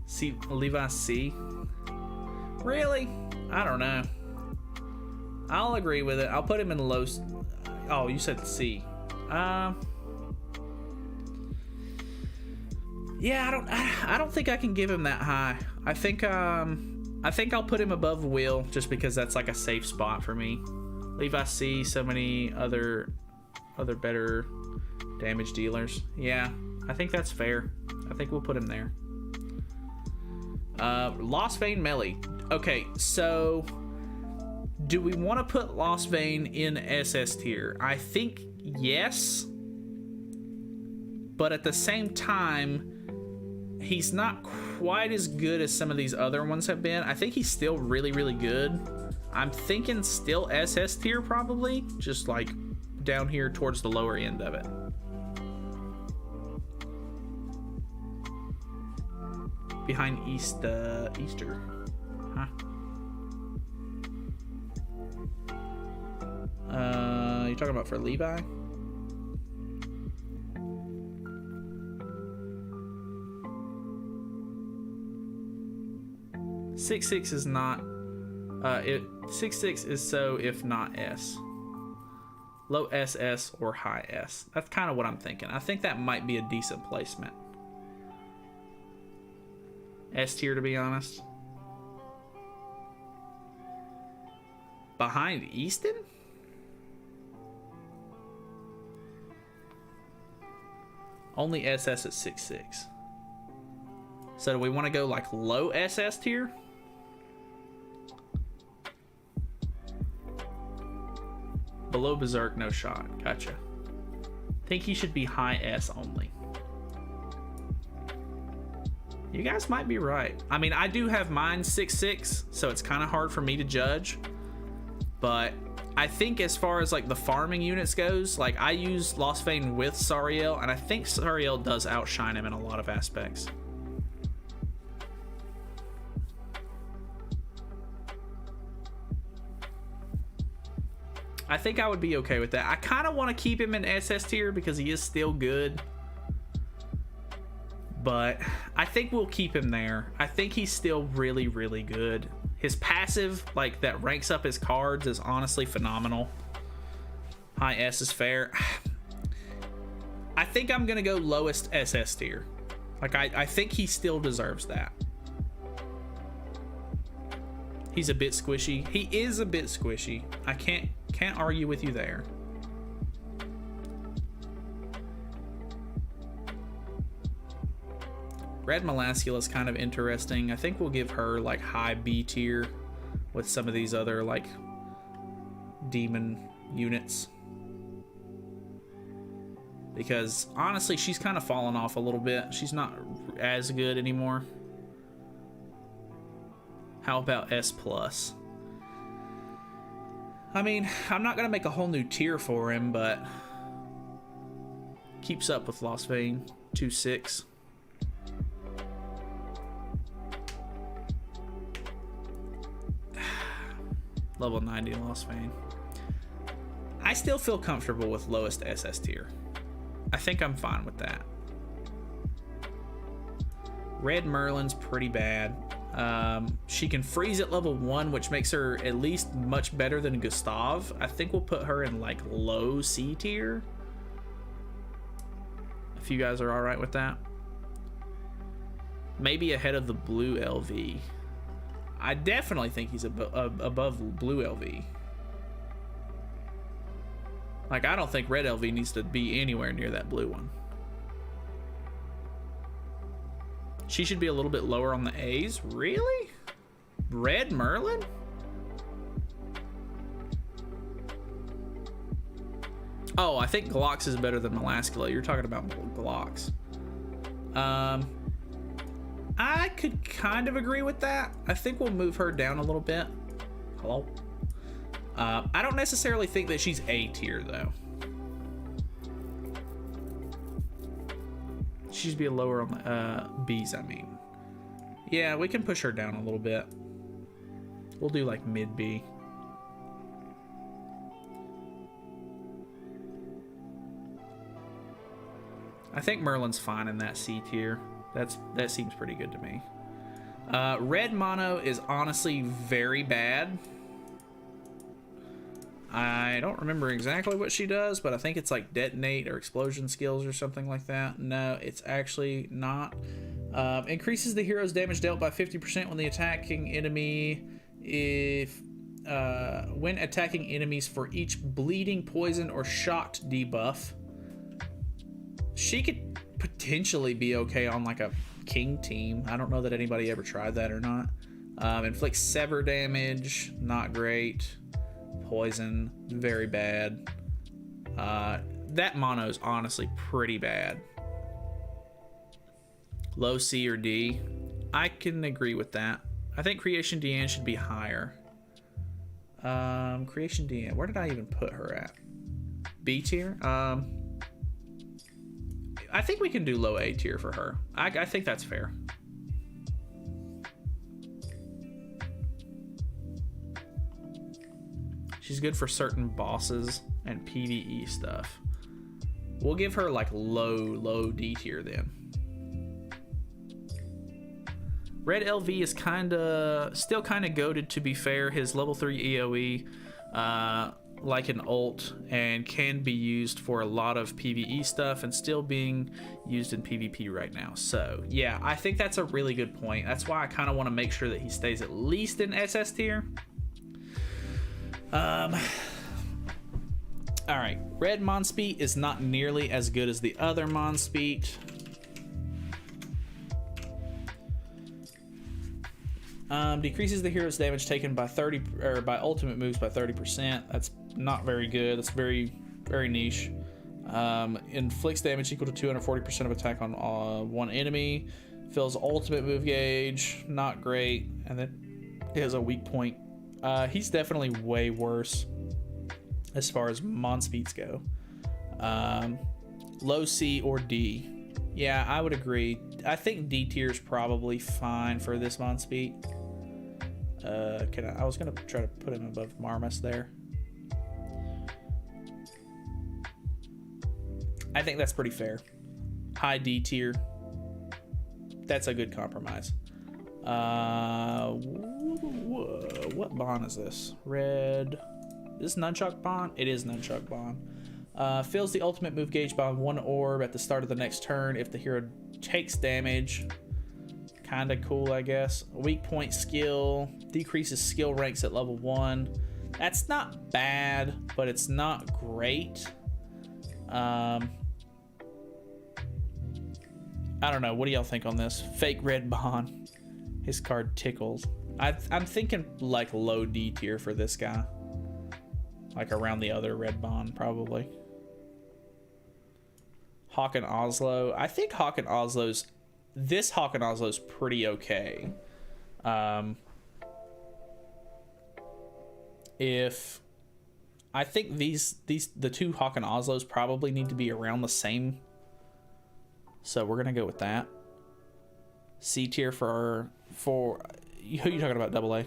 C, Levi C. Really? I don't know. I'll agree with it. I'll put him in low. Oh, you said C. Yeah, I don't think I can give him that high. I think I'll put him above Will just because that's like a safe spot for me. Levi C. So many other better damage dealers. Yeah, I think that's fair. I think we'll put him there. Lost Vein melee. Okay, so do we want to put Lost Vein in SS tier? I think yes, but at the same time, he's not quite as good as some of these other ones have been. I think he's still really, really good. I'm thinking still SS tier probably, just like down here towards the lower end of it. Behind Easter. Huh? You talking about for Levi? Six six is not. 6'6" is so if not S. Low SS or high S. That's kind of what I'm thinking. I think that might be a decent placement. S tier, to be honest. Behind Easton? Only SS at 6'6". So do we want to go like low SS tier? Below Berserk, no shot. Gotcha. Think he should be high S only. You guys might be right. I mean, I do have mine 6'6", so it's kind of hard for me to judge. But I think as far as like the farming units goes, like I use Lost Vein with Sariel, and I think Sariel does outshine him in a lot of aspects. I think I would be okay with that. I kind of want to keep him in SS tier because he is still good. But I think we'll keep him there. I think he's still really, really good. His passive, like that ranks up his cards, is honestly phenomenal. High S is fair. I think I'm going to go lowest SS tier. Like, I think he still deserves that. He's a bit squishy. He is a bit squishy. I can't argue with you there. Red Melascula is kind of interesting. I think we'll give her like high B tier with some of these other like demon units. Because honestly, she's kind of fallen off a little bit. She's not as good anymore. How about S+? I mean, I'm not going to make a whole new tier for him, but keeps up with Lost Vein 2.6. Level 90 Lost Vein. I still feel comfortable with lowest SS tier. I think I'm fine with that. Red Merlin's pretty bad. She can freeze at level 1, which makes her at least much better than Gustav. I think we'll put her in like low C tier. If you guys are alright with that. Maybe ahead of the blue LV. I definitely think he's above blue LV. Like, I don't think red LV needs to be anywhere near that blue one. She should be a little bit lower on the A's. Really? Red Merlin? Oh, I think Glox is better than Melascula. You're talking about Glox. I could kind of agree with that. I think we'll move her down a little bit. Hello? I don't necessarily think that she's A tier, though. She should be lower on the B's, I mean. Yeah, we can push her down a little bit. We'll do like mid B. I think Merlin's fine in that C tier. That seems pretty good to me. Red Mono is honestly very bad. I don't remember exactly what she does, but I think it's like detonate or explosion skills or something like that. No, it's actually not. Increases the hero's damage dealt by 50% when the attacking enemy when attacking enemies for each bleeding, poison, or shocked debuff. She could potentially be okay on like a king team. I don't know that anybody ever tried that or not. Inflicts sever damage, not great. Poison, very bad. That mono is honestly pretty bad. Low C or D. I can agree with that. I think Creation Deanne should be higher. Creation Deanne, where did I even put her at? B tier? I think we can do low A tier for her. I think that's fair. She's good for certain bosses and PvE stuff. We'll give her like low D tier then. Red LV is still kind of goated, to be fair. His level 3 EOE, like an ult, and can be used for a lot of PvE stuff and still being used in PvP right now. So yeah, I think that's a really good point. That's why I kind of want to make sure that he stays at least in SS tier. All right, Red Monspeet is not nearly as good as the other Monspeet. Decreases the hero's damage taken by by ultimate moves by 30%. That's not very good. That's very, very niche. Inflicts damage equal to 240% of attack on one enemy. Fills ultimate move gauge. Not great. And then it has a weak point. He's definitely way worse as far as Monspeets go. Low C or D. Yeah, I would agree. I think D tier is probably fine for this Monspeet. I was gonna try to put him above Marmus there. I think that's pretty fair. High D tier. That's a good compromise. What bond is this? Red. Is this Nunchuck bond? It is Nunchuck bond. Fills the ultimate move gauge by 1 orb at the start of the next turn if the hero takes damage. Kinda cool, I guess. Weak point skill. Decreases skill ranks at level 1. That's not bad, but it's not great. I don't know. What do y'all think on this? Fake red bond. His card tickles. I'm thinking like low D tier for this guy. Like around the other red bond, probably. Hawk and Oslo. I think Hawk and Oslo's... This Hawk and Oslo's pretty okay. If... I think the two Hawk and Oslos probably need to be around the same. So we're going to go with that. C tier for... Who are you talking about, double A?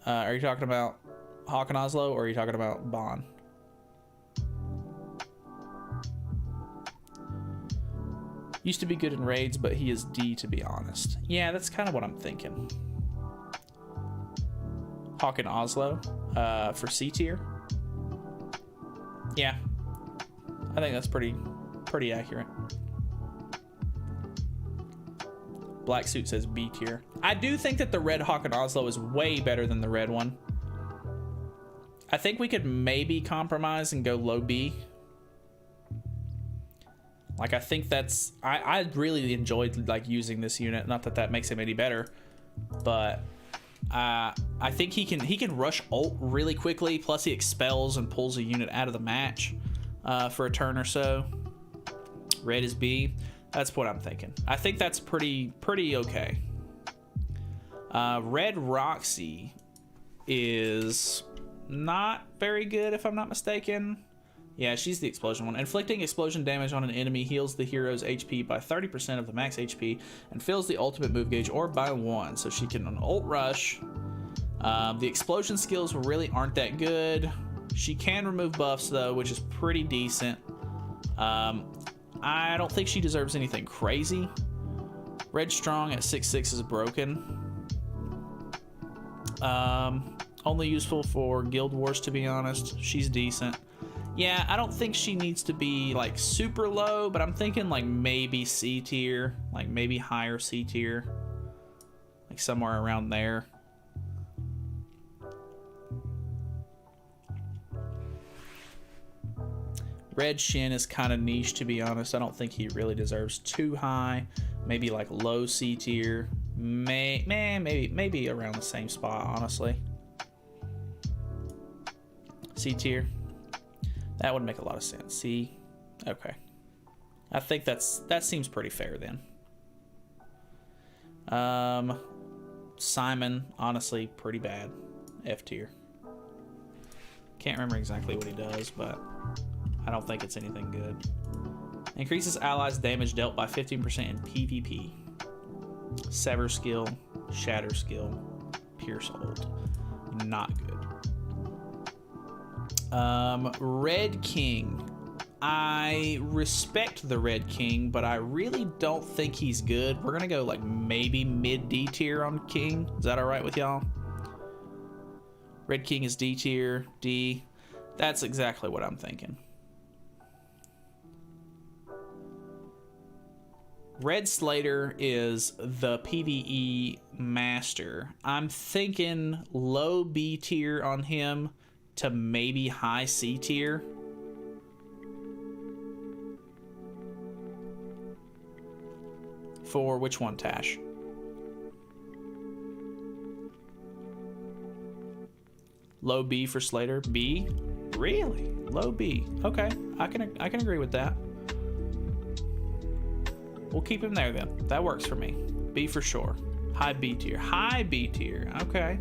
Are you talking about Hawk and Oslo, or are you talking about Bond? Used to be good in raids, but he is D, to be honest. Yeah, that's kind of what I'm thinking. Hawk and Oslo for C tier. Yeah, I think that's pretty accurate. Black Suit says B tier. I do think that the red Hawk and Oslo is way better than the red one. I think we could maybe compromise and go low B. Like, I think that's... I really enjoyed, like, using this unit. Not that that makes him any better. But I think he can rush ult really quickly. Plus, he expels and pulls a unit out of the match for a turn or so. Red is B. That's what I'm thinking. I think that's pretty okay. Red Roxy is not very good, if I'm not mistaken. Yeah, she's the explosion one. Inflicting explosion damage on an enemy heals the hero's HP by 30% of the max HP and fills the ultimate move gauge or by 1. So she can ult rush. The explosion skills really aren't that good. She can remove buffs though, which is pretty decent. I don't think she deserves anything crazy. Red Strong at 6/6 is broken. Only useful for Guild Wars, to be honest. She's decent. Yeah, I don't think she needs to be like super low, but I'm thinking like maybe C tier, like maybe higher C tier, like somewhere around there. Red Shin is kind of niche, to be honest. I don't think he really deserves too high. Maybe like low C tier. Maybe around the same spot, honestly. C tier. That would make a lot of sense. C. Okay. I think that seems pretty fair then. Simon, honestly, pretty bad. F tier. Can't remember exactly what he does, but I don't think it's anything good. Increases allies' damage dealt by 15% in PvP. Sever skill, shatter skill, pierce ult. Not good. Red King. I respect the Red King, but I really don't think he's good. We're gonna go like maybe mid D tier on King. Is that all right with y'all? Red King is D tier, D. That's exactly what I'm thinking. Red Slater is the PvE master. I'm thinking low B tier on him to maybe high C tier. For which one, Tash? Low B for Slater. B? Really? Low B. Okay, I can agree with that. We'll keep him there then. That works for me. B for sure. High B tier. High B tier. Okay.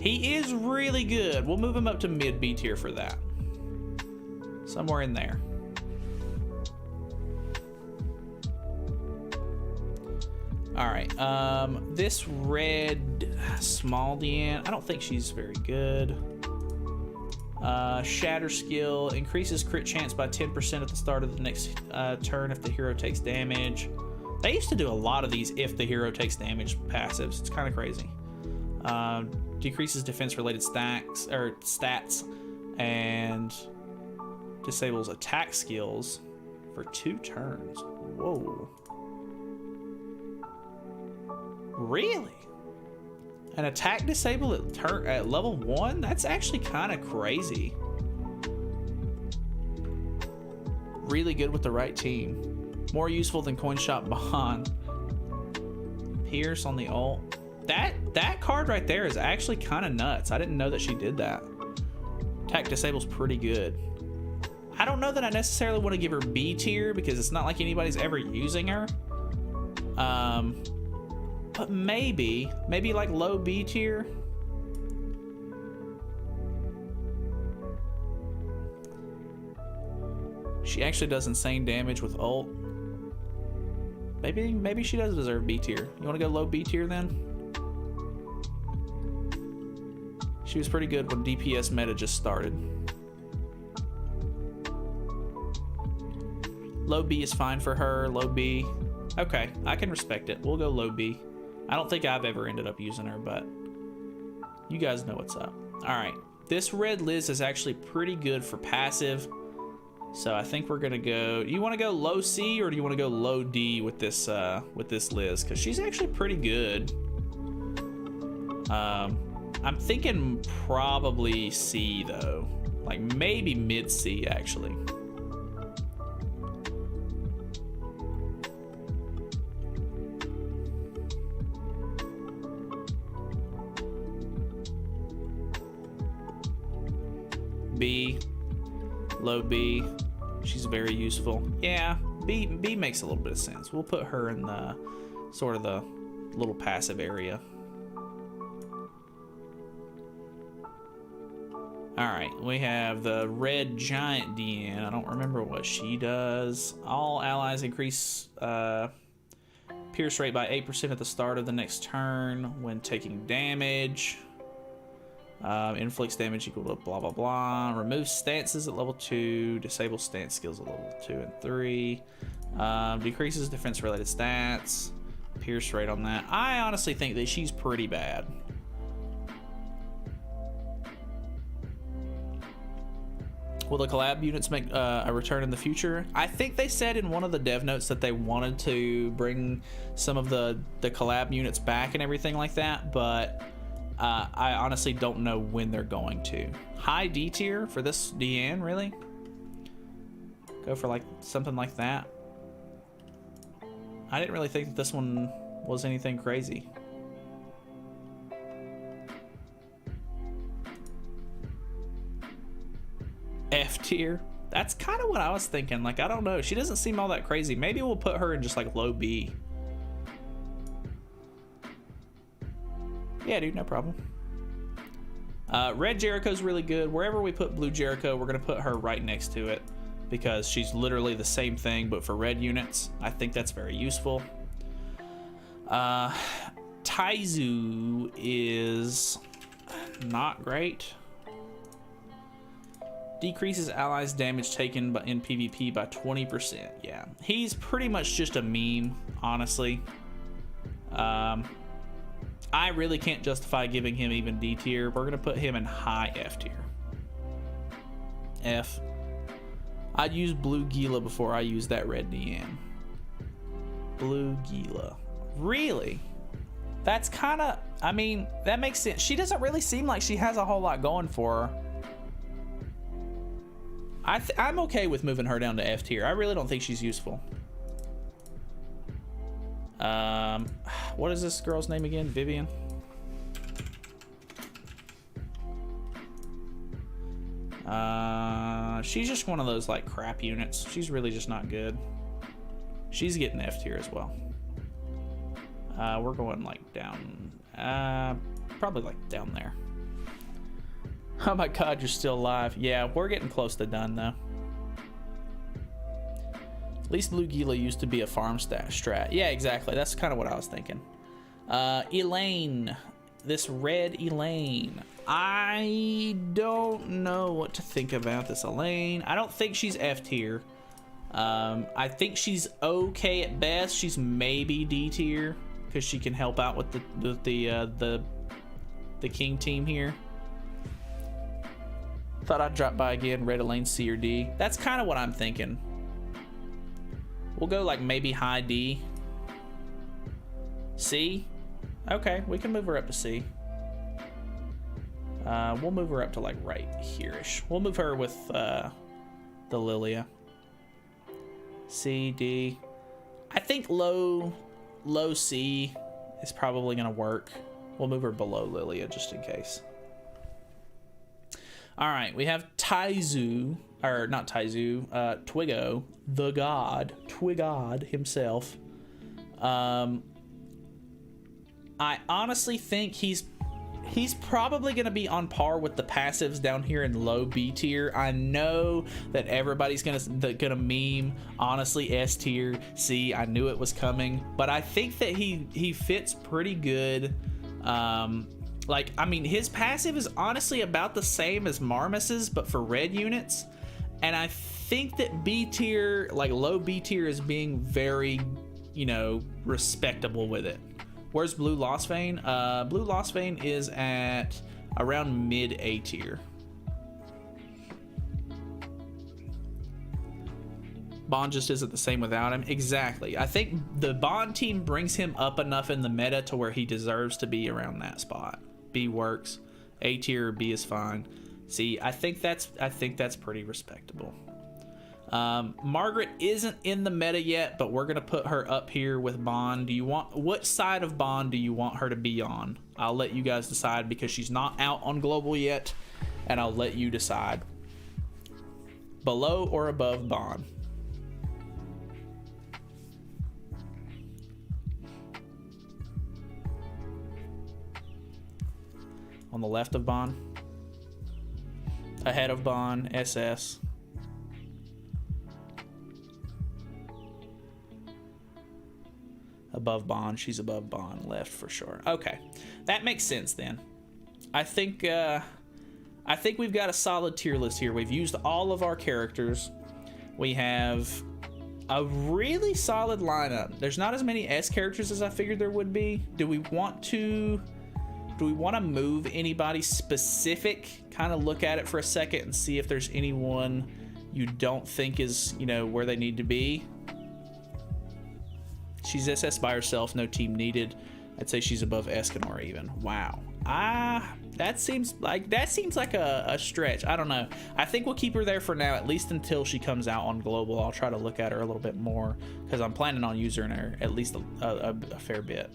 He is really good. We'll move him up to mid B tier for that. Somewhere in there. All right. This red small DN, I don't think she's very good. Shatter skill increases crit chance by 10% at the start of the next turn if the hero takes damage. They used to do a lot of these if the hero takes damage passives. It's kind of crazy. Decreases defense related stats and disables attack skills for 2 turns. Whoa. Really? An attack disabled at level 1? That's actually kind of crazy. Really good with the right team. More useful than Coin Shop Bond. Pierce on the ult. That card right there is actually kind of nuts. I didn't know that she did that. Attack disable's pretty good. I don't know that I necessarily want to give her B tier because it's not like anybody's ever using her. But maybe like low B tier. She actually does insane damage with ult. Maybe she does deserve B tier. You want to go low B tier then? She was pretty good when DPS meta just started. Low B is fine for her. Low B. Okay, I can respect it. We'll go low B. I don't think I've ever ended up using her, but you guys know what's up. All right, this red Liz is actually pretty good for passive. So I think we're gonna go. You want to go low C or do you want to go low D with this Liz? Because she's actually pretty good. I'm thinking probably C though, like maybe mid C actually. B, low B. She's very useful. Yeah, B makes a little bit of sense. We'll put her in the sort of the little passive area. All right, we have the red giant DN. I don't remember what she does. All allies increase pierce rate by 8% at the start of the next turn when taking damage. Inflicts damage equal to blah blah blah. Removes stances at level 2. Disables stance skills at level 2 and 3. Decreases defense related stats. Pierce rate on that. I honestly think that she's pretty bad. Will the collab units make a return in the future? I think they said in one of the dev notes that they wanted to bring some of the collab units back and everything like that, but I honestly don't know when they're going to. High D tier for this DN, really? Go for like something like that. I didn't really think that this one was anything crazy. F tier. That's kind of what I was thinking. Like, I don't know. She doesn't seem all that crazy. Maybe we'll put her in just like low B. Yeah, dude, no problem. Red Jericho's really good. Wherever we put blue Jericho, we're going to put her right next to it because she's literally the same thing, but for red units. I think that's very useful. Taizu is not great. Decreases allies' damage taken in PvP by 20%. Yeah, he's pretty much just a meme, honestly. I really can't justify giving him even D tier. We're gonna put him in high F tier. F. I'd use blue Gila before I use that red Deanne. Blue Gila. Really? That's kind of, I mean, that makes sense. She doesn't really seem like she has a whole lot going for her. I'm okay with moving her down to F tier. I really don't think she's useful. What is this girl's name again? Vivian? She's just one of those like crap units. She's really just not good. She's getting F tier as well. We're going like down, probably like down there. Oh my god, you're still alive. Yeah, we're getting close to done though. At least Blue Gila used to be a farm strat. Yeah, exactly. That's kind of what I was thinking. Elaine. This red Elaine. I don't know what to think about this Elaine. I don't think she's F tier. I think she's okay at best. She's maybe D tier because she can help out with the king team here. Thought I'd drop by again. Red Elaine C or D. That's kind of what I'm thinking. We'll go like maybe high D. C. Okay, we can move her up to C. We'll move her up to like right here-ish. We'll move her with the Lilia. C, D. I think low C is probably gonna work. We'll move her below Lilia just in case. All right, we have Taizu, or not Taizu, Twiggo, the god, Twigod himself. I honestly think he's probably going to be on par with the passives down here in low B tier. I know that everybody's gonna meme, honestly, S tier. See, I knew it was coming, but I think that he fits pretty good. Like, I mean, his passive is honestly about the same as Marmus's, but for red units. And I think that B tier, like low B tier, is being very, you know, respectable with it. Where's Blue Lost Vein? Blue Lost Vein is at around mid A tier. Bond just isn't the same without him. Exactly. I think the Bond team brings him up enough in the meta to where he deserves to be around that spot. B works. A tier or B is fine. See, I think that's pretty respectable. Margaret isn't in the meta yet, but we're gonna put her up here with Bond. What side of Bond do you want her to be on? I'll let you guys decide because she's not out on global yet, and I'll let you decide. Below or above Bond? On the left of Bond, ahead of Bond, SS. Above Bond, she's above Bond, left for sure. Okay, that makes sense then. I think we've got a solid tier list here. We've used all of our characters. We have a really solid lineup. There's not as many S characters as I figured there would be. Do we want to move anybody specific? Kind of look at it for a second and see if there's anyone you don't think is, you know, where they need to be. She's SS by herself, no team needed. I'd say she's above Escanor even. Wow. That seems like a stretch. I don't know. I think we'll keep her there for now, at least until she comes out on global. I'll try to look at her a little bit more because I'm planning on using her at least a fair bit.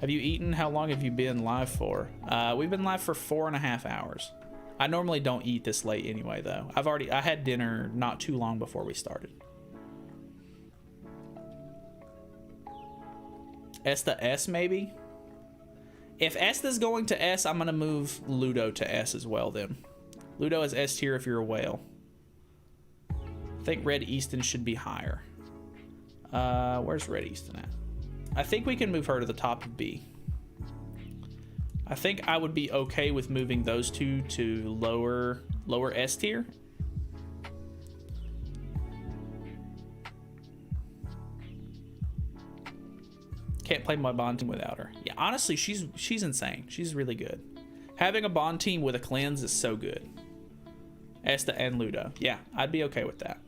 Have you eaten? How long have you been live for? We've been live for 4.5 hours. I normally don't eat this late anyway, though. I had dinner not too long before we started. S to S, maybe? If Esta's going to S, I'm going to move Ludo to S as well, then. Ludo is S tier if you're a whale. I think Red Easton should be higher. Where's Red Easton at? I think we can move her to the top of B. I think I would be okay with moving those two to lower S tier. Can't play my bond team without her. Yeah, honestly, she's insane. She's really good. Having a bond team with a cleanse is so good. Esta and Ludo. Yeah, I'd be okay with that.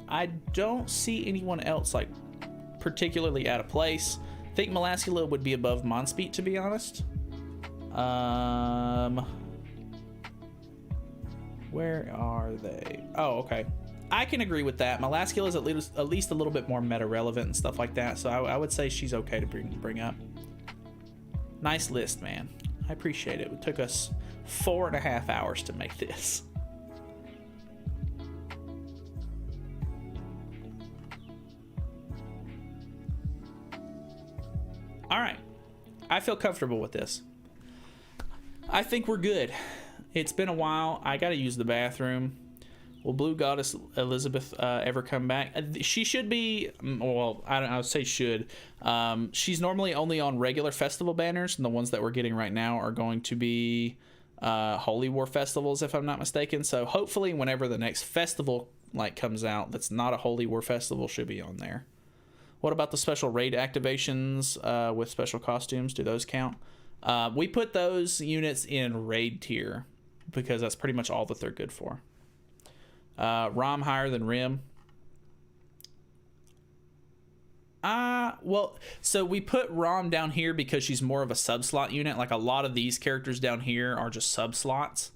I don't see anyone else like particularly out of place. I think Melascula would be above Monspeet, to be honest. Where are they? Oh, okay. I can agree with that. Melascula is at least a little bit more meta relevant and stuff like that, so I would say she's okay to bring up. Nice list, man. I appreciate it. It took us 4.5 hours to make this. All right. I feel comfortable with this. I think we're good. It's been a while. I got to use the bathroom. Will Blue Goddess Elizabeth ever come back? She should be. Well, I would say should. She's normally only on regular festival banners, and the ones that we're getting right now are going to be Holy War festivals, if I'm not mistaken. So hopefully, whenever the next festival comes out, that's not a Holy War festival, should be on there. What about the special raid activations with special costumes? Do those count? We put those units in raid tier because that's pretty much all that they're good for. ROM higher than Rim. Well, so we put ROM down here because she's more of a sub-slot unit. Like a lot of these characters down here are just sub-slots.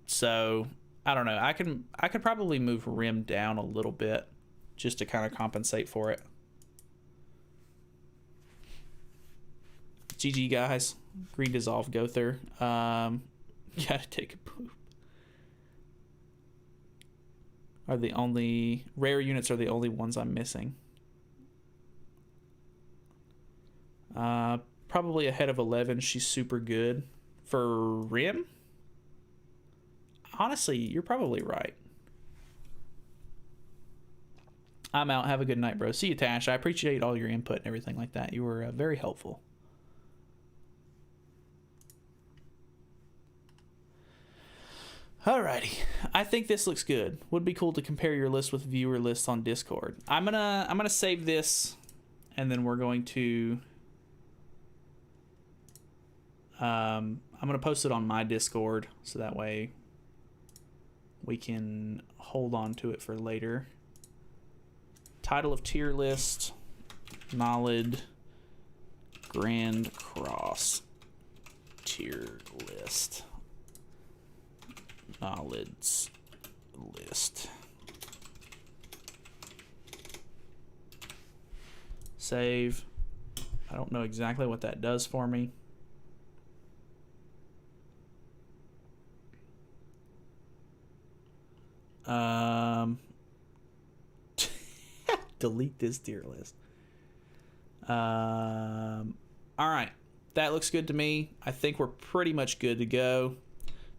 So I don't know. I could probably move Rim down a little bit just to kind of compensate for it. GG, guys. Green Dissolve Gother. Gotta take a poop. Are the only rare units are the only ones I'm missing. Probably ahead of 11. She's super good. For Rim? Honestly, you're probably right. I'm out. Have a good night, bro. See you, Tash. I appreciate all your input and everything like that. You were very helpful. Alrighty, I think this looks good. Would be cool to compare your list with viewer lists on Discord. I'm gonna save this, and then we're going to I'm gonna post it on my Discord so that way we can hold on to it for later. Title of tier list: Nalyd Grand Cross tier list. Nalyd's list. Save. I don't know exactly what that does for me. Delete this tier list. All right. That looks good to me. I think we're pretty much good to go.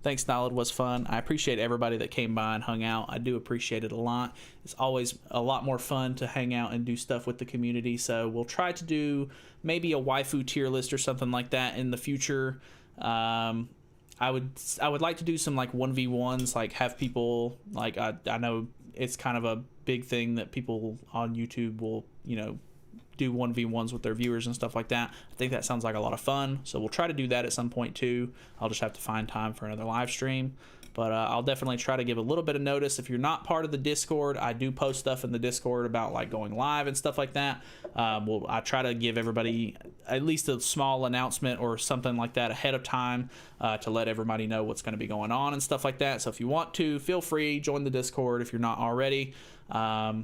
Thanks, Nalyd. Was fun. I appreciate everybody that came by and hung out. I do appreciate it a lot. It's always a lot more fun to hang out and do stuff with the community. So we'll try to do maybe a waifu tier list or something like that in the future. I would like to do some 1v1s, have people I know it's kind of a big thing that people on YouTube will do 1v1s with their viewers and stuff like that. I think that sounds like a lot of fun, so we'll try to do that at some point too. I'll just have to find time for another live stream. But I'll definitely try to give a little bit of notice. If you're not part of the Discord, I do post stuff in the Discord about like going live and stuff like that. I try to give everybody at least a small announcement or something like that ahead of time to let everybody know what's going to be going on and stuff like that. So if you want to, feel free, join the Discord if you're not already. I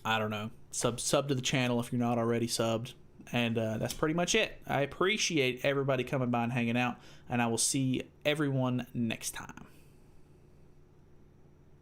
don't know, sub to the channel if you're not already subbed. And that's pretty much it. I appreciate everybody coming by and hanging out, and I will see everyone next time.